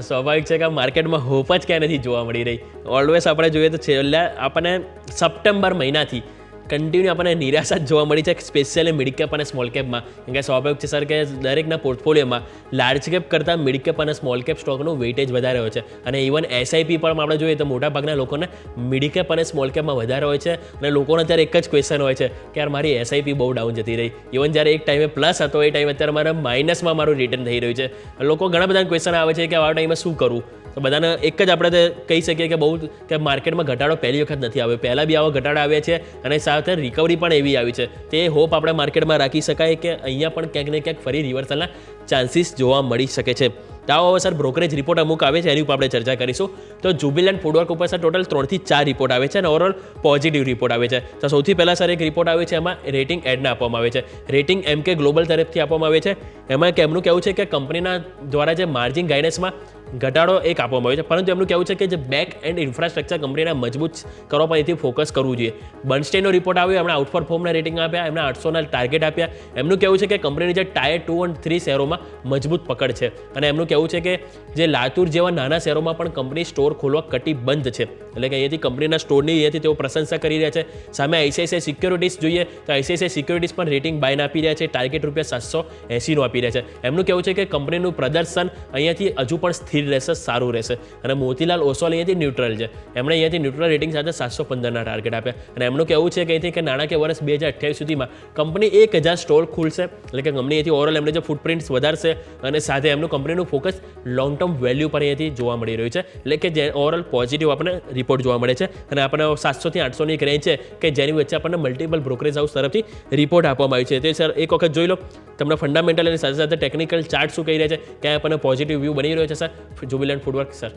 Speaker 3: સ્વાભાવિક છે કે આ માર્કેટમાં હોપ જ ક્યાંય નથી જોવા મળી રહી. ઓલવેઝ આપણે જોઈએ તો છેલ્લા આપણને સપ્ટેમ્બર મહિનાથી કન્ટિન્યુ આપણને નિરાશા જ જોવા મળી છે, સ્પેશિયલી મિડ કેપ અને સ્મોલ કેપમાં. કેમ કે સ્વાભાવિક છે સર કે દરેકના પોર્ટફોલિયોમાં લાર્જ કેપ કરતાં મિડ કેપ અને સ્મોલ કેપ સ્ટોકનું વેઇટેજ વધારે હોય છે. અને ઇવન SIP પણ આપણે જોઈએ તો મોટાભાગના લોકોને મિડ કેપ અને સ્મોલ કેપમાં વધારે હોય છે. અને લોકોને અત્યારે એક જ ક્વેશ્ચન હોય છે કે યાર મારી SIP બહુ ડાઉન જતી રહી. ઇવન જ્યારે એક ટાઈમે પ્લસ હતો, એ ટાઈમે અત્યારે મારા માઇનસમાં મારું રિટર્ન થઈ રહ્યું છે. લોકો ઘણા બધા ક્વેશ્ચન આવે છે કે આ ટાઈમે શું કરવું. તો બધાને એક જ આપણે કહી શકીએ કે બહુ કે માર્કેટમાં ઘટાડો પહેલી વખત નથી આવ્યો, પહેલાં બી આવા ઘટાડા આવ્યા છે અને સાથે રિકવરી પણ એવી આવી છે. તે હોપ આપણે માર્કેટમાં રાખી શકાય કે અહીંયા પણ ક્યાંક ને ક્યાંક ફરી રિવર્સલના ચાન્સીસ જોવા મળી શકે છે. તો આવો સર બ્રોકરેજ રિપોર્ટ અમુક આવે છે, એની ઉપર આપણે ચર્ચા કરીશું. તો જુબિલન્ટ ફૂડવર્ક ઉપર સર ટોટલ 3 થી 4 રિપોર્ટ આવે છે અને ઓવરઓલ પોઝિટિવ રિપોર્ટ આવે છે. તો સૌથી પહેલાં સર એક રિપોર્ટ આવે છે, એમાં રેટિંગ એડના આપવામાં આવે છે. રેટિંગ MK ગ્લોબલ તરફથી આપવામાં આવે છે. એમાં એમનું કહેવું છે કે કંપનીના દ્વારા જે માર્જિન ગાઈડન્સમાં ઘટાડો એક આપવામાં આવ્યો છે, પરંતુ એમનું કહેવું છે કે જે બેક એન્ડ ઇન્ફ્રાસ્ટ્રક્ચર કંપનીના મજબૂત કરવા પર એથી ફોકસ કરવું જોઈએ. બર્નસ્ટેઇનનો રિપોર્ટ આવ્યો, એમણે આઉટપરફોર્મના રેટિંગ આપ્યા, એમણે 800ના ટાર્ગેટ આપ્યા. એમનું કહેવું છે કે કંપનીની જે ટાયર 2 અને 3 શહેરોમાં મજબૂત પકડ છે અને એમનું કહેવું છે કે જે લાતુર જેવા નાના શહેરોમાં પણ કંપની સ્ટોર ખોલવા કટિબદ્ધ છે. એટલે કે અહીંયાથી કંપનીના સ્ટોરની અહીંયાથી તેઓ પ્રશંસા કરી રહ્યા છે. સામે ICICI સિક્યોરિટીઝ જોઈએ તો ICICI સિક્યોરિટીઝ પણ રેટિંગ બાયના આપી રહ્યા છે, ટાર્ગેટ ₹780નું આપી રહ્યા છે. એમનું કહેવું છે કે કંપનીનું પ્રદર્શન અહીંયાથી હજુ પણ સ્થિર રહેશે, સારું રહેશે. અને મોતીલાલ ઓસવાલ અહીંયાથી ન્યુટ્રલ છે, એમણે અહીંયાથી ન્યુટ્રલ રેટિંગ સાથે 715ના ટાર્ગેટ આપ્યા. અને એમનું કહેવું છે કે અહીંથી કે નાણાકીય વર્ષ 2028 સુધીમાં કંપની 1000 સ્ટોર ખુલશે. એટલે કે કંપની અહીંથી ઓવરઓલ એમને જે ફૂટપ્રિન્ટ્સ વધારશે અને સાથે એમનું કંપનીનું ફોકસ લોંગ ટર્મ વેલ્યુ પર અહીંયાથી જોવા મળી રહ્યું છે. એટલે કે જે ઓવરઓલ પોઝિટિવ આપણને રિપોર્ટ જોવા મળે છે. અને આપણને 700 થી 800ની એક રેન્જ છે કે જેની વચ્ચે આપણને મલ્ટિપલ બ્રોકરેજ હાઉસ તરફથી રિપોર્ટ આપવામાં આવ્યો છે. તે સર એક વખત જોઈ લો, તમને ફંડામેન્ટલ અને સાથે સાથે ટેકનિકલ ચાર્ટ શું કહી રહ્યા છે, ક્યાં આપણને પોઝિટિવ વ્યૂ બની રહ્યો છે સર જુબિલન્ટ ફૂડવર્ક સર?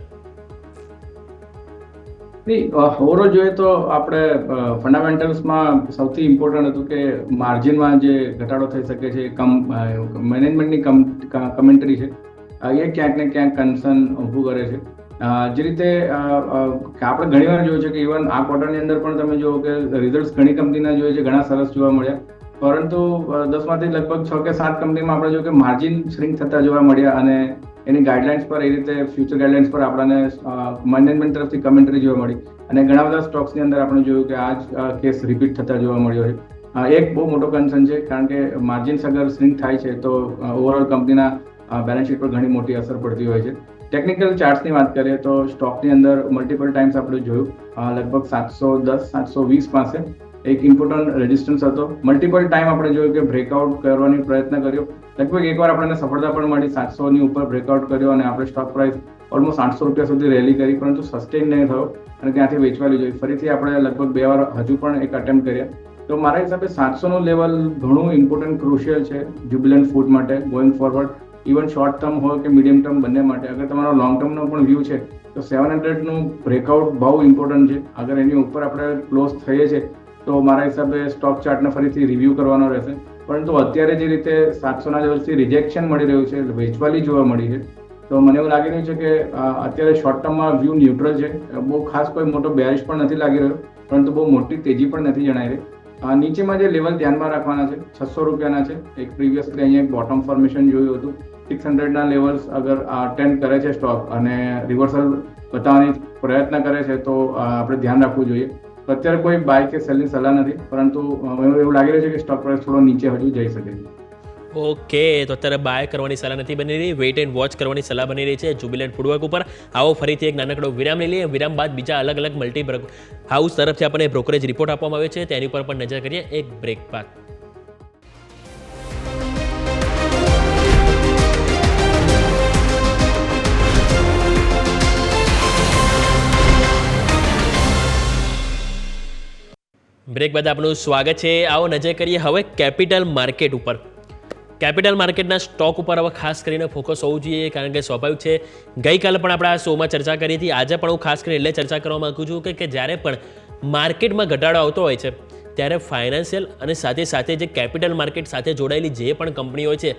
Speaker 5: ઓવરઓલ જોઈએ તો આપણે ફંડામેન્ટલ્સમાં સૌથી ઇમ્પોર્ટન્ટ હતું કે માર્જિનમાં જે ઘટાડો થઈ શકે છે, મેનેજમેન્ટની કમેન્ટરી છે, એ ક્યાંક ને ક્યાંક કન્સર્ન ઊભું કરે છે. જે રીતે આપણે ઘણીવાર જોયું છે કે ઇવન આ ક્વાર્ટરની અંદર પણ તમે જુઓ કે રિઝલ્ટ ઘણી કંપનીના જોઈએ છે, ઘણા સરસ જોવા મળ્યા, પરંતુ 10માંથી લગભગ 6 કે 7 કંપનીમાં આપણે જોયું કે માર્જિન શ્રિંક થતા જોવા મળ્યા અને એની ગાઈડલાઇન્સ પર એ રીતે ફ્યુચર ગાઈડલાઇન્સ પર આપણને મેનેજમેન્ટ તરફથી કમેન્ટરી જોવા મળી અને ઘણા બધા સ્ટોક્સની અંદર આપણે જોયું કે આ જ કેસ રિપીટ થતા જોવા મળ્યો છે. એક બહુ મોટો કન્સર્ન છે કારણ કે માર્જિન્સ અગર સ્વિંગ થાય છે તો ઓવરઓલ કંપનીના બેલેન્સ શીટ પર ઘણી મોટી અસર પડતી હોય છે. ટેકનિકલ ચાર્ટ્સની વાત કરીએ તો સ્ટોકની અંદર મલ્ટિપલ ટાઈમ્સ આપણે જોયું લગભગ 710-720 પાસે એક ઇમ્પોર્ટન્ટ રેઝિસ્ટન્સ હતો. મલ્ટિપલ ટાઈમ આપણે જોયું કે બ્રેકઆઉટ કરવાની પ્રયત્ન કર્યો. લગભગ એકવાર આપણને સફળતા પણ મળી, 700 ની ઉપર બ્રેકઆઉટ કર્યો અને આપણે સ્ટોક પ્રાઇસ ઓલમોસ્ટ 800 રૂપિયા સુધી રેલી કરી, પરંતુ સસ્ટેન નહીં થયો અને ત્યાંથી વેચવાની જોઈ. ફરીથી આપણે લગભગ 2 વાર હજુ પણ એક અટેમ્પ્ટ કર્યા. તો મારા હિસાબે 700 નું લેવલ ઘણું ઇમ્પોર્ટન્ટ ક્રુશિયલ છે જ્યુબિલન્ટ ફૂડ માટે going forward, even short term હોય કે મીડિયમ ટર્મ બંને માટે. અગર તમારો લોંગ ટર્મનો પણ વ્યૂ છે તો 700 નું બ્રેકઆઉટ બહુ ઇમ્પોર્ટન્ટ છે. અગર એની ઉપર આપણે ક્લોઝ થઈએ છીએ તો મારા હિસાબે સ્ટોક ચાર્ટને ફરીથી રિવ્યૂ કરવાનો રહેશે. પરંતુ અત્યારે જે રીતે 700 ના લેવલથી રિજેક્શન મળી રહ્યું છે, વેચવાલી જોવા મળી છે, તો મને એવું લાગી રહ્યું છે કે અત્યારે શોર્ટ ટર્મમાં વ્યૂ ન્યુટ્રલ છે. બહુ ખાસ કોઈ મોટો બેરિશ પણ નથી લાગી રહ્યો, પરંતુ બહુ મોટી તેજી પણ નથી જણાઈ રહી. નીચેમાં જે લેવલ ધ્યાનમાં રાખવાના છે 600 રૂપિયાના છે. એક પ્રીવિયસલી અહીંયા એક બોટમ ફોર્મેશન જોયું હતું. 600 ના લેવલ્સ અગર અટેમ્પ્ટ કરે છે સ્ટોક અને રિવર્સલ બતાવવાની પ્રયત્ન કરે છે તો આપણે ધ્યાન રાખવું જોઈએ. અત્યારે કોઈ બાય કે સેલની સલાહ નથી, પરંતુ એવું લાગી રહ્યું છે કે સ્ટોક પ્રાઇસ થોડો નીચે હજુ જઈ શકે છે.
Speaker 3: ઓકે, તો અત્યારે બાય કરવાની સલાહ નથી બની રહી, વેઇટ એન્ડ વોચ કરવાની સલાહ બની રહી છે જ્યુબિલન્ટ ફૂડવર્ક ઉપર. આવો ફરીથી એક નાનકડો વિરામ લઈ લઈએ. વિરામ બાદ બીજા અલગ અલગ મલ્ટી હાઉસ તરફથી આપણને બ્રોકરેજ રિપોર્ટ આપવામાં આવ્યો છે, તેની ઉપર પણ નજર કરીએ એક બ્રેક બાદ. બ્રેક બાદ આપનું સ્વાગત છે. આવો નજર કરીએ હવે કેપિટલ માર્કેટ ઉપર. કેપિટલ માર્કેટના સ્ટોક ઉપર હવે ખાસ કરીને ફોકસ હોવું જોઈએ, કારણ કે સ્વાભાવિક છે ગઈકાલે પણ આપણે આ શોમાં ચર્ચા કરી હતી. આજે પણ હું ખાસ કરીને એટલે ચર્ચા કરવા માગું છું કે જ્યારે પણ માર્કેટમાં ઘટાડો આવતો હોય છે ત્યારે ફાઇનાન્શિયલ અને સાથે સાથે જે કેપિટલ માર્કેટ સાથે જોડાયેલી જે પણ કંપની હોય છે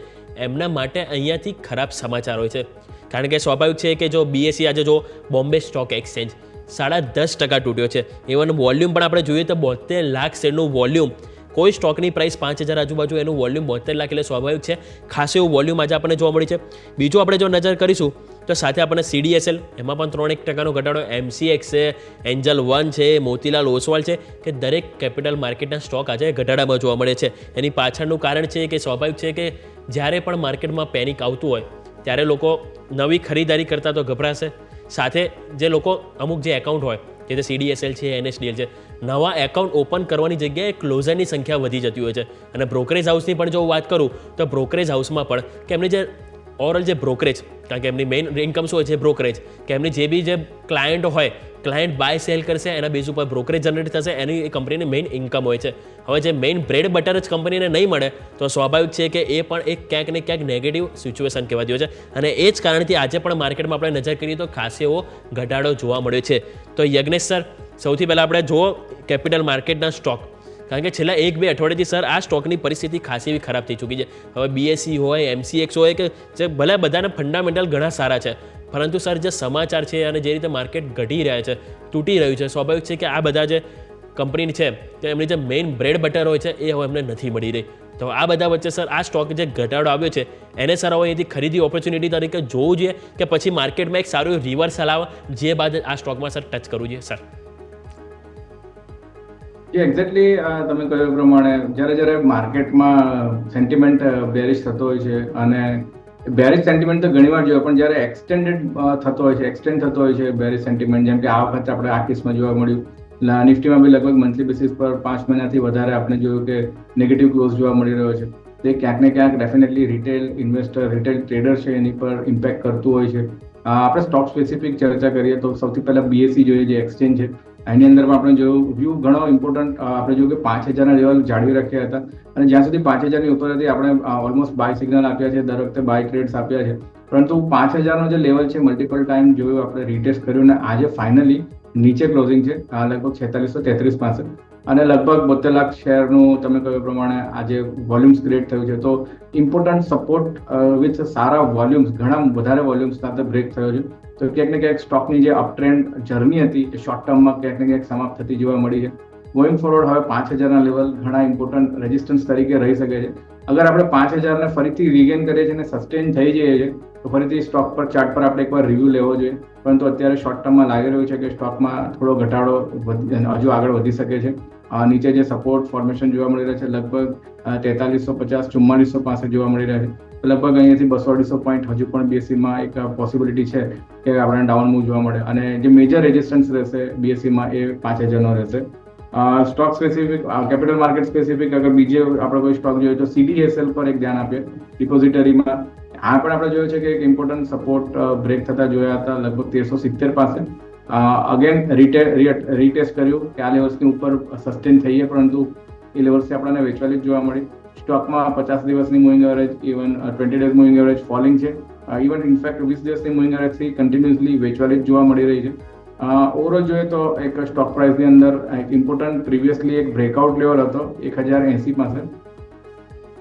Speaker 3: એમના માટે અહીંયાથી ખરાબ સમાચાર હોય છે. કારણ કે સ્વાભાવિક છે કે જો BSE આજે જો બોમ્બે સ્ટોક એક્સચેન્જ 10.5% તૂટ્યો છે. ઇવન વોલ્યુમ પણ આપણે જોઈએ તો 72 લાખ શેરનું વોલ્યુમ, કોઈ સ્ટોકની પ્રાઇસ 5,000 આજુબાજુ, એનું વોલ્યુમ 72 લાખ, એટલે સ્વાભાવિક છે ખાસ એવું વોલ્યુમ આજે આપણને જોવા મળી છે. બીજું આપણે જો નજર કરીશું તો સાથે આપણને CDSL એમાં પણ 3% ઘટાડો, MCX છે, એન્જલ 1 છે, મોતીલાલ ઓસવાલ છે કે દરેક કેપિટલ માર્કેટના સ્ટોક આજે ઘટાડામાં જોવા મળે છે. એની પાછળનું કારણ છે કે સ્વાભાવિક છે કે જ્યારે પણ માર્કેટમાં પેનિક આવતું હોય ત્યારે લોકો નવી ખરીદારી કરતા તો ગભરાશે. સાથે જે લોકો અમુક જે એકાઉન્ટ હોય જે CDSL છે, NSDL છે, નવા એકાઉન્ટ ઓપન કરવાની જગ્યાએ ક્લોઝરની સંખ્યા વધી જતી હોય છે. અને બ્રોકરેજ હાઉસની પણ જો વાત કરું તો બ્રોકરેજ હાઉસમાં પણ કે એમની જે ઓવરઓલ જે બ્રોકરેજ, કારણ કે એમની મેઇન ઇન્કમ શું હોય છે બ્રોકરેજ, કે એમની જે બી જે ક્લાયન્ટ હોય, ક્લાયન્ટ બાય સેલ કરશે એના બેઝ ઉપર બ્રોકરેજ જનરેટ થશે, એની એ કંપનીની મેઇન ઇન્કમ હોય છે. હવે જે મેઇન બ્રેડ બટર જ કંપનીને નહીં મળે તો સ્વાભાવિક છે કે એ પણ એક ક્યાંક ને ક્યાંક નેગેટિવ સિચ્યુએશન કહેવાતી હોય છે. અને એ જ કારણથી આજે પણ માર્કેટમાં આપણે નજર કરીએ તો ખાસ એવો ઘટાડો જોવા મળ્યો છે. તો યજ્ઞેશ સર, સૌથી પહેલાં આપણે જુઓ કેપિટલ માર્કેટના સ્ટોક, કારણ કે છેલ્લા 1-2 અઠવાડિયાથી સર આ સ્ટોકની પરિસ્થિતિ ખાસી એવી ખરાબ થઈ ચૂકી છે. હવે BSE હોય, MCX હોય કે જે ભલે બધાના ફંડામેન્ટલ ઘણા સારા છે, પરંતુ સર જે સમાચાર છે અને જે રીતે માર્કેટ ઘટી રહ્યા છે, તૂટી રહ્યું છે, સ્વાભાવિક છે કે આ બધા જે કંપની છે કે એમની જે મેઇન બ્રેડ બટર હોય છે એ હવે એમને નથી મળી રહી. તો આ બધા વચ્ચે સર આ સ્ટોક જે ઘટાડો આવ્યો છે એને સર હવે એથી ખરીદી ઓપોર્ચ્યુનિટી તરીકે જોવું જોઈએ કે પછી માર્કેટમાં એક સારું રિવર્સલ આવે જે બાદ આ સ્ટોકમાં સર ટચ કરવું જોઈએ સર?
Speaker 5: એક્ઝેક્ટલી તમે કહ્યું પ્રમાણે જ્યારે માર્કેટમાં સેન્ટિમેન્ટ બેરિશ થતો હોય છે અને બેરિશ સેન્ટિમેન્ટ તો ઘણીવાર જોયો, પણ જ્યારે એક્સટેન્ડ થતો હોય છે બેરિશ સેન્ટિમેન્ટ, જેમ કે આ વખતે આપણે આ કેસમાં જોવા મળ્યું. નિફ્ટીમાં બી લગભગ મંથલી બેસિસ પર 5 મહિનાથી વધારે આપણે જોયું કે નેગેટિવ ક્લોઝ જોવા મળી રહ્યો છે. તે ક્યાંક ને ક્યાંક definitely retail investor, retail trader છે એની પર ઇમ્પેક્ટ કરતું હોય છે. આપણે સ્ટોક સ્પેસિફિક ચર્ચા કરીએ તો સૌથી પહેલાં BSE જોઈએ, જે એક્સચેન્જ છે. એની અંદર આપણે જોયું વ્યૂ ઘણો ઇમ્પોર્ટન્ટ, આપણે જોયું કે 5,000ના લેવલ જાળવી રાખ્યા હતા અને જ્યાં સુધી 5,000ની ઉપર હતી આપણે ઓલમોસ્ટ બાય સિગ્નલ આપ્યા છે, દર વખતે બાય ટ્રેડ્સ આપ્યા છે. પરંતુ 5,000નો જે લેવલ છે મલ્ટિપલ ટાઈમ જોયું, આપણે રીટેસ્ટ કર્યું અને આજે ફાઇનલી નીચે ક્લોઝિંગ છે લગભગ 4633 પાસે અને લગભગ 72 લાખ શેરનું તમે કહ્યું પ્રમાણે આજે વોલ્યુમ્સ ક્રિએટ થયું છે. તો important support with Sara volumes, ઘણા વધારે વોલ્યુમ્સ સાથે બ્રેક થયો છે. તો ક્યાંક ને ક્યાંક સ્ટોકની જે અપટ્રેન્ડ જર્ની હતી એ શોર્ટ ટર્મમાં ક્યાંક ને ક્યાંક સમાપ્ત થતી જોવા મળી છે. ગોઈંગ ફોરવર્ડ હવે 5,000ના લેવલ ઘણા ઇમ્પોર્ટન્ટ રેઝિસ્ટન્સ તરીકે રહી શકે છે. અગર આપણે 5,000ને ફરીથી રીગેન કરીએ છીએ અને સસ્ટેન થઈ જઈએ છીએ તો ફરીથી સ્ટોક પર ચાર્ટ પર આપણે એકવાર રિવ્યૂ લેવો જોઈએ. પરંતુ અત્યારે શોર્ટ ટર્મમાં લાગી રહ્યું છે કે સ્ટોકમાં થોડો ઘટાડો હજુ આગળ વધી શકે છે. નીચે જે સપોર્ટ ફોર્મેશન જોવા મળી રહ્યા છે લગભગ 4350 4450 જોવા મળી રહ્યા છે. લગભગ અહીંયાથી 200-250 પોઈન્ટ હજુ પણ બીએસસીમાં એક પોસિબિલિટી છે કે આપણને ડાઉન મૂવ જોવા મળે. અને જે મેજર રેઝિસ્ટન્સ રહેશે બીએસસીમાં એ 5000નો રહેશે. Stock specific, capital market specific અગર બીજે આપણે કોઈ સ્ટોક જોઈએ તો CDSL પર એક ધ્યાન આપીએ. ડિપોઝિટરીમાં આ પણ આપણે જોયું છે કે એક ઇમ્પોર્ટન્ટ સપોર્ટ બ્રેક થતા જોયા હતા લગભગ 1370 પાસે. અગેન રીટેસ્ટ કર્યું કે આ લેવલ્સની ઉપર સસ્ટેન થઈએ, પરંતુ એ લેવલ્સથી આપણને વેચવાલી જોવા મળી. સ્ટોકમાં 50 દિવસની moving average, even 20 days moving average falling છે. ઇવન ઇનફેક્ટ 20 દિવસની મૂવિંગ એવરેજથી કન્ટિન્યુઅસલી વેચવાલી જોવા મળી રહી છે. ઓવરઓલ જોઈએ તો એક સ્ટોક પ્રાઇસની અંદર એક ઇમ્પોર્ટન્ટ પ્રીવિયસલી એક બ્રેકઆઉટ લેવલ હતો 1080 પાસે,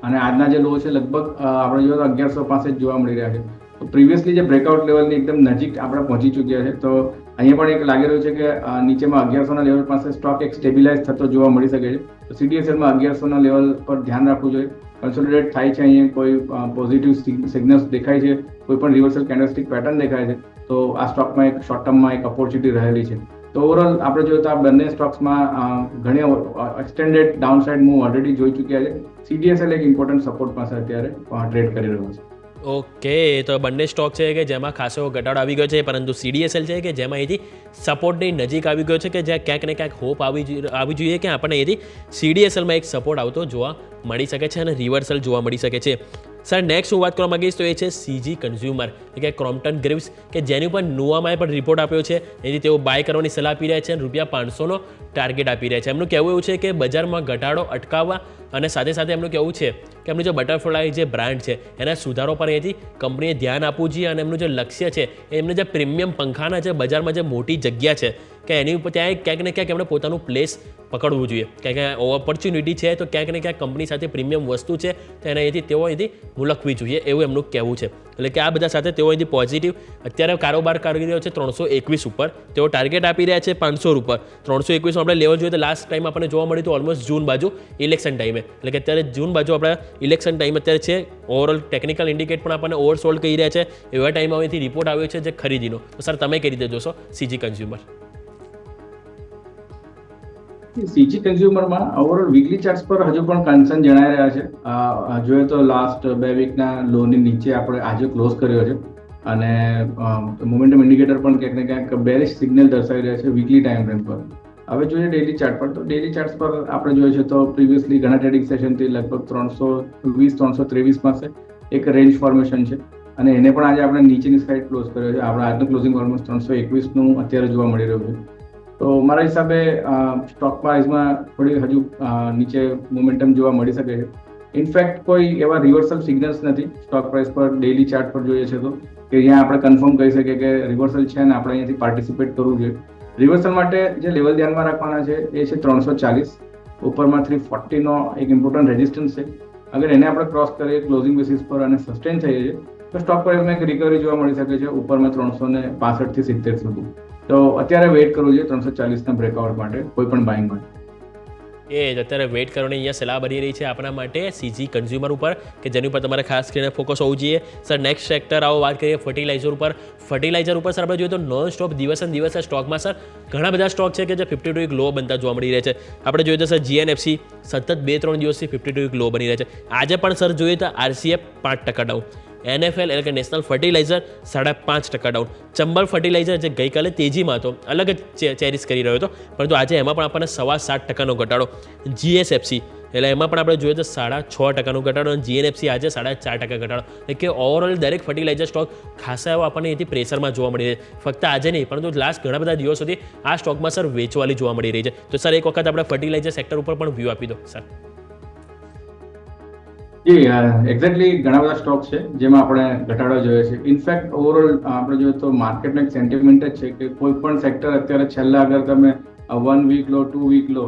Speaker 5: અને આજના જે લો છે લગભગ આપણે જોઈએ તો 1100 પાસે જ જોવા મળી રહ્યા છે. તો પ્રીવિયસલી જે બ્રેકઆઉટ લેવલની એકદમ નજીક આપણે પહોંચી ચૂક્યા છે. તો અહીંયા પણ એક લાગી રહ્યું છે કે નીચેમાં 1100ના લેવલ પાસે સ્ટોક એક સ્ટેબિલાઇઝ થતો જોવા મળી શકે છે. તો CDSLમાં 1100ના લેવલ પર ધ્યાન રાખવું જોઈએ. કન્સોલિડેટ થાય છે, અહીંયા કોઈ પોઝિટિવ સિગ્નલ્સ દેખાય છે, કોઈ પણ રિવર્સલ કેન્ડલસ્ટિક પેટર્ન દેખાય છે, તો આ સ્ટોકમાં એક શોર્ટ ટર્મમાં એક ઓપોર્ચ્યુનિટી રહેલી છે. તો ઓવરઓલ આપણે જોઈએ તો આ બંને સ્ટોક્સમાં ઘણી એક્સટેન્ડેડ ડાઉનસાઇડ મૂવ ઓલરેડી જોઈ ચૂક્યા છે. CDSL એક ઇમ્પોર્ટન્ટ સપોર્ટ પાસે અત્યારે ટ્રેડ કરી રહ્યો છે.
Speaker 3: ઓકે, તો બંને સ્ટોક છે કે જેમાં ખાસો ઘટાડો આવી ગયો છે, પરંતુ CDSL છે કે જેમાં અહીંથી સપોર્ટની નજીક આવી ગયો છે કે જ્યાં ક્યાંક ને ક્યાંક હોપ આવી જોઈએ કે આપણને અહીંથી CDSLમાં એક સપોર્ટ આવતો જોવા મળી શકે છે અને રિવર્સલ જોવા મળી શકે છે. સર, નેક્સ્ટ હું વાત કરવા માંગીશ તો એ છે CG કન્ઝ્યુમર કે ક્રોમ્પ્ટન ગ્રીવ્સ, કે જેની ઉપર નોવામાએ પણ રિપોર્ટ આપ્યો છે. એથી તેઓ બાય કરવાની સલાહ આપી રહ્યા છે અને ₹500નો ટાર્ગેટ આપી રહ્યા છે. એમનું કહેવું એવું છે કે બજારમાં ઘટાડો અટકાવવા અને સાથે સાથે એમનું કહેવું છે કે એમનું જે બટરફ્લાય જે બ્રાન્ડ છે એના સુધારો પર અહીંથી કંપનીએ ધ્યાન આપવું જોઈએ, અને એમનું જે લક્ષ્ય છે એ એમને જે પ્રીમિયમ પંખાના જે બજારમાં જે મોટી જગ્યા છે કે એની ઉપર ત્યાં ક્યાંક ને ક્યાંક એમણે પોતાનું પ્લેસ પકડવું જોઈએ. કારણ કે ઓપોર્ચ્યુનિટી છે તો ક્યાંક ને ક્યાંક કંપની સાથે પ્રીમિયમ વસ્તુ છે તો એને તેઓ અહીંથી મુલકવી જોઈએ એવું એમનું કહેવું છે. એટલે કે આ બધા સાથે તેઓ અહીંથી પોઝિટિવ અત્યારે કારોબાર કરી રહ્યો છે 321 ઉપર. તેઓ ટાર્ગેટ આપી રહ્યા છે 500 ઉપર. 321 આપણે લેવલ જોઈએ તો લાસ્ટ ટાઈમ આપણને જોવા મળ્યું તો ઓલમોસ્ટ જૂન બાજુ ઇલેક્શન ટાઈમે, એટલે કે અત્યારે જૂન બાજુ આપણા ઇલેક્શન ટાઈમ અત્યારે છે. ઓવરઓલ ટેકનિકલ ઇન્ડિકેટ પણ આપણને ઓવરસોલ્ડ કહી રહ્યા છે. એવા ટાઈમ અહીંથી રિપોર્ટ આવ્યો છે જે ખરીદીનો. તો સર, તમે કઈ રીતે જોશો CG કન્ઝ્યુમર?
Speaker 5: CG કન્ઝ્યુમરમાં ઓવરઓલ વીકલી ચાર્ટ્સ પર હજુ પણ કન્સર્ન જણાઈ રહ્યા છે. જોઈએ તો લાસ્ટ 2 વીકના લોની નીચે આપણે આજે ક્લોઝ કર્યો છે, અને મોમેન્ટમ ઇન્ડિકેટર પણ ક્યાંક ને ક્યાંક બેરિશ સિગ્નલ દર્શાવી રહ્યા છે વીકલી ટાઈમ ફ્રેમ પર. હવે જોઈએ ડેલી ચાર્ટ પર, તો ડેલી ચાર્ટ્સ પર આપણે જોઈએ છે તો પ્રીવિયસલી ઘણા ટ્રેડિંગ સેશનથી લગભગ 320-323 પાસે એક રેન્જ ફોર્મેશન છે, અને એને પણ આજે આપણે નીચેની સાઈડ ક્લોઝ કર્યો છે. આપણે આજનું ક્લોઝિંગ ઓલમોસ્ટ 321નું અત્યારે જોવા મળી રહ્યું છે. તો મારા હિસાબે સ્ટોક પ્રાઇસમાં થોડી હજુ નીચે મોમેન્ટમ જોવા મળી શકે છે. ઇનફેક્ટ કોઈ એવા રિવર્સલ સિગ્નલ્સ નથી સ્ટોક પ્રાઇસ પર ડેલી ચાર્ટ પર જોઈએ છે તો કે અહીંયા આપણે કન્ફર્મ કહી શકીએ કે રિવર્સલ છે ને આપણે અહીંયાથી પાર્ટિસિપેટ કરવું જોઈએ. રિવર્સલ માટે જે લેવલ ધ્યાનમાં રાખવાના છે એ છે 340. ઉપરમાં 340નો એક ઇમ્પોર્ટન્ટ રેઝિસ્ટન્સ છે. અગર એને આપણે ક્રોસ કરીએ ક્લોઝિંગ બેસિસ પર અને સસ્ટેન થઈએ છીએ તો સ્ટોક પ્રાઇસમાં એક રિકવરી જોવા મળી શકે છે ઉપરમાં 365 થી 70 સુધી. તો અત્યારે વેઇટ કરવું જોઈએ 340ના બ્રેકઆઉટ માટે કોઈ પણ બાઇંગ માટે.
Speaker 3: એ જ અત્યારે વેઇટ કરવાની અહીંયા સલાહ બની રહી છે આપણા માટે CG કન્ઝ્યુમર ઉપર, કે જેની ઉપર તમારે ખાસ કરીને ફોકસ હોવું જોઈએ. સર, નેક્સ્ટ સેક્ટર આવો વાત કરીએ ફર્ટિલાઇઝર ઉપર. ફર્ટિલાઇઝર ઉપર સર આપણે જોઈએ તો નોન સ્ટોપ દિવસે દિવસે સ્ટોકમાં સર ઘણા બધા સ્ટોક છે કે જે 52 વીક લો બનતા જોવા મળી રહ્યા છે. આપણે જોઈએ તો સર GNFC સતત 2-3 દિવસથી 52 વીક લો બની રહ્યા છે. આજે પણ સર જોઈએ તો RCF 5% ડાઉન, NFL એટલે કે National Fertilizer 5.5% down, Chambal fertilizer જે ગઈકાલે તેજીમાં હતો અલગ જ ચેરિસ કરી રહ્યો હતો, પરંતુ આજે એમાં પણ આપણને 7.5% ઘટાડો. GSFC એટલે એમાં પણ આપણે જોઈએ તો 6.5% ઘટાડો, અને GNFC આજે 4.5% ઘટાડો. એટલે કે ઓવરઓલ દરેક ફર્ટિલાઇઝર સ્ટોક ખાસા એવો આપણને એથી પ્રેશરમાં જોવા મળી રહે છે. ફક્ત આજે નહીં પરંતુ લાસ્ટ ઘણા બધા દિવસોથી આ સ્ટોકમાં સર વેચવાલી જોવા મળી રહી છે. તો સર, એક વખત આપણે ફર્ટિલાઇઝર સેક્ટર ઉપર પણ વ્યૂ આપી દો સર.
Speaker 5: જી, એક્ઝેક્ટલી ઘણા બધા સ્ટોક છે જેમાં આપણે ઘટાડો જોઈએ છે. ઇનફેક્ટ ઓવરઓલ આપણે જોઈએ તો માર્કેટનો એક સેન્ટિમેન્ટ જ છે કે કોઈ પણ સેક્ટર અત્યારે છેલ્લા અગર તમે 1 વીક લો 2 વીક લો,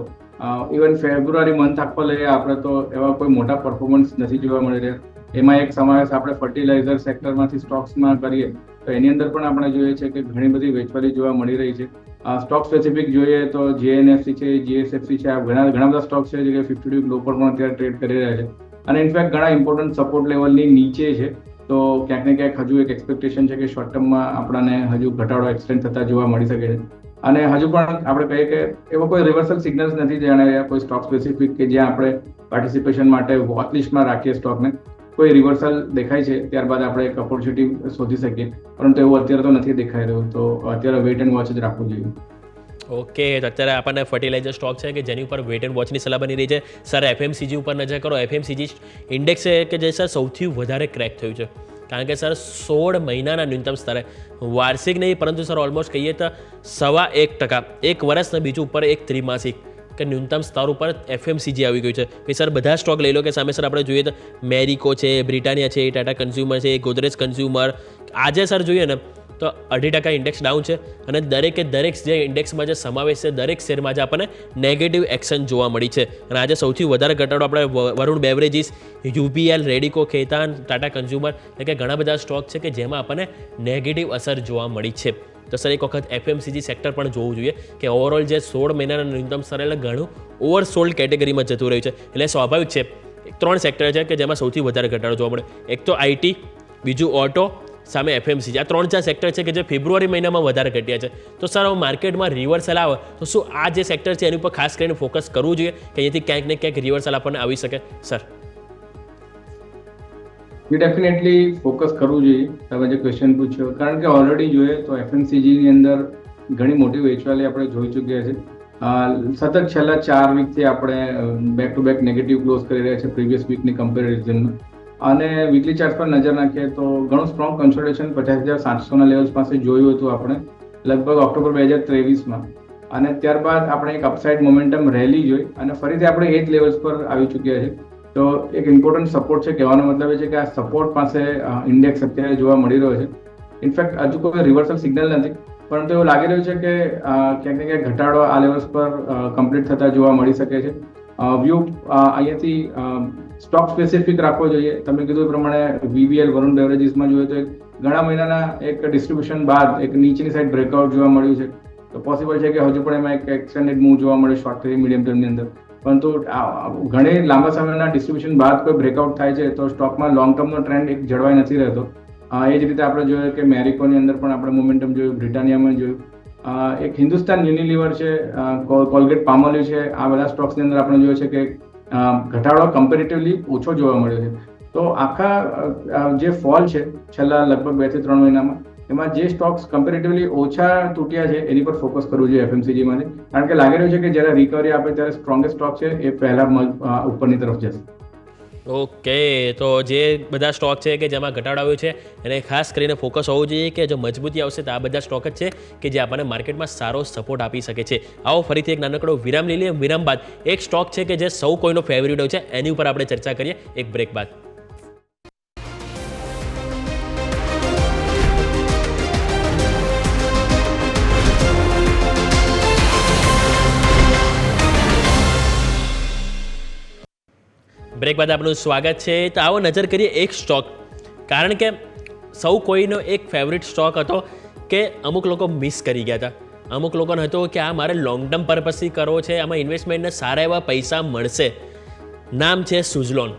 Speaker 5: ઇવન ફેબ્રુઆરી મંથ આખો લઈએ આપણે તો એવા કોઈ મોટા પરફોર્મન્સ નથી જોવા મળી રહ્યા. એમાં એક સમાવેશ આપણે ફર્ટિલાઇઝર સેક્ટરમાંથી સ્ટોક્સમાં કરીએ તો એની અંદર પણ આપણે જોઈએ છે કે ઘણી બધી વેચવાલી જોવા મળી રહી છે. સ્ટોક સ્પેસિફિક જોઈએ તો JNFC છે, GSFC છે, આ ઘણા બધા સ્ટોક છે જે 52 વીક લો પર પણ અત્યારે ટ્રેડ કરી રહ્યા છે, અને ઇનફેક્ટ ઘણા ઇમ્પોર્ટન્ટ સપોર્ટ લેવલની નીચે છે. તો ક્યાંક ને ક્યાંક હજુ એક એક્સપેક્ટેશન છે કે શોર્ટ ટર્મમાં આપણને હજુ ઘટાડો એક્સટેન્ડ થતા જોવા મળી શકે છે. અને હજુ પણ આપણે કહીએ કે એવો કોઈ રિવર્સલ સિગ્નલ્સ નથી જાણે કોઈ સ્ટોક સ્પેસિફિક કે જ્યાં આપણે પાર્ટિસિપેશન માટે વોચ લિસ્ટમાં રાખીએ સ્ટોકને, કોઈ રિવર્સલ દેખાય છે ત્યારબાદ આપણે એક ઓપોર્ચ્યુનિટી શોધી શકીએ, પરંતુ એવું અત્યારે તો નથી દેખાઈ રહ્યું. તો અત્યારે વેઇટ એન્ડ વોચ જ રાખવું જોઈએ.
Speaker 3: ઓકે, તો અત્યારે આપણને ફર્ટિલાઇઝર સ્ટોક છે કે જેની ઉપર વેટ એન્ડ વોચની સલાહ બની રહી છે. સર એફએમસીજી ઉપર નજર કરો. એફએમસીજી ઇન્ડેક્સ છે કે જે સર સૌથી વધારે ક્રેક થયું છે, કારણ કે સર 16 મહિનાના ન્યૂનતમ સ્તરે, વાર્ષિક નહીં પરંતુ સર ઓલમોસ્ટ કહીએ તો 1.25%, એક વર્ષને બીજું ઉપર એક ત્રિમાસિક કે ન્યૂનતમ સ્તર ઉપર એફએમસીજી આવી ગયું છે. પછી સર બધા સ્ટોક લઈ લો કે સામે સર આપણે જોઈએ તો મેરિકો છે, બ્રિટાનિયા છે, ટાટા કન્ઝ્યુમર છે, ગોદરેજ કન્ઝ્યુમર. આજે સર જોઈએ ને તો 2.5% ઇન્ડેક્સ ડાઉન છે અને દરેકે દરેક જે ઇન્ડેક્સમાં જે સમાવેશ છે દરેક શેરમાં જે આપણને નેગેટિવ એક્શન જોવા મળી છે. અને આજે સૌથી વધારે ઘટાડો આપણે Varun beverages, UPL, Radico, Khaitan, Tata consumer એટલે કે ઘણા બધા સ્ટોક છે કે જેમાં આપણને નેગેટિવ અસર જોવા મળી છે. તો સર એક વખત એફએમસીજી સેક્ટર પણ જોવું જોઈએ કે ઓવરઓલ જે 16 મહિનાના ન્યૂનતમ સ્તર એટલે ઘણું ઓવરસોલ્ડ કેટેગરીમાં જતું રહ્યું છે. એટલે સ્વાભાવિક છે 3 સેક્ટર છે કે જેમાં સૌથી વધારે ઘટાડો જોવા મળે. એક તો આઈટી, બીજું ઓટો, સામે એફએમસીજી. આ 3-4 સેક્ટર છે કે જે ફેબ્રુઆરી મહિનામાં વધારે ઘટ્યા છે. તો સર માર્કેટમાં રિવર્સલ આવે તો શું આ જે સેક્ટર છે એની ઉપર ખાસ કરીને ફોકસ કરવું જોઈએ કે અહીંયાથી ક્યાંક ને ક્યાંક રિવર્સલ આપણને આવી શકે? સર
Speaker 5: ડેફિનેટલી ફોકસ કરવું જોઈએ. તમે જે ક્વેશ્ચન પૂછ્યો, કારણ કે ઓલરેડી જોઈએ તો એફએમસીજીની અંદર ઘણી મોટી વેચવાલી આપણે જોઈ ચૂક્યા છે. સતત છેલ્લા 4 વીકથી આપણે back to back negative close કરી રહ્યા છે પ્રીવિયસ વીકની કમ્પેરિઝનમાં. અને વીકલી ચાર્ટ પર નજર નાખીએ તો ઘણું સ્ટ્રોંગ કન્સોલિડેશન 50,700ના લેવલ્સ પાસે જોયું હતું આપણે લગભગ ઓક્ટોબર 2023માં. અને ત્યારબાદ આપણે એક અપસાઇડ મોમેન્ટમ રેલી જોઈ અને ફરીથી આપણે એ જ લેવલ્સ પર આવી ચૂક્યા છે. તો એક ઇમ્પોર્ટન્ટ સપોર્ટ છે. કહેવાનો મતલબ એ છે કે આ સપોર્ટ પાસે ઇન્ડેક્સ અત્યારે જોવા મળી રહ્યો છે. ઇનફેક્ટ હજુ કોઈ રિવર્સલ સિગ્નલ નથી, પરંતુ એવું લાગી રહ્યું છે કે ક્યાંક ને ક્યાંક ઘટાડો આ લેવલ્સ પર કમ્પ્લીટ થતા જોવા મળી શકે છે. વ્યૂ અહીંયાથી સ્ટોક સ્પેસિફિક રાખવો જોઈએ. તમે કીધું એ પ્રમાણે વીબીએલ, વરુણ બેવરેજીસમાં જોઈએ તો ઘણા મહિનાના એક ડિસ્ટ્રીબ્યુશન બાદ એક નીચેની સાઈડ બ્રેકઆઉટ જોવા મળ્યું છે. તો પોસિબલ છે કે હજુ પણ એમાં એક એક્સટેન્ડેડ મૂવ જોવા મળે શોર્ટ ટર્મ, મીડિયમ ટર્મની અંદર. પરંતુ ઘણી લાંબા સમયના ડિસ્ટ્રીબ્યુશન બાદ કોઈ બ્રેકઆઉટ થાય છે તો સ્ટોકમાં લોંગ ટર્મનો ટ્રેન્ડ એક જળવાઈ નથી રહેતો. એ જ રીતે આપણે જોયું કે મેરિકોની અંદર પણ આપણે મોમેન્ટમ જોયું, બ્રિટાનિયામાં જોયું. એક હિન્દુસ્તાન યુનિલિવર છે, કોલગેટ પામોલિવ છે, આ બધા સ્ટોક્સની અંદર આપણે જોયું છે કે ઘટાડો કમ્પેરેટિવલી ઓછો જોવા મળ્યો છે. તો આખા જે ફોલ છે છેલ્લા લગભગ 2 થી 3 મહિનામાં, એમાં જે સ્ટોક્સ કમ્પેરેટિવલી ઓછા તૂટ્યા છે એની પર ફોકસ કરવું જોઈએ એફએમસીજીમાંથી. કારણ કે લાગી રહ્યું છે કે જ્યારે રિકવરી આપે ત્યારે સ્ટ્રોંગેસ્ટ સ્ટોક છે એ પહેલા ઉપરની તરફ જશે.
Speaker 3: ઓકે, તો જે બધા સ્ટોક છે કે જેમાં ઘટાડો આવ્યો છે એને ખાસ કરીને ફોકસ હોવું જોઈએ કે જો મજબૂતી આવશે તો આ બધા સ્ટોક જ છે કે જે આપણને માર્કેટમાં સારો સપોર્ટ આપી શકે છે. આવો ફરીથી એક નાનકડો વિરામ લઈ લઈએ. વિરામ બાદ એક સ્ટોક છે કે જે સૌ કોઈનો ફેવરિટ હોય છે એની ઉપર આપણે ચર્ચા કરીએ એક બ્રેક બાદ. બ્રેક બાદ આપનું સ્વાગત છે. તો આવો નજર કરીએ એક સ્ટોક, કારણ કે સૌ કોઈનો એક ફેવરિટ સ્ટોક હતો કે અમુક લોકો મિસ કરી ગયા હતા. અમુક લોકોને હતો કે આ મારે લોંગ ટર્મ પર્પઝથી કરવો છે, આમાં ઇન્વેસ્ટમેન્ટને સારા એવા પૈસા મળશે. નામ છે સુઝલોન.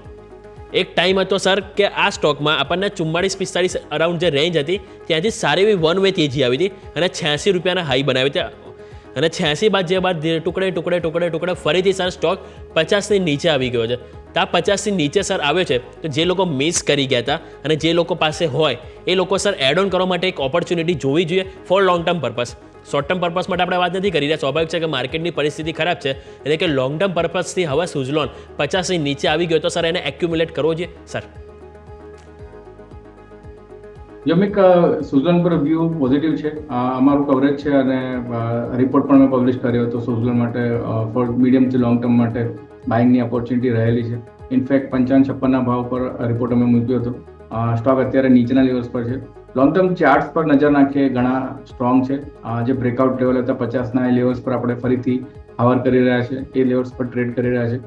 Speaker 3: એક ટાઈમ હતો સર કે આ સ્ટોકમાં આપણને 44-45 અરાઉન્ડ જે રેન્જ હતી ત્યાંથી સારી એવી વન વે તેજી આવી હતી અને 86 રૂપિયાના હાઈ બનાવી હતા. અને 86 બાદ ટુકડે ફરીથી સર સ્ટોક 50ની નીચે આવી ગયો છે. તો આ 50ની નીચે સર આવ્યો છે તો જે લોકો મિસ કરી ગયા હતા અને જે લોકો પાસે હોય એ લોકો સર એડ ઓન કરવા માટે એક ઓપોર્ચ્યુનિટી જોવી જોઈએ four long term purpose. Short term purpose માટે આપણે વાત નથી કરી રહ્યા. સ્વાભાવિક છે કે માર્કેટની પરિસ્થિતિ ખરાબ છે, એટલે કે લોંગ ટર્મ પર્પઝથી હવે સુઝલોન 50ની નીચે આવી ગયો તો સર એને એક્યુમ્યુલેટ કરવો જોઈએ સર.
Speaker 5: યમિક, સુઝલોન પર વ્યૂ પોઝિટિવ છે. અમારું કવરેજ છે અને રિપોર્ટ પણ મેં પબ્લિશ કર્યો હતો સુઝલોન માટે for medium to long term માટે બાઇંગની ઓપોર્ચ્યુનિટી રહેલી છે. ઇનફેક્ટ 55-56ના ભાવ પર રિપોર્ટ અમે મૂક્યો હતો. સ્ટોક અત્યારે નીચેના લેવલ્સ પર છે. લોંગ ટર્મ ચાર્ટ્સ પર નજર નાખીએ ઘણા સ્ટ્રોંગ છે. જે બ્રેકઆઉટ લેવલ હતા 50ના લેવલ્સ પર આપણે ફરીથી હાવર કરી રહ્યા છે, એ લેવલ્સ પર ટ્રેડ કરી રહ્યા છે.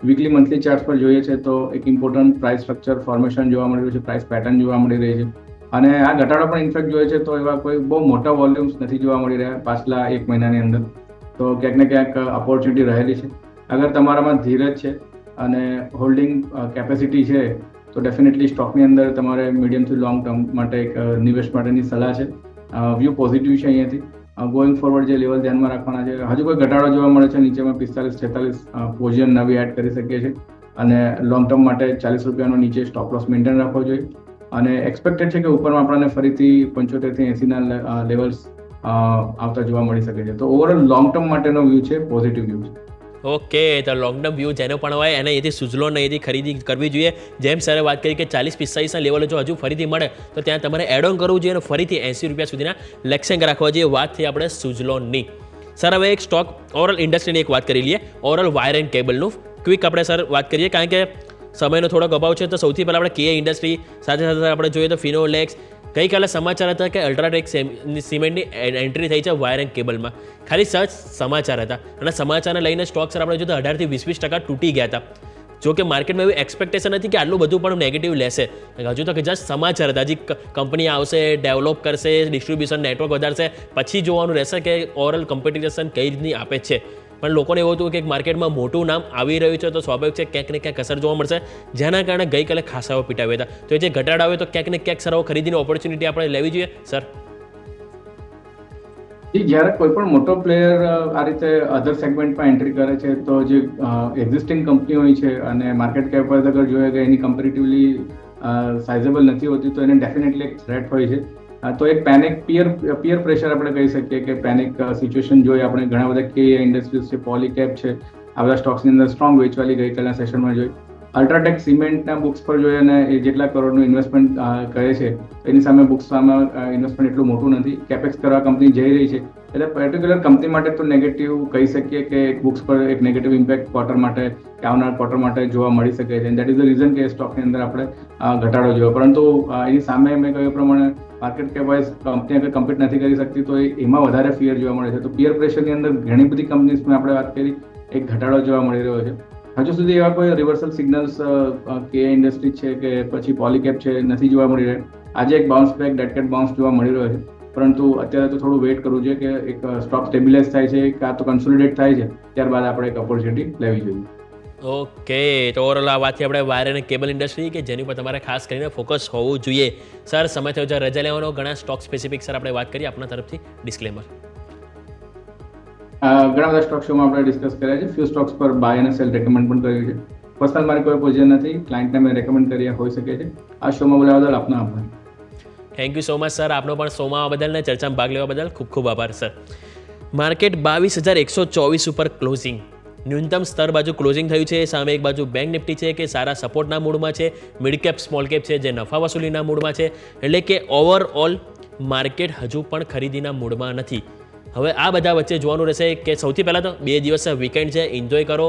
Speaker 5: વીકલી મંથલી ચાર્ટ્સ પર જોઈએ છે તો એક ઇમ્પોર્ટન્ટ પ્રાઇસ સ્ટ્રક્ચર ફોર્મેશન જોવા મળી રહ્યું છે, પ્રાઇસ પેટર્ન જોવા મળી રહી છે. અને આ ઘટાડો પણ ઇનફેક્ટ જોઈએ છે તો એવા કોઈ બહુ મોટા વોલ્યુમ્સ નથી જોવા મળી રહ્યા પાછલા 1 મહિનાની અંદર. તો ક્યાંક ને ક્યાંક ઓપોર્ચ્યુનિટી રહેલી છે. અગર તમારામાં ધીરજ છે અને હોલ્ડિંગ કેપેસિટી છે તો ડેફિનેટલી સ્ટોકની અંદર તમારે મીડિયમથી લોંગ ટર્મ માટે એક નિવેશ માટેની સલાહ છે. વ્યૂ પોઝિટિવ છે અહીંયાથી. ગોઈંગ ફોરવર્ડ જે લેવલ ધ્યાનમાં રાખવાના છે, હજુ કોઈ ઘટાડો જોવા મળે છે નીચેમાં 45-46 પોઝિશન નવી એડ કરી શકીએ છીએ અને લોંગ ટર્મ માટે 40 રૂપિયાનો નીચે સ્ટોપ લોસ મેન્ટેન રાખવો જોઈએ. અને એક્સપેક્ટેડ છે કે ઉપરમાં આપણને ફરીથી 75-80ના લેવલ્સ આવતા જોવા મળી શકે છે. તો ઓવરઓલ લોંગ ટર્મ માટેનો વ્યૂ છે પોઝિટિવ વ્યૂ છે.
Speaker 3: ઓકે, તો લોંગ ટર્મ વ્યૂ જેનો પણ હોય એને અહીંથી સુઝલોન અહીંથી ખરીદી કરવી જોઈએ. જેમ સરે વાત કરી કે 40-45ના લેવલે જો હજુ ફરીથી મળે તો ત્યાં તમારે એડ ઓન કરવું જોઈએ અને ફરીથી 80 રૂપિયા સુધીના લક્ષ્યાંક રાખવા જોઈએ. વાત થઈ આપણે સુઝલોનની. સર હવે એક સ્ટોક ઓવરઓલ ઇન્ડસ્ટ્રીની એક વાત કરી લઈએ, ઓવરઓલ વાયર એન્ડ કેબલનું ક્વિક આપણે સર વાત કરીએ કારણ કે સમયનો થોડોક અભાવ છે. તો સૌથી પહેલાં આપણે KA ઇન્ડસ્ટ્રી, સાથે સાથે આપણે જોઈએ તો ફિનોલેક્સ. ગઈકાલે સમાચાર હતા કે અલ્ટ્રાટેક સિમેન્ટની એન્ટ્રી થઈ છે વાયર એન્ડ કેબલમાં. ખાલી સચ સમાચાર હતા અને સમાચારને લઈને સ્ટોક સર આપણે જોઈએ તો 18-20% તૂટી ગયા હતા. જો કે માર્કેટમાં એવી એક્સપેક્ટેશન હતી કે આટલું બધું પણ નેગેટિવ લેશે. હજુ તો જસ્ટ સમાચાર હતા. હજી કંપની આવશે, ડેવલપ કરશે, ડિસ્ટ્રીબ્યુશન નેટવર્ક વધારશે, પછી જોવાનું રહેશે કે ઓવરઓલ કોમ્પિટિશન કઈ રીતની આપે છે. પણ લોકોને એવું હતું કે માર્કેટમાં મોટું નામ આવી રહ્યું છે તો સ્વાભાવિક છે ક્યાંક ને ક્યાંક અસર જોવા મળશે, જેના કારણે ગઈકાલે ખાસાઓ પીટાવ્યા હતા. તો એ જે ઘટાડો આવ્યો તો ક્યાંક ને ક્યાંક સરાવો ખરીદીની ઓપોર્ચ્યુનિટી આપણે લેવી જોઈએ સર.
Speaker 5: જ્યારે કોઈ પણ મોટો પ્લેયર આ રીતે અધર સેગમેન્ટમાં એન્ટ્રી કરે છે તો જે એક્ઝિસ્ટિંગ કંપની હોય છે અને માર્કેટ કેપ પર અગર જોઈએ કે એની કમ્પેરેટિવલી સાઇઝેબલ નથી હોતી તો એને ડેફિનેટલી એક થ્રેટ હોય છે. તો એક પેનિક પિયર પ્રેશર આપણે કહી શકીએ કે પેનિક સિચ્યુએશન જોઈ આપણે ઘણા બધા KA ઇન્ડસ્ટ્રીઝ છે, પોલીકેપ છે, આ બધા સ્ટોક્સની અંદર સ્ટ્રોંગ વેચવાલી ગઈકાલના સેશનમાં જોઈ. અલ્ટ્રાટેક સિમેન્ટના બુક્સ પર જોઈએ અને એ જેટલા કરોડનું ઇન્વેસ્ટમેન્ટ કરે છે એની સામે બુક્સમાં ઇન્વેસ્ટમેન્ટ એટલું મોટું નથી. કેપેક્સ કરવા કંપની જઈ રહી છે એટલે પર્ટિક્યુલર કંપની માટે તો નેગેટિવ કહી શકીએ કે બુક્સ પર એક નેગેટિવ ઇમ્પેક્ટ ક્વાર્ટર માટે કે આવનાર ક્વાર્ટર માટે જોવા મળી શકે છે. દેટ ઇઝ ધ રીઝન કે સ્ટોકની અંદર આપણે ઘટાડો જોયો. પરંતુ એની સામે મેં કહ્યું પ્રમાણે માર્કેટ કેપ વાઇઝ કંપની અગર કમ્પીટ નથી કરી શકતી તો એમાં વધારે ફિયર જોવા મળે છે. તો પિયર પ્રેશરની અંદર ઘણી બધી કંપનીઝમાં આપણે વાત કરી એક ઘટાડો જોવા મળી રહ્યો છે. હજુ સુધી એવા કોઈ રિવર્સલ સિગ્નલ્સ KA ઇન્ડસ્ટ્રી છે કે પછી પોલીકેપ છે નથી જોવા મળી રહ્યા. આજે એક બાઉન્સ બેક ડેડ બાઉન્સ જોવા મળી રહ્યો છે, પરંતુ અત્યારે તો થોડું વેઇટ કરવું જોઈએ કે એક સ્ટોક સ્ટેબિલાઇઝ થાય છે કાં તો કન્સોલિડેટ થાય છે, ત્યારબાદ આપણે એક ઓપોર્ચ્યુનિટી લેવી જોઈએ.
Speaker 3: ઓકે, તો ઓવરઓલ આ વાતથી આપણે વાયર અને કેબલ ઇન્ડસ્ટ્રી કે જેની પર તમારે ખાસ કરીને ફોકસ હોવું જોઈએ. સર સમય થયો છે રજા લેવાનો, ઘણા સ્ટોક સ્પેસિફિક સર આપણે વાત કરીએ આપણા તરફથી ડિસ્ક્લેમર.
Speaker 5: ઘણા બધા સ્ટોક શોમાં આપણે ડિસ્કસ કર્યા છે. ફ્યુ સ્ટોક્સ પર બાય અને સેલ રેકમેન્ડ પણ કર્યું છે. પર્સનલ મારી કોઈ પોઝિશન નથી, ક્લાયન્ટને મેં રેકમેન્ડ કર્યા હોઈ શકે છે. આ શોમાં બોલાવવા બદલ આપનો આભાર.
Speaker 3: Thank you so much sir, આપનો પણ શોમાં આવવા બદલ ને ચર્ચામાં ભાગ લેવા બદલ ખૂબ ખૂબ આભાર સર. માર્કેટ 22,124 ઉપર ક્લોઝિંગ, ન્યૂનતમ સ્તર બાજુ ક્લોઝિંગ થયું છે. સામે એક બાજુ બેંક નિફ્ટી છે કે સારા સપોર્ટના મૂડમાં છે, મિડ કેપ સ્મોલ કેપ છે જે નફા વસૂલીના મૂડમાં છે. એટલે કે ઓવરઓલ માર્કેટ હજુ પણ ખરીદીના મૂડમાં નથી. હવે આ બધા વચ્ચે જોવાનું રહેશે કે સૌથી પહેલાં તો 2 દિવસ વીકેન્ડ છે, એન્જોય કરો.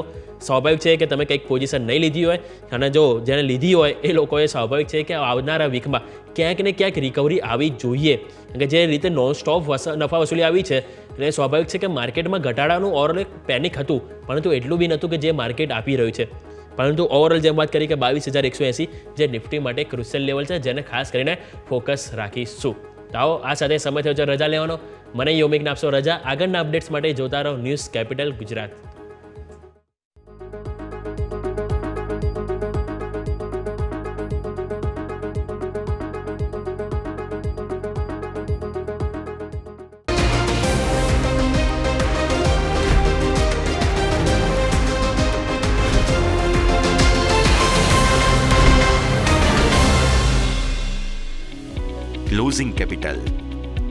Speaker 3: સ્વાભાવિક છે કે તમે કંઈક પોઝિશન નહીં લીધી હોય અને જો જેને લીધી હોય એ લોકોએ સ્વાભાવિક છે કે આવનારા વીકમાં ક્યાંક ને ક્યાંક રિકવરી આવી જોઈએ. કે જે રીતે નોન સ્ટોપ નફા વસૂલી આવી છે એટલે સ્વાભાવિક છે કે માર્કેટમાં ઘટાડાનું ઓવરઓલ એક પેનિક હતું, પરંતુ એટલું બી નહોતું કે જે માર્કેટ આપી રહ્યું છે. પરંતુ ઓવરઓલ જેમ વાત કરી કે 22,180 જે નિફ્ટી માટે ક્રુશિયલ લેવલ છે જેને ખાસ કરીને ફોકસ રાખીશું. તો આવો આ સાથે સમય થયો છે રજા લેવાનો. મને યોમિકને આપશો રજા. આગળના અપડેટ્સ માટે જોતા રહો news capital Gujarat.
Speaker 2: Closing capital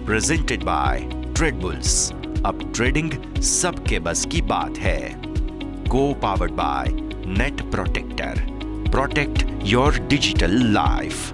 Speaker 2: presented by Trade Bulls. अब ट्रेडिंग सबके बस की बात है. को powered by Net Protector. Protect your digital life.